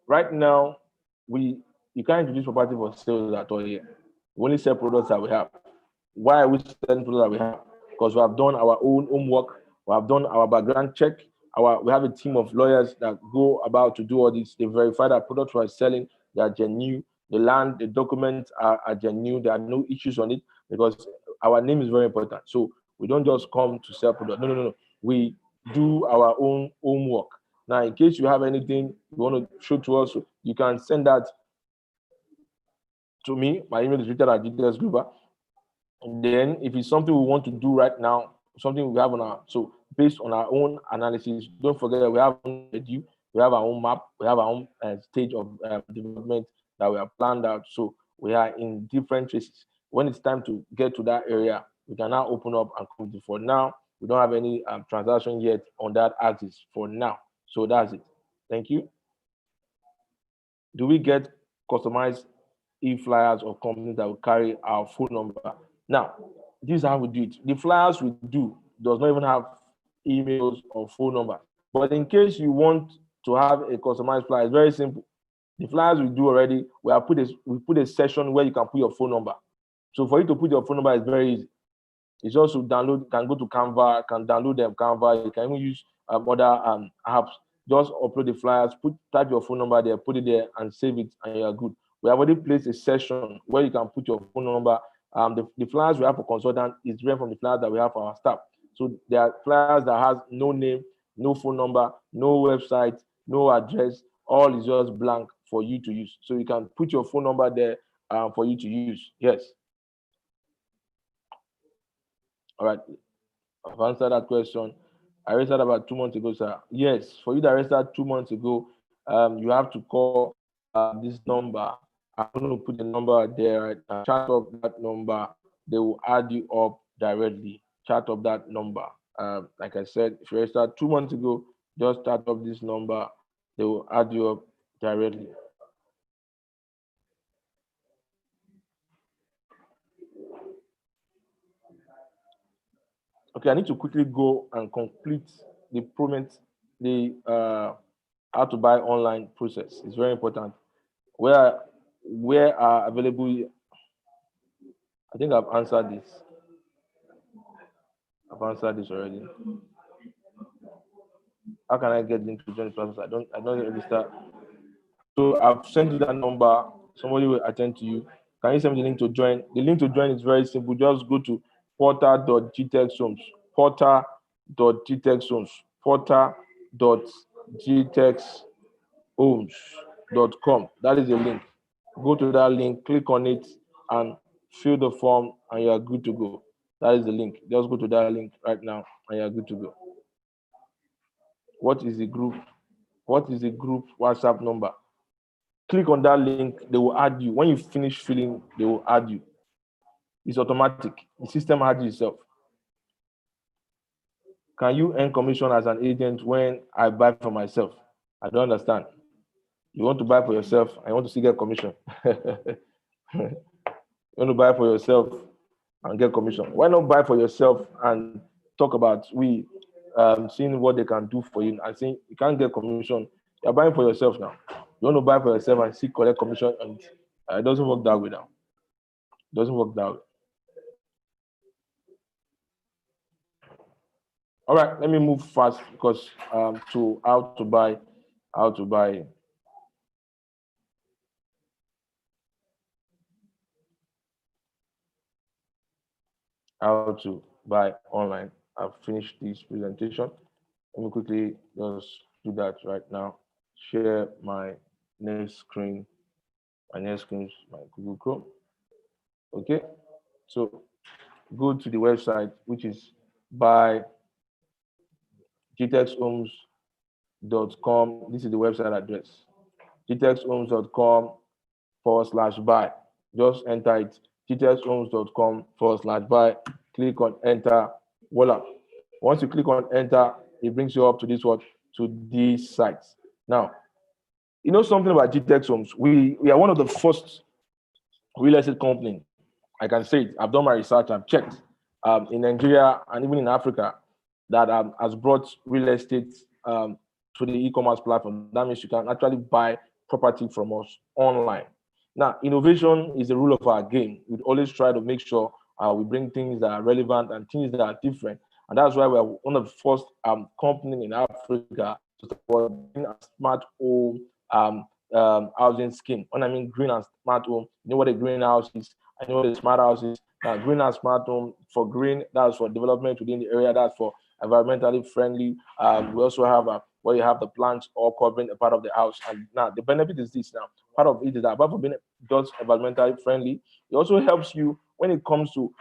Right now, you can't introduce property for sale at all here. We only sell products that we have. Why are we selling products that we have? Because we have done our own homework. We have done our background check. We have a team of lawyers that go about to do all this. They verify that products we are selling, they are genuine. The land, the documents are genuine. There are no issues on it because our name is very important. So we don't just come to sell products. No. We do our own homework. Now, in case you have anything you want to show to us, you can send that to me. My email is richard@gtsglobal. And then if it's something we want to do right now, something we have based on our own analysis, don't forget that we have We have our own map. We have our own stage of development that we have planned out. So we are in different phases. When it's time to get to that area, we can now open up and come to. For now, we don't have any transaction yet on that axis for now. So that's it. Thank you. Do we get customized e-flyers or companies that will carry our phone number? Now, this is how we do it. The flyers we do does not even have emails or phone number. But in case you want to have a customized flyer, it's very simple. The flyers we do already, we put a section where you can put your phone number. So for you to put your phone number, it's very easy. It's also download, can go to Canva, can download them Canva. You can even use other apps. Just upload the flyers, type your phone number there, put it there, and save it, and you're good. We have already placed a session where you can put your phone number. The flyers we have for consultant is different from the flyers that we have for our staff. So there are flyers that has no name, no phone number, no website, no address. All is just blank for you to use. So you can put your phone number there for you to use. Yes. All right. I've answered that question. I registered about 2 months ago, sir. Yes, for you that registered 2 months ago, you have to call this number. I'm going to put the number there. Right now. Chat up that number. They will add you up directly. Chat up that number. Like I said, if you registered 2 months ago, just start up this number. They will add you up directly. Okay, I need to quickly go and complete the how to buy online process. It's very important. Where are available? I think I've answered this. I've answered this already. How can I get into join the process? I don't register. So I've sent you that number. Somebody will attend to you. Can you send me the link to join? The link to join is very simple. Just go to portal.gtechhomes. Portal.gtechhomes. Portal.gtechhomes.com. That is the link. Go to that link, click on it, and fill the form, and you are good to go. That is the link. Just go to that link right now, and you are good to go. What is the group? What is the group WhatsApp number? Click on that link, they will add you. When you finish filling, they will add you. It's automatic. The system adds itself. Can you earn commission as an agent when I buy for myself? I don't understand. You want to buy for yourself, I want to see get commission. You want to buy for yourself and get commission. Why not buy for yourself and talk about seeing what they can do for you? I think you can't get commission. You're buying for yourself now. You want to buy for yourself and see collect commission, and it doesn't work that way now. It doesn't work that way. All right, let me move fast because to how to buy online. I've finished this presentation. Let me quickly just do that right now. Share my next screen. My next screen is my Google Chrome. Okay, so go to the website, which is gtechhomes.com. This is the website address. gtechhomes.com/buy. Just enter it. gtechhomes.com/buy. Click on enter. Voila. Once you click on enter, it brings you up to this these sites. Now, you know something about GTech Homes? We are one of the first real estate company. I can say it. I've done my research. I've checked in Nigeria and even in Africa that has brought real estate to the e-commerce platform. That means you can actually buy property from us online. Now, innovation is the rule of our game. We always try to make sure we bring things that are relevant and things that are different. And that's why we're one of the first companies in Africa to support a smart home housing scheme. When I mean green and smart home, you know what a greenhouse is, I know what a smart house is. Now, green and smart home, for green, that's for development within the area, that's for environmentally friendly. We also have where you have the plants all covering a part of the house. And now the benefit is this now. Part of it is that apart from being just environmentally friendly, it also helps you when it comes to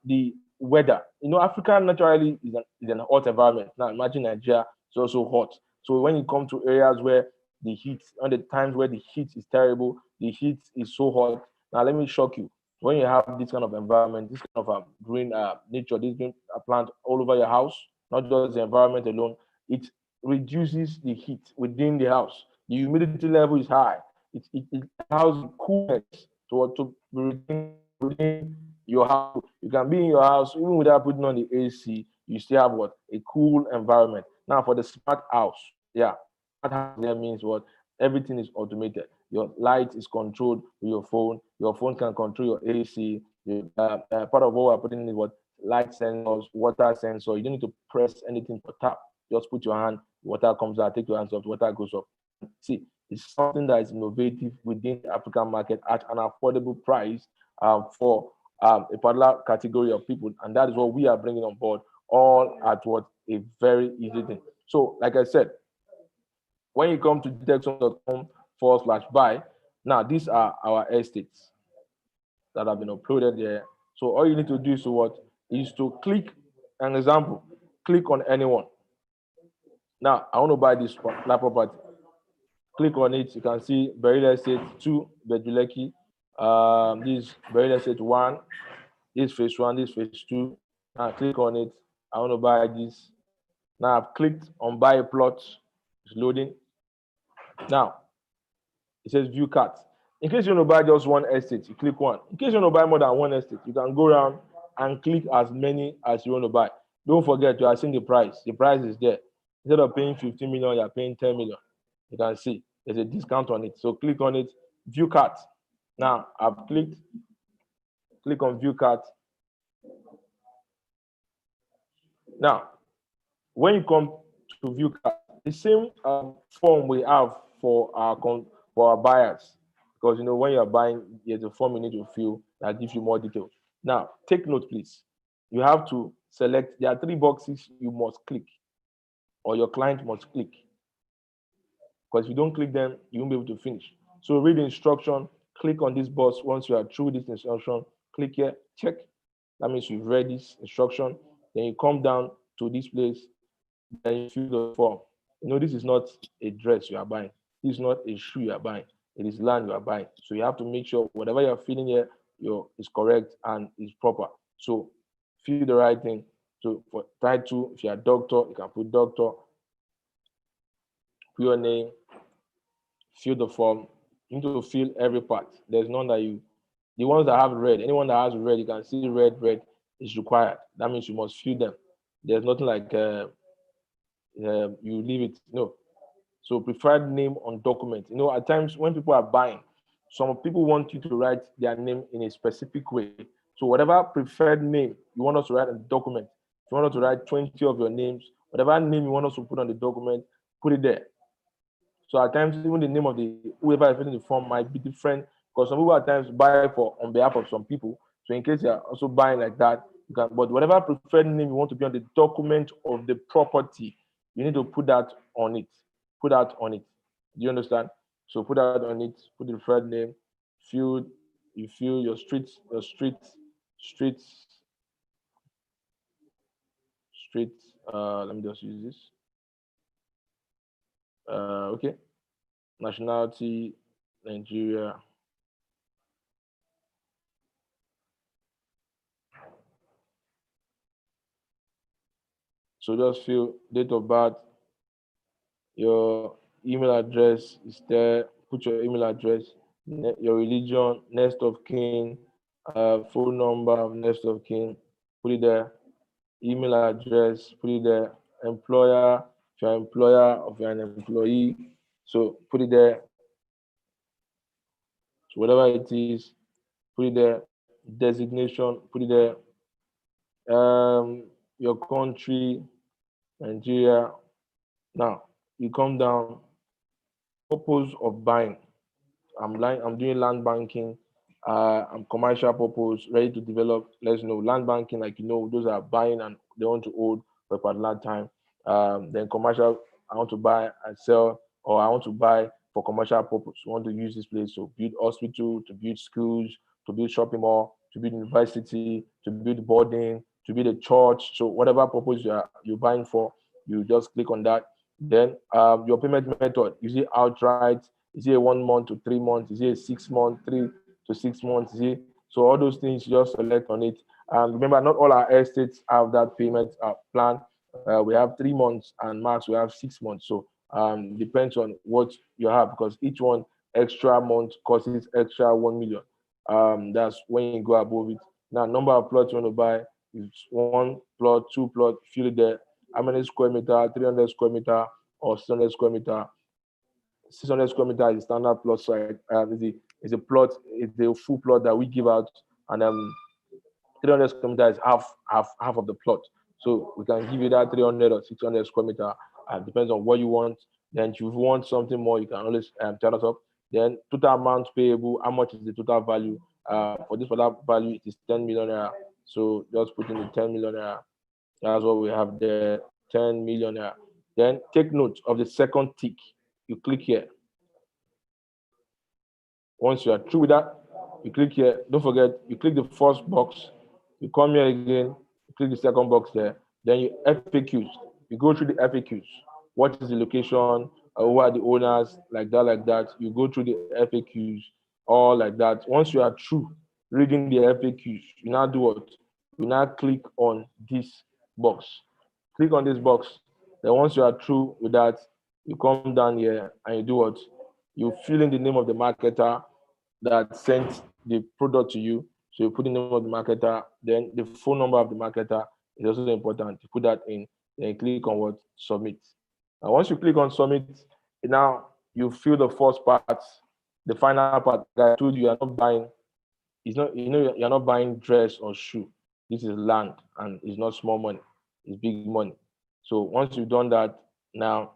the weather. You know, Africa naturally is an hot environment. Now imagine Nigeria, it's also hot. So when you come to areas where the heat, on the times where the heat is terrible, the heat is so hot. Now let me shock you. When you have this kind of environment, this kind of green nature, this green plant all over your house, not just the environment alone, it reduces the heat within the house. The humidity level is high. It allows coolness to be within your house. You can be in your house even without putting on the AC. You still have what? A cool environment. Now for the smart house, yeah, smart house there means what? Everything is automated. Your light is controlled with your phone. Your phone can control your AC. Part of what we're putting in is what? Light sensors, water sensor. You don't need to press anything for tap. Just put your hand, water comes out, take your hands off, water goes up. See, it's something that is innovative within the African market at an affordable price for a particular category of people. And that is what we are bringing on board, all at what? A very easy thing. So, like I said, when you come to dtechzone.com/buy, now these are our estates that have been uploaded there. So all you need to do is to what? Is to click an example, click on anyone. Now, I want to buy this property. Click on it. You can see Berry Estate 2, Bejuleki. This Berry Estate 1, this phase 1, this phase 2. Now, click on it. I want to buy this. Now, I've clicked on buy a plot. It's loading. Now, it says view cart. In case you want to buy just one estate, you click one. In case you want to buy more than one estate, you can go around and click as many as you want to buy. Don't forget, you are seeing the price. The price is there. Instead of paying 15 million, you're paying 10 million. You can see there's a discount on it. So click on it, view cart. Now I've clicked, click on view cart. Now, when you come to view cart, the same form we have for our buyers, because you know when you're buying, there's a form you need to fill that gives you more details. Now, take note, please. You have to select. There are 3 boxes you must click, or your client must click. Because if you don't click them, you won't be able to finish. So read the instruction, click on this box. Once you are through this instruction, click here, check. That means you've read this instruction. Then you come down to this place, then you fill the form. You know, this is not a dress you are buying. This is not a shoe you are buying. It is land you are buying. So you have to make sure whatever you're filling here is correct and is proper. So fill the right thing. So for title, if you're a doctor, you can put doctor, put your name, fill the form. You need to fill every part. There's none that the ones that have red, anyone that has red, you can see red is required. That means you must fill them. There's nothing like you leave it. No. So preferred name on document. You know, at times when people are buying, some people want you to write their name in a specific way. So whatever preferred name you want us to write on the document, if you want us to write 20 of your names, whatever name you want us to put on the document, put it there. So at times, even the name of the whoever is filling the form might be different, because some people at times buy on behalf of some people. So in case you're also buying like that, you can. But whatever preferred name you want to be on the document of the property, you need to put that on it. Put that on it. Do you understand? So put that on it. Put the preferred name. You fill your street. Let me just use this. Okay. Nationality, Nigeria. So just fill date of birth, your email address is there. Put your email address, your religion, next of kin, phone number of next of kin. Put it there. Email address, put it there. Employer, if you're an employer or if you're an employee, so put it there. So whatever it is, put it there. Designation, put it there. Your country, Nigeria. Now you come down. Purpose of buying. I'm doing land banking. I'm commercial purpose, ready to develop. Let's know land banking, like those are buying and they want to hold for a particular time. Then commercial, I want to buy and sell, or I want to buy for commercial purpose. I want to use this place to build hospital, to build schools, to build shopping mall, to build university, to build boarding, to build a church. So whatever purpose you're buying for, you just click on that. Then your payment method, is it outright? Is it a 1 month to 3 months? Is it a 6 month, 3 to 6 months? Is it? So all those things, you just select on it. Remember, not all our estates have that payment plan. We have 3 months, and max we have 6 months. So depends on what you have, because each one extra month costs extra 1 million. That's when you go above it. Now, number of plots you want to buy is 1 plot, 2 plot, fill it there. How many square meter? 300 square meter or 600 square meter? 600 square meter is standard plot size. Is a plot, it's a full plot that we give out, and 300 square meter is half of the plot. So we can give you that 300 or 600 square meter. Depends on what you want. Then if you want something more, you can always tell us up. Then total amount payable, how much is the total value? For that value, it is 10 million naira. So just put in the 10 million naira. That's what we have there, 10 million naira. Then take note of the second tick. You click here. Once you are through with that, you click here. Don't forget, you click the first box. You come here again, you click the second box there. Then you FAQs. You go through the FAQs. What is the location? Who are the owners? Like that. You go through the FAQs, all like that. Once you are through reading the FAQs, you now do what? You now click on this box. Click on this box. Then once you are through with that, you come down here and you do what? You fill in the name of the marketer that sent the product to you. So you put the name of the marketer, then the phone number of the marketer is also important. You put that in, then click on what? Submit. And once you click on submit, now you fill the first part, the final part that I told you are not buying. It's not, you're not buying dress or shoe. This is land, and it's not small money, it's big money. So once you've done that, now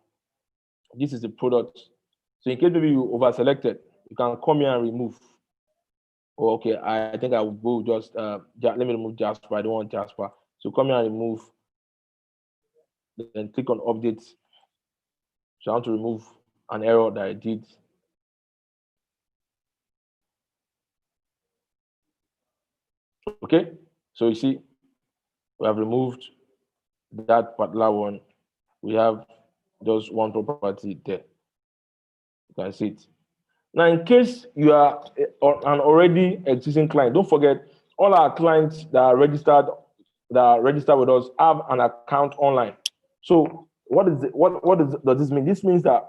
this is the product. So in case maybe you over selected, you can come here and remove. Oh, okay, I think I will go just let me remove Jasper. I don't want Jasper. So come here and remove. Then click on updates. So I want to remove an error that I did. Okay, so you see, we have removed that particular one. We have just one property there. You can see it. Now, in case you are an already existing client, don't forget all our clients that are registered with us have an account online. So does this mean? This means that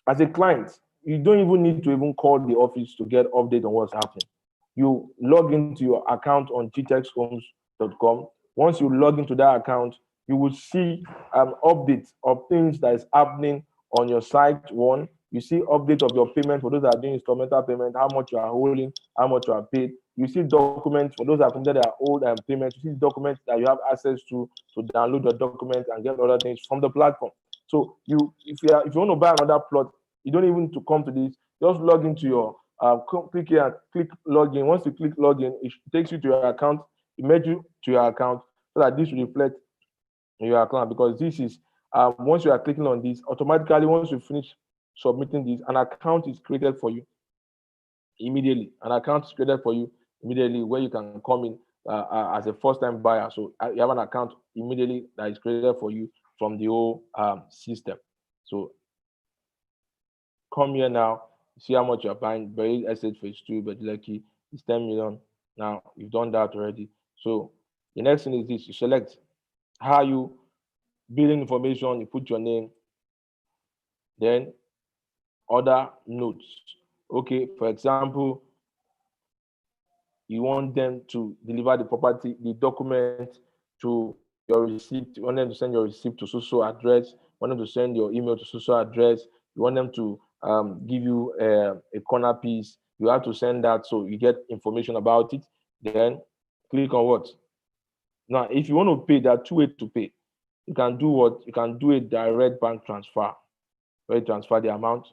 as a client, you don't even need to even call the office to get update on what's happening. You log into your account on gtexhomes.com. Once you log into that account, you will see an update of things that is happening on your site. One, you see update of your payment for those that are doing instrumental payment, how much you are holding, how much you are paid. You see documents for those that are completed their old payment. You see documents that you have access to download your documents and get other things from the platform. So if you want to buy another plot, you don't even need to come to this. Just log into your click here and click login. Once you click login, it takes you to your account. It makes you to your account so that this will reflect in your account, because this is once you are clicking on this, automatically once you finish submitting this, an account is created for you immediately. An account is created for you immediately where you can come in as a first-time buyer. So you have an account immediately that is created for you from the whole system. So come here now, see how much you're buying. Buried Estate Phase 2, but lucky it's 10 million. Now you've done that already. So the next thing is this: you select how you billing information, you put your name, then other notes. Okay, for example, you want them to deliver the property, the document to your receipt. You want them to send your receipt to so address. You want them to send your email to so address. You want them to give you a corner piece. You have to send that so you get information about it. Then click on what? Now, if you want to pay, there are two ways to pay. You can do what? You can do a direct bank transfer, where you transfer the amount.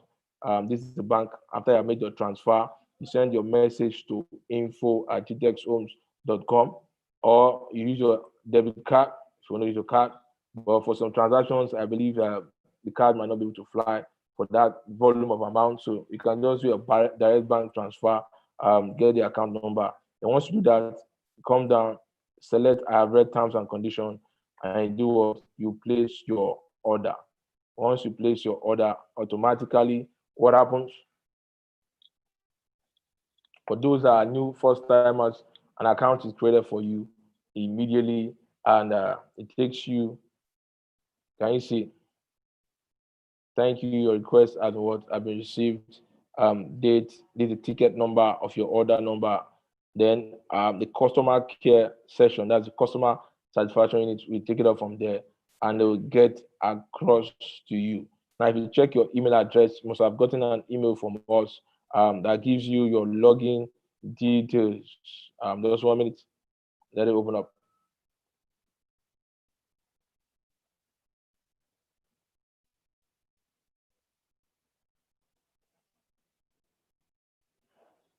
This is the bank. After you made your transfer, you send your message to info@gtexhomes.com, or you use your debit card if you want to use your card. But for some transactions, I believe the card might not be able to fly for that volume of amount. So you can just do a direct bank transfer, get the account number. And once you do that, come down, select I have read terms and conditions, and do what? You place your order. Once you place your order, automatically, what happens? For those that are new first timers, an account is created for you immediately, and it takes you. Can you see? Thank you. Your request has been received. Date, the ticket number of your order number. Then the customer care session, that's the customer satisfaction unit, we take it up from there, and they will get across to you. Now, if you check your email address, you must have gotten an email from us that gives you your login details. Just 1 minute. Let it open up.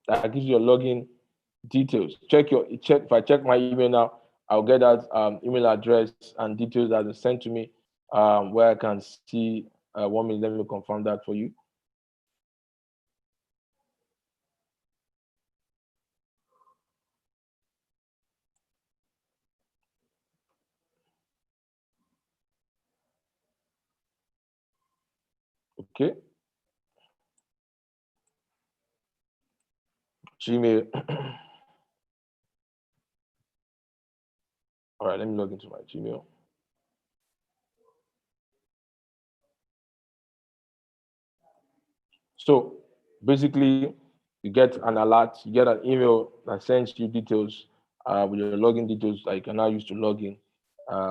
That gives you your login details. If I check my email now, I'll get that email address and details that are sent to me, where I can see 1 minute. Let me confirm that for you. Okay. Gmail. All right, let me log into my Gmail. So basically, you get an alert, you get an email that sends you details with your login details that you can now use to log in.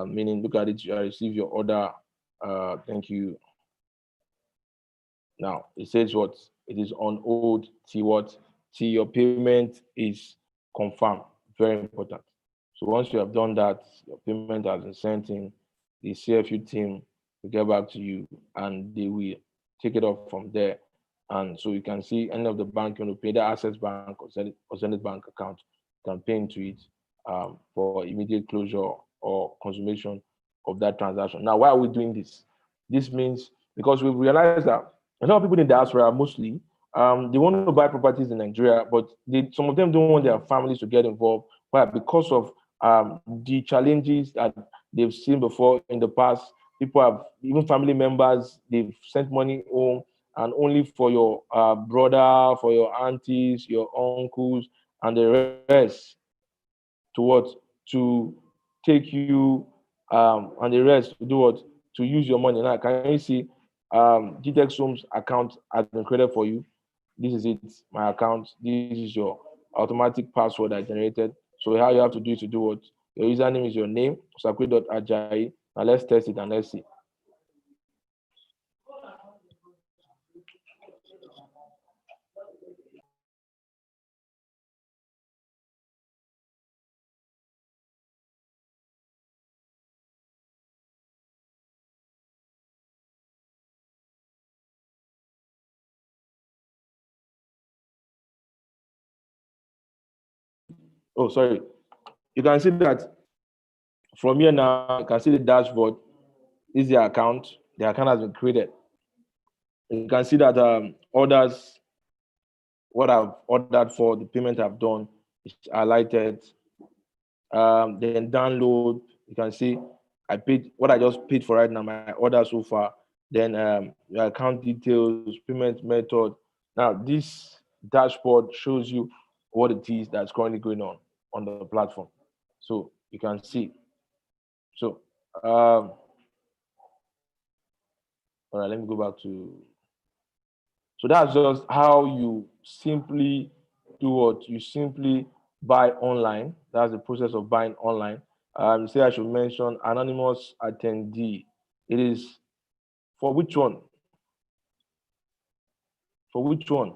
Meaning, look at it, you receive your order. Thank you. Now it says what? It is on hold till what? Till your payment is confirmed. Very important. So once you have done that, your payment has been sent in, the CFU team will get back to you and they will take it off from there. And so you can see any of the bank you want to pay, the Access Bank or Zenith Bank account, you can pay into it for immediate closure or consummation of that transaction. Now, why are we doing this? This means because we realize that a lot of people in the diaspora mostly they want to buy properties in Nigeria, but some of them don't want their families to get involved. Why? Because of the challenges that they've seen before in the past. People have, even family members, they've sent money home, and only for your brother, for your aunties, your uncles, and the rest to what? To take you and the rest to do what? To use your money. Now, can you see GTEx Homes account has been created for you? This is it, my account. This is your automatic password I generated. So how you have to do is to do what? Your username is your name, sakwe.ajayi. Now let's test it and let's see. Oh, sorry. You can see that from here now, you can see the dashboard. This is the account. The account has been created. You can see that orders, what I've ordered for, the payment I've done is highlighted. Then download, you can see I paid what I just paid for right now, my order so far. Then your account details, payment method. Now this dashboard shows you what it is that's currently going on the platform. So you can see. So all right, let me go back to. So that's just how you simply do what you simply buy online. That's the process of buying online. Say I should mention anonymous attendee. It is for which one? For which one?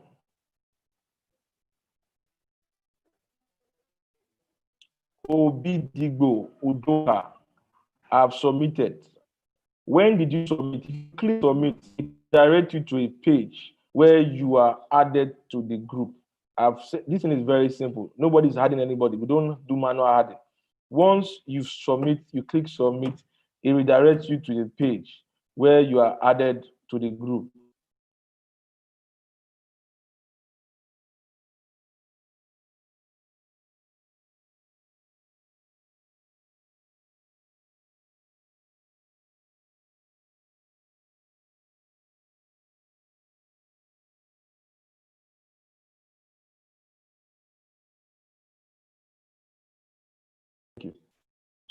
Obidigbo Udoka. I've submitted. When did you submit? If you click submit, it directs you to a page where you are added to the group. I've said this thing is very simple. Nobody's adding anybody. We don't do manual adding. Once you submit, you click submit, it redirects you to the page where you are added to the group.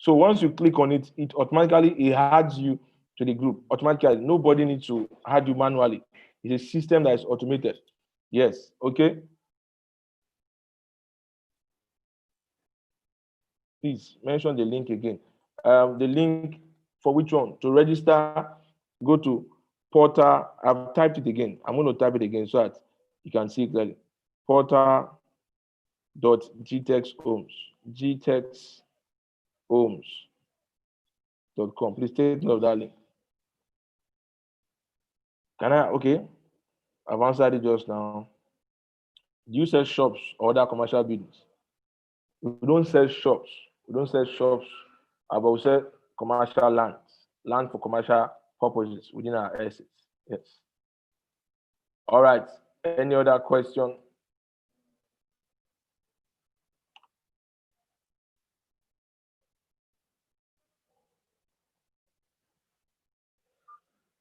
So once you click on it, it automatically adds you to the group. Automatically, nobody needs to add you manually. It's a system that is automated. Yes, okay. Please mention the link again. The link for which one? To register, go to Porter. I've typed it again. I'm going to type it again so that you can see clearly. Porter.gtexhomes. gtexhomes.com. Please take note of that link. Can I? Okay. I've answered it just now. Do you sell shops or other commercial buildings? We don't sell shops. We don't sell shops, but we sell commercial land for commercial purposes within our assets. Yes. All right. Any other question?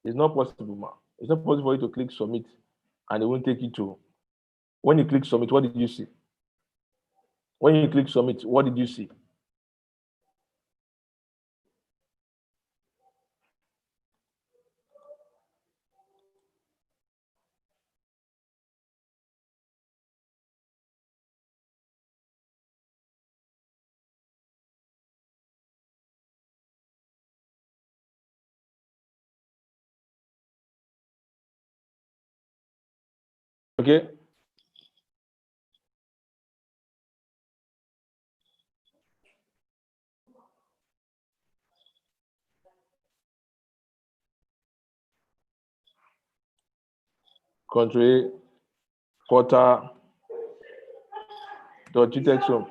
It's not possible, man. It's not possible for you to click submit and it won't take you to. When you click submit, what did you see? When you click submit, what did you see? Okay. Country Porter.gtexhome.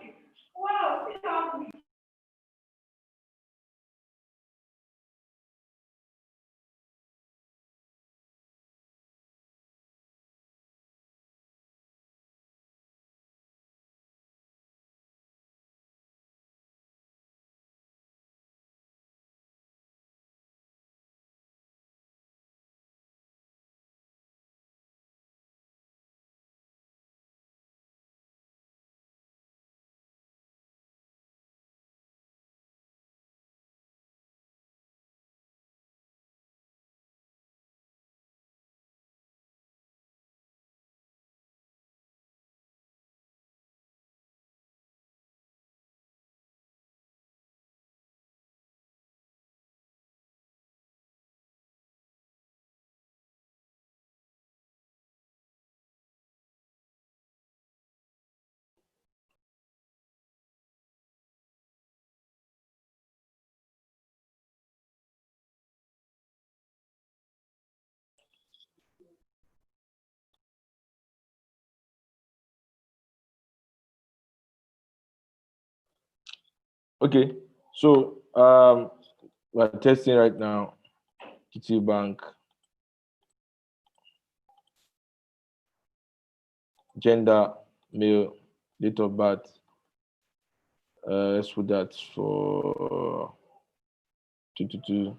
Okay. So we're testing right now. TT Bank. Gender, male, date of birth. Let's put that for 222.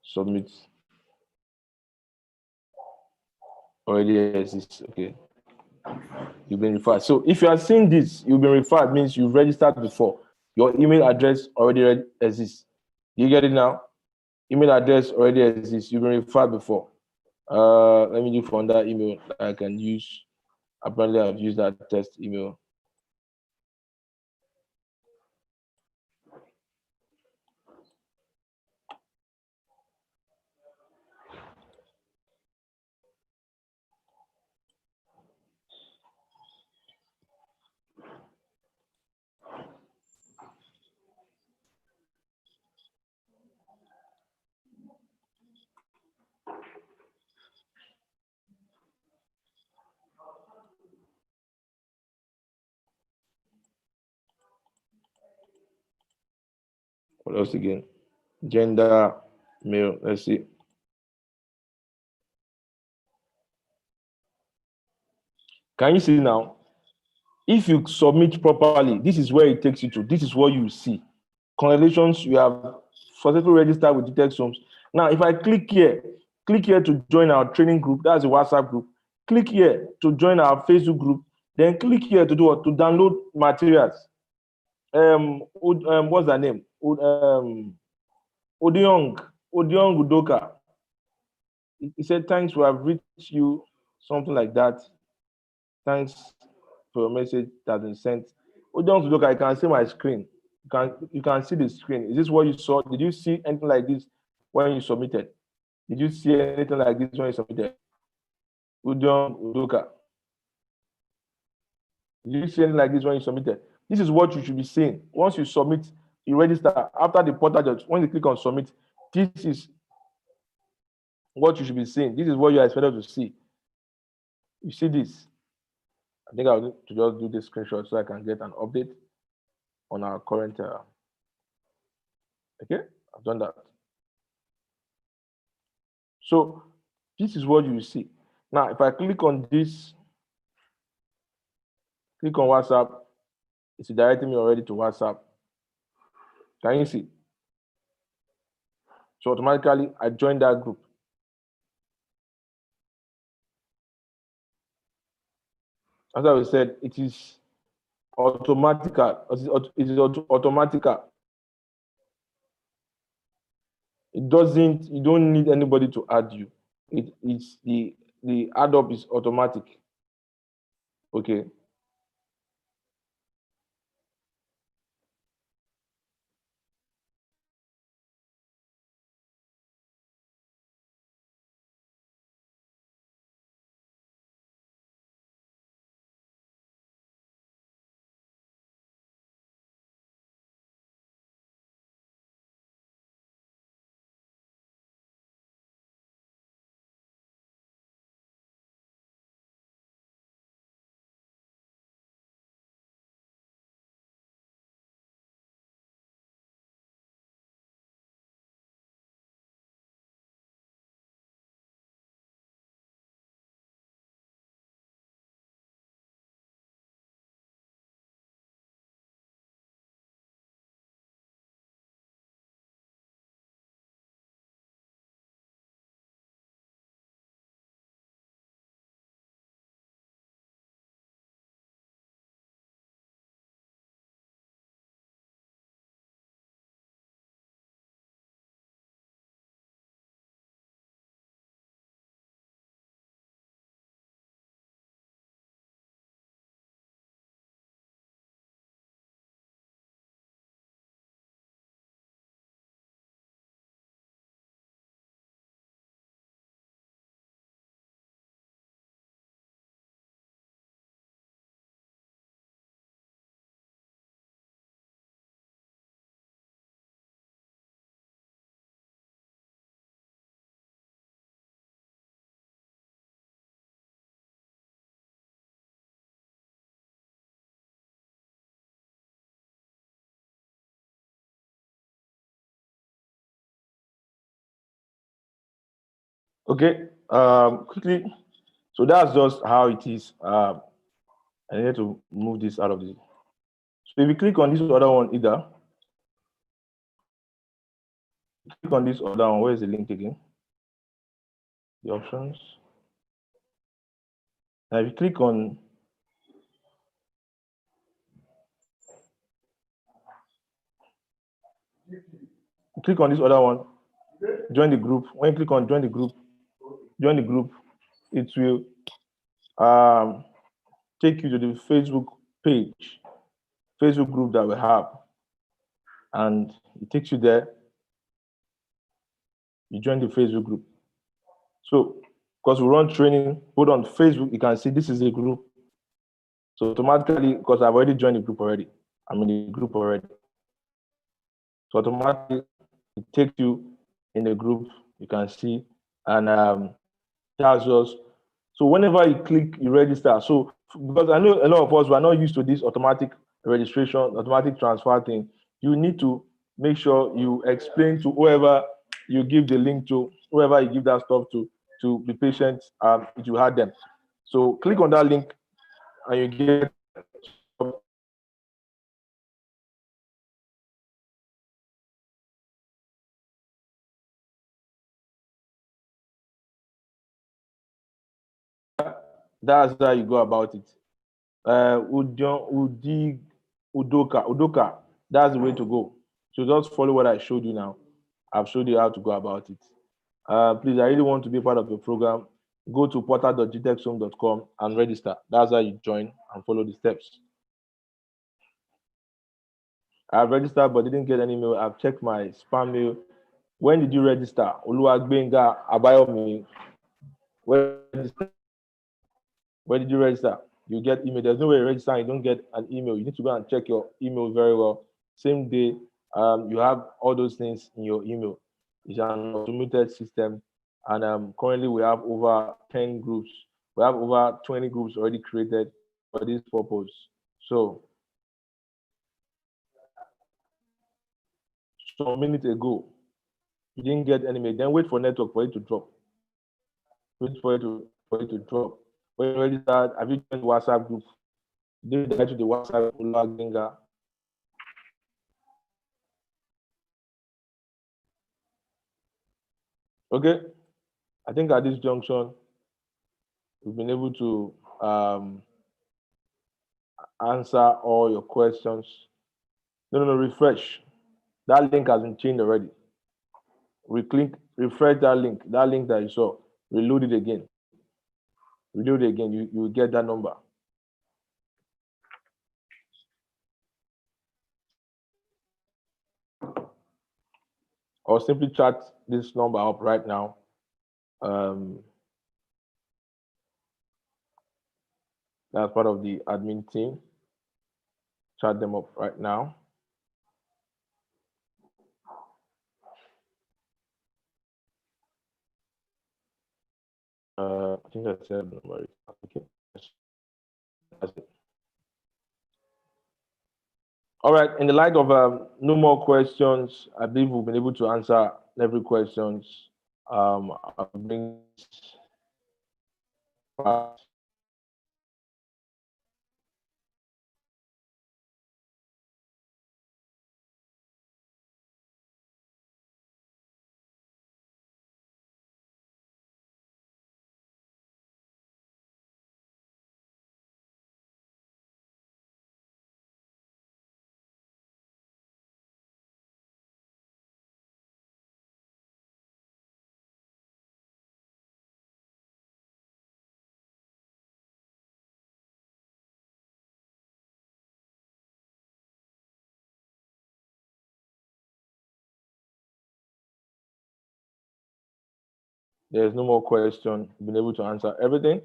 Submit. Already exists. Okay. You've been referred. So if you are seeing this, you've been referred means you've registered before. Your email address already exists. You get it now? Email address already exists. You've been referred before. Let me do from that email that I can use. Apparently, I've used that test email. What else again? Gender, male. Let's see. Can you see now? If you submit properly, this is where it takes you to. This is what you see. Congratulations, you have successfully registered with GTexHomes. Now, if I click here to join our training group, that's a WhatsApp group. Click here to join our Facebook group. Then click here to do what? To download materials. what's her name? Odiong Udoka. He said, thanks, we have reached you, something like that. Thanks for your message that has been sent. Odiong Udoka, I can see my screen. You can see the screen. Is this what you saw? Did you see anything like this when you submitted? Did you see anything like this when you submitted? Odiong Udoka. Did you see anything like this when you submitted? This is what you should be seeing. Once you submit, you register. After the portal, when you click on submit, this is what you should be seeing. This is what you are expected to see. You see this? I think I'll need to just do this screenshot so I can get an update on our current. Okay, I've done that. So this is what you see. Now, if I click on this, click on WhatsApp, it's directing me already to WhatsApp. Can you see? So automatically, I joined that group. As I said, it is automatical. It is automatical. It doesn't. You don't need anybody to add you. It's the add up is automatic. Okay. Okay. Quickly. So that's just how it is. I need to move this out of this. So if you click on this other one, either click on this other one. Where is the link again? The options. Now if you click on this other one, join the group. When you click on join the group, it will take you to the Facebook page, Facebook group that we have, and it takes you there. You join the Facebook group. So because we run training, put on Facebook, you can see this is a group. So automatically, because I've already joined the group already, I'm in the group already. So automatically, it takes you in the group, you can see, and tells us. So whenever you click, you register. So because I know a lot of us are not used to this automatic registration, automatic transfer thing, you need to make sure you explain to whoever you give the link to, whoever you give that stuff to be patient if you had them. So click on that link and you get that's how you go about it. Udoka. That's the way to go. So just follow what I showed you now. I've showed you how to go about it. Please, I really want to be part of your program. Go to portal.gtechzone.com and register. That's how you join and follow the steps. I've registered but didn't get any mail. I've checked my spam mail. When did you register? Oluwagbenga Abayomi. Where did you register? You get email. There's no way you register and you don't get an email. You need to go and check your email very well. Same day, you have all those things in your email. It's an automated system. And currently we have over 10 groups. We have over 20 groups already created for this purpose. So some minutes ago, you didn't get any mail. Then wait for network for it to drop. Wait for it to drop. When you register, have you joined the WhatsApp group? Did you direct to the WhatsApp Oluwagbenga? Okay, I think at this junction, we've been able to answer all your questions. No, refresh. That link has been changed already. Refresh that link that you saw, reload it again. Reload it again, you will get that number. Or simply chat this number up right now. That's part of the admin team. Chat them up right now. I think I said the number. Okay. That's it. All right. In the light of no more questions, I believe we've been able to answer every questions. I'll bring There's no more question. Been able to answer everything.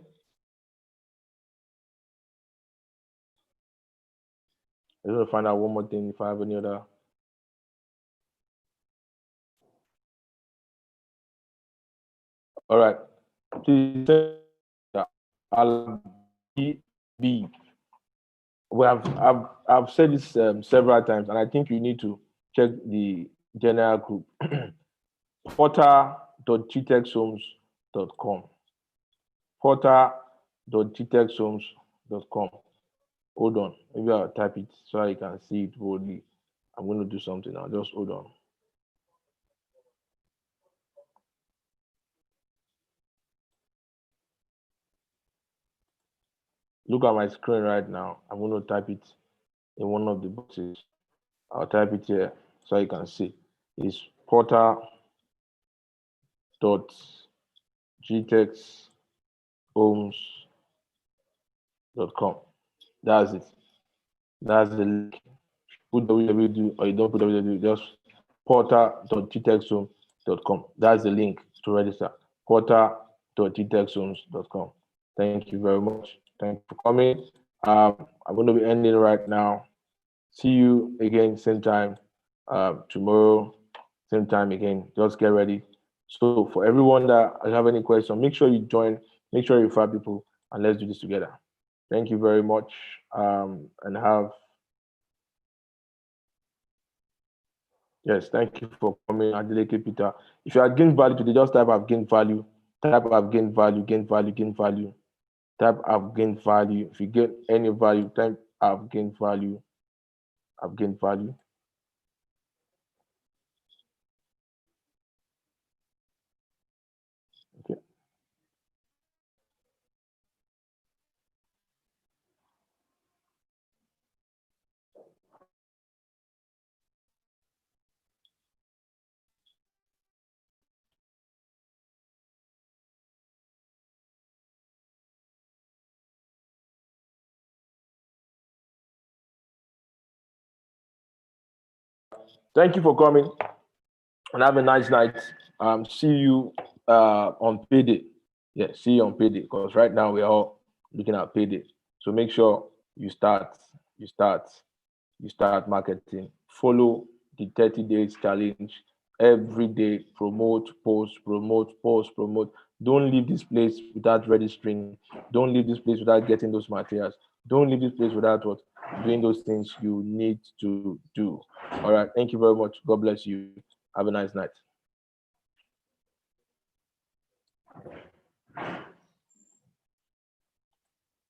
I'm going to find out one more thing if I have any other. All right. Please, I'll be. I've said this several times, and I think you need to check the general group. portal.gtechzones.com. portal.gtechzones.com. Hold on. Maybe I'll type it so you can see it boldly. I'm going to do something now. Just hold on. Look at my screen right now. I'm going to type it in one of the boxes. I'll type it here so you can see. It's portal.gtechhomes.com. That's it. That's the link. Put www or you don't put www, just portal.gtechzone.com. That's the link to register. portal.gtechzones.com. Thank you very much. Thank you for coming. I'm going to be ending right now. See you again, same time tomorrow, same time again. Just get ready. So for everyone that have any question, make sure you join, make sure you refer people, and let's do this together. Thank you very much, and have. Yes, thank you for coming, Adeleke Peter. If you have gained value today, just type I've gained value. Type I've gained value, gain value, gain value. Type I've gained value. If you get any value, type I've gained value. I've gained value. Okay. Thank you for coming and have a nice night. See you on payday. Yeah, see you on payday because right now we're all looking at payday. So make sure you start marketing. Follow the 30 days challenge every day. Promote, post, promote, post, promote. Don't leave this place without registering. Don't leave this place without getting those materials. Don't leave this place without what doing those things you need to do. All right. Thank you very much. God bless you. Have a nice night.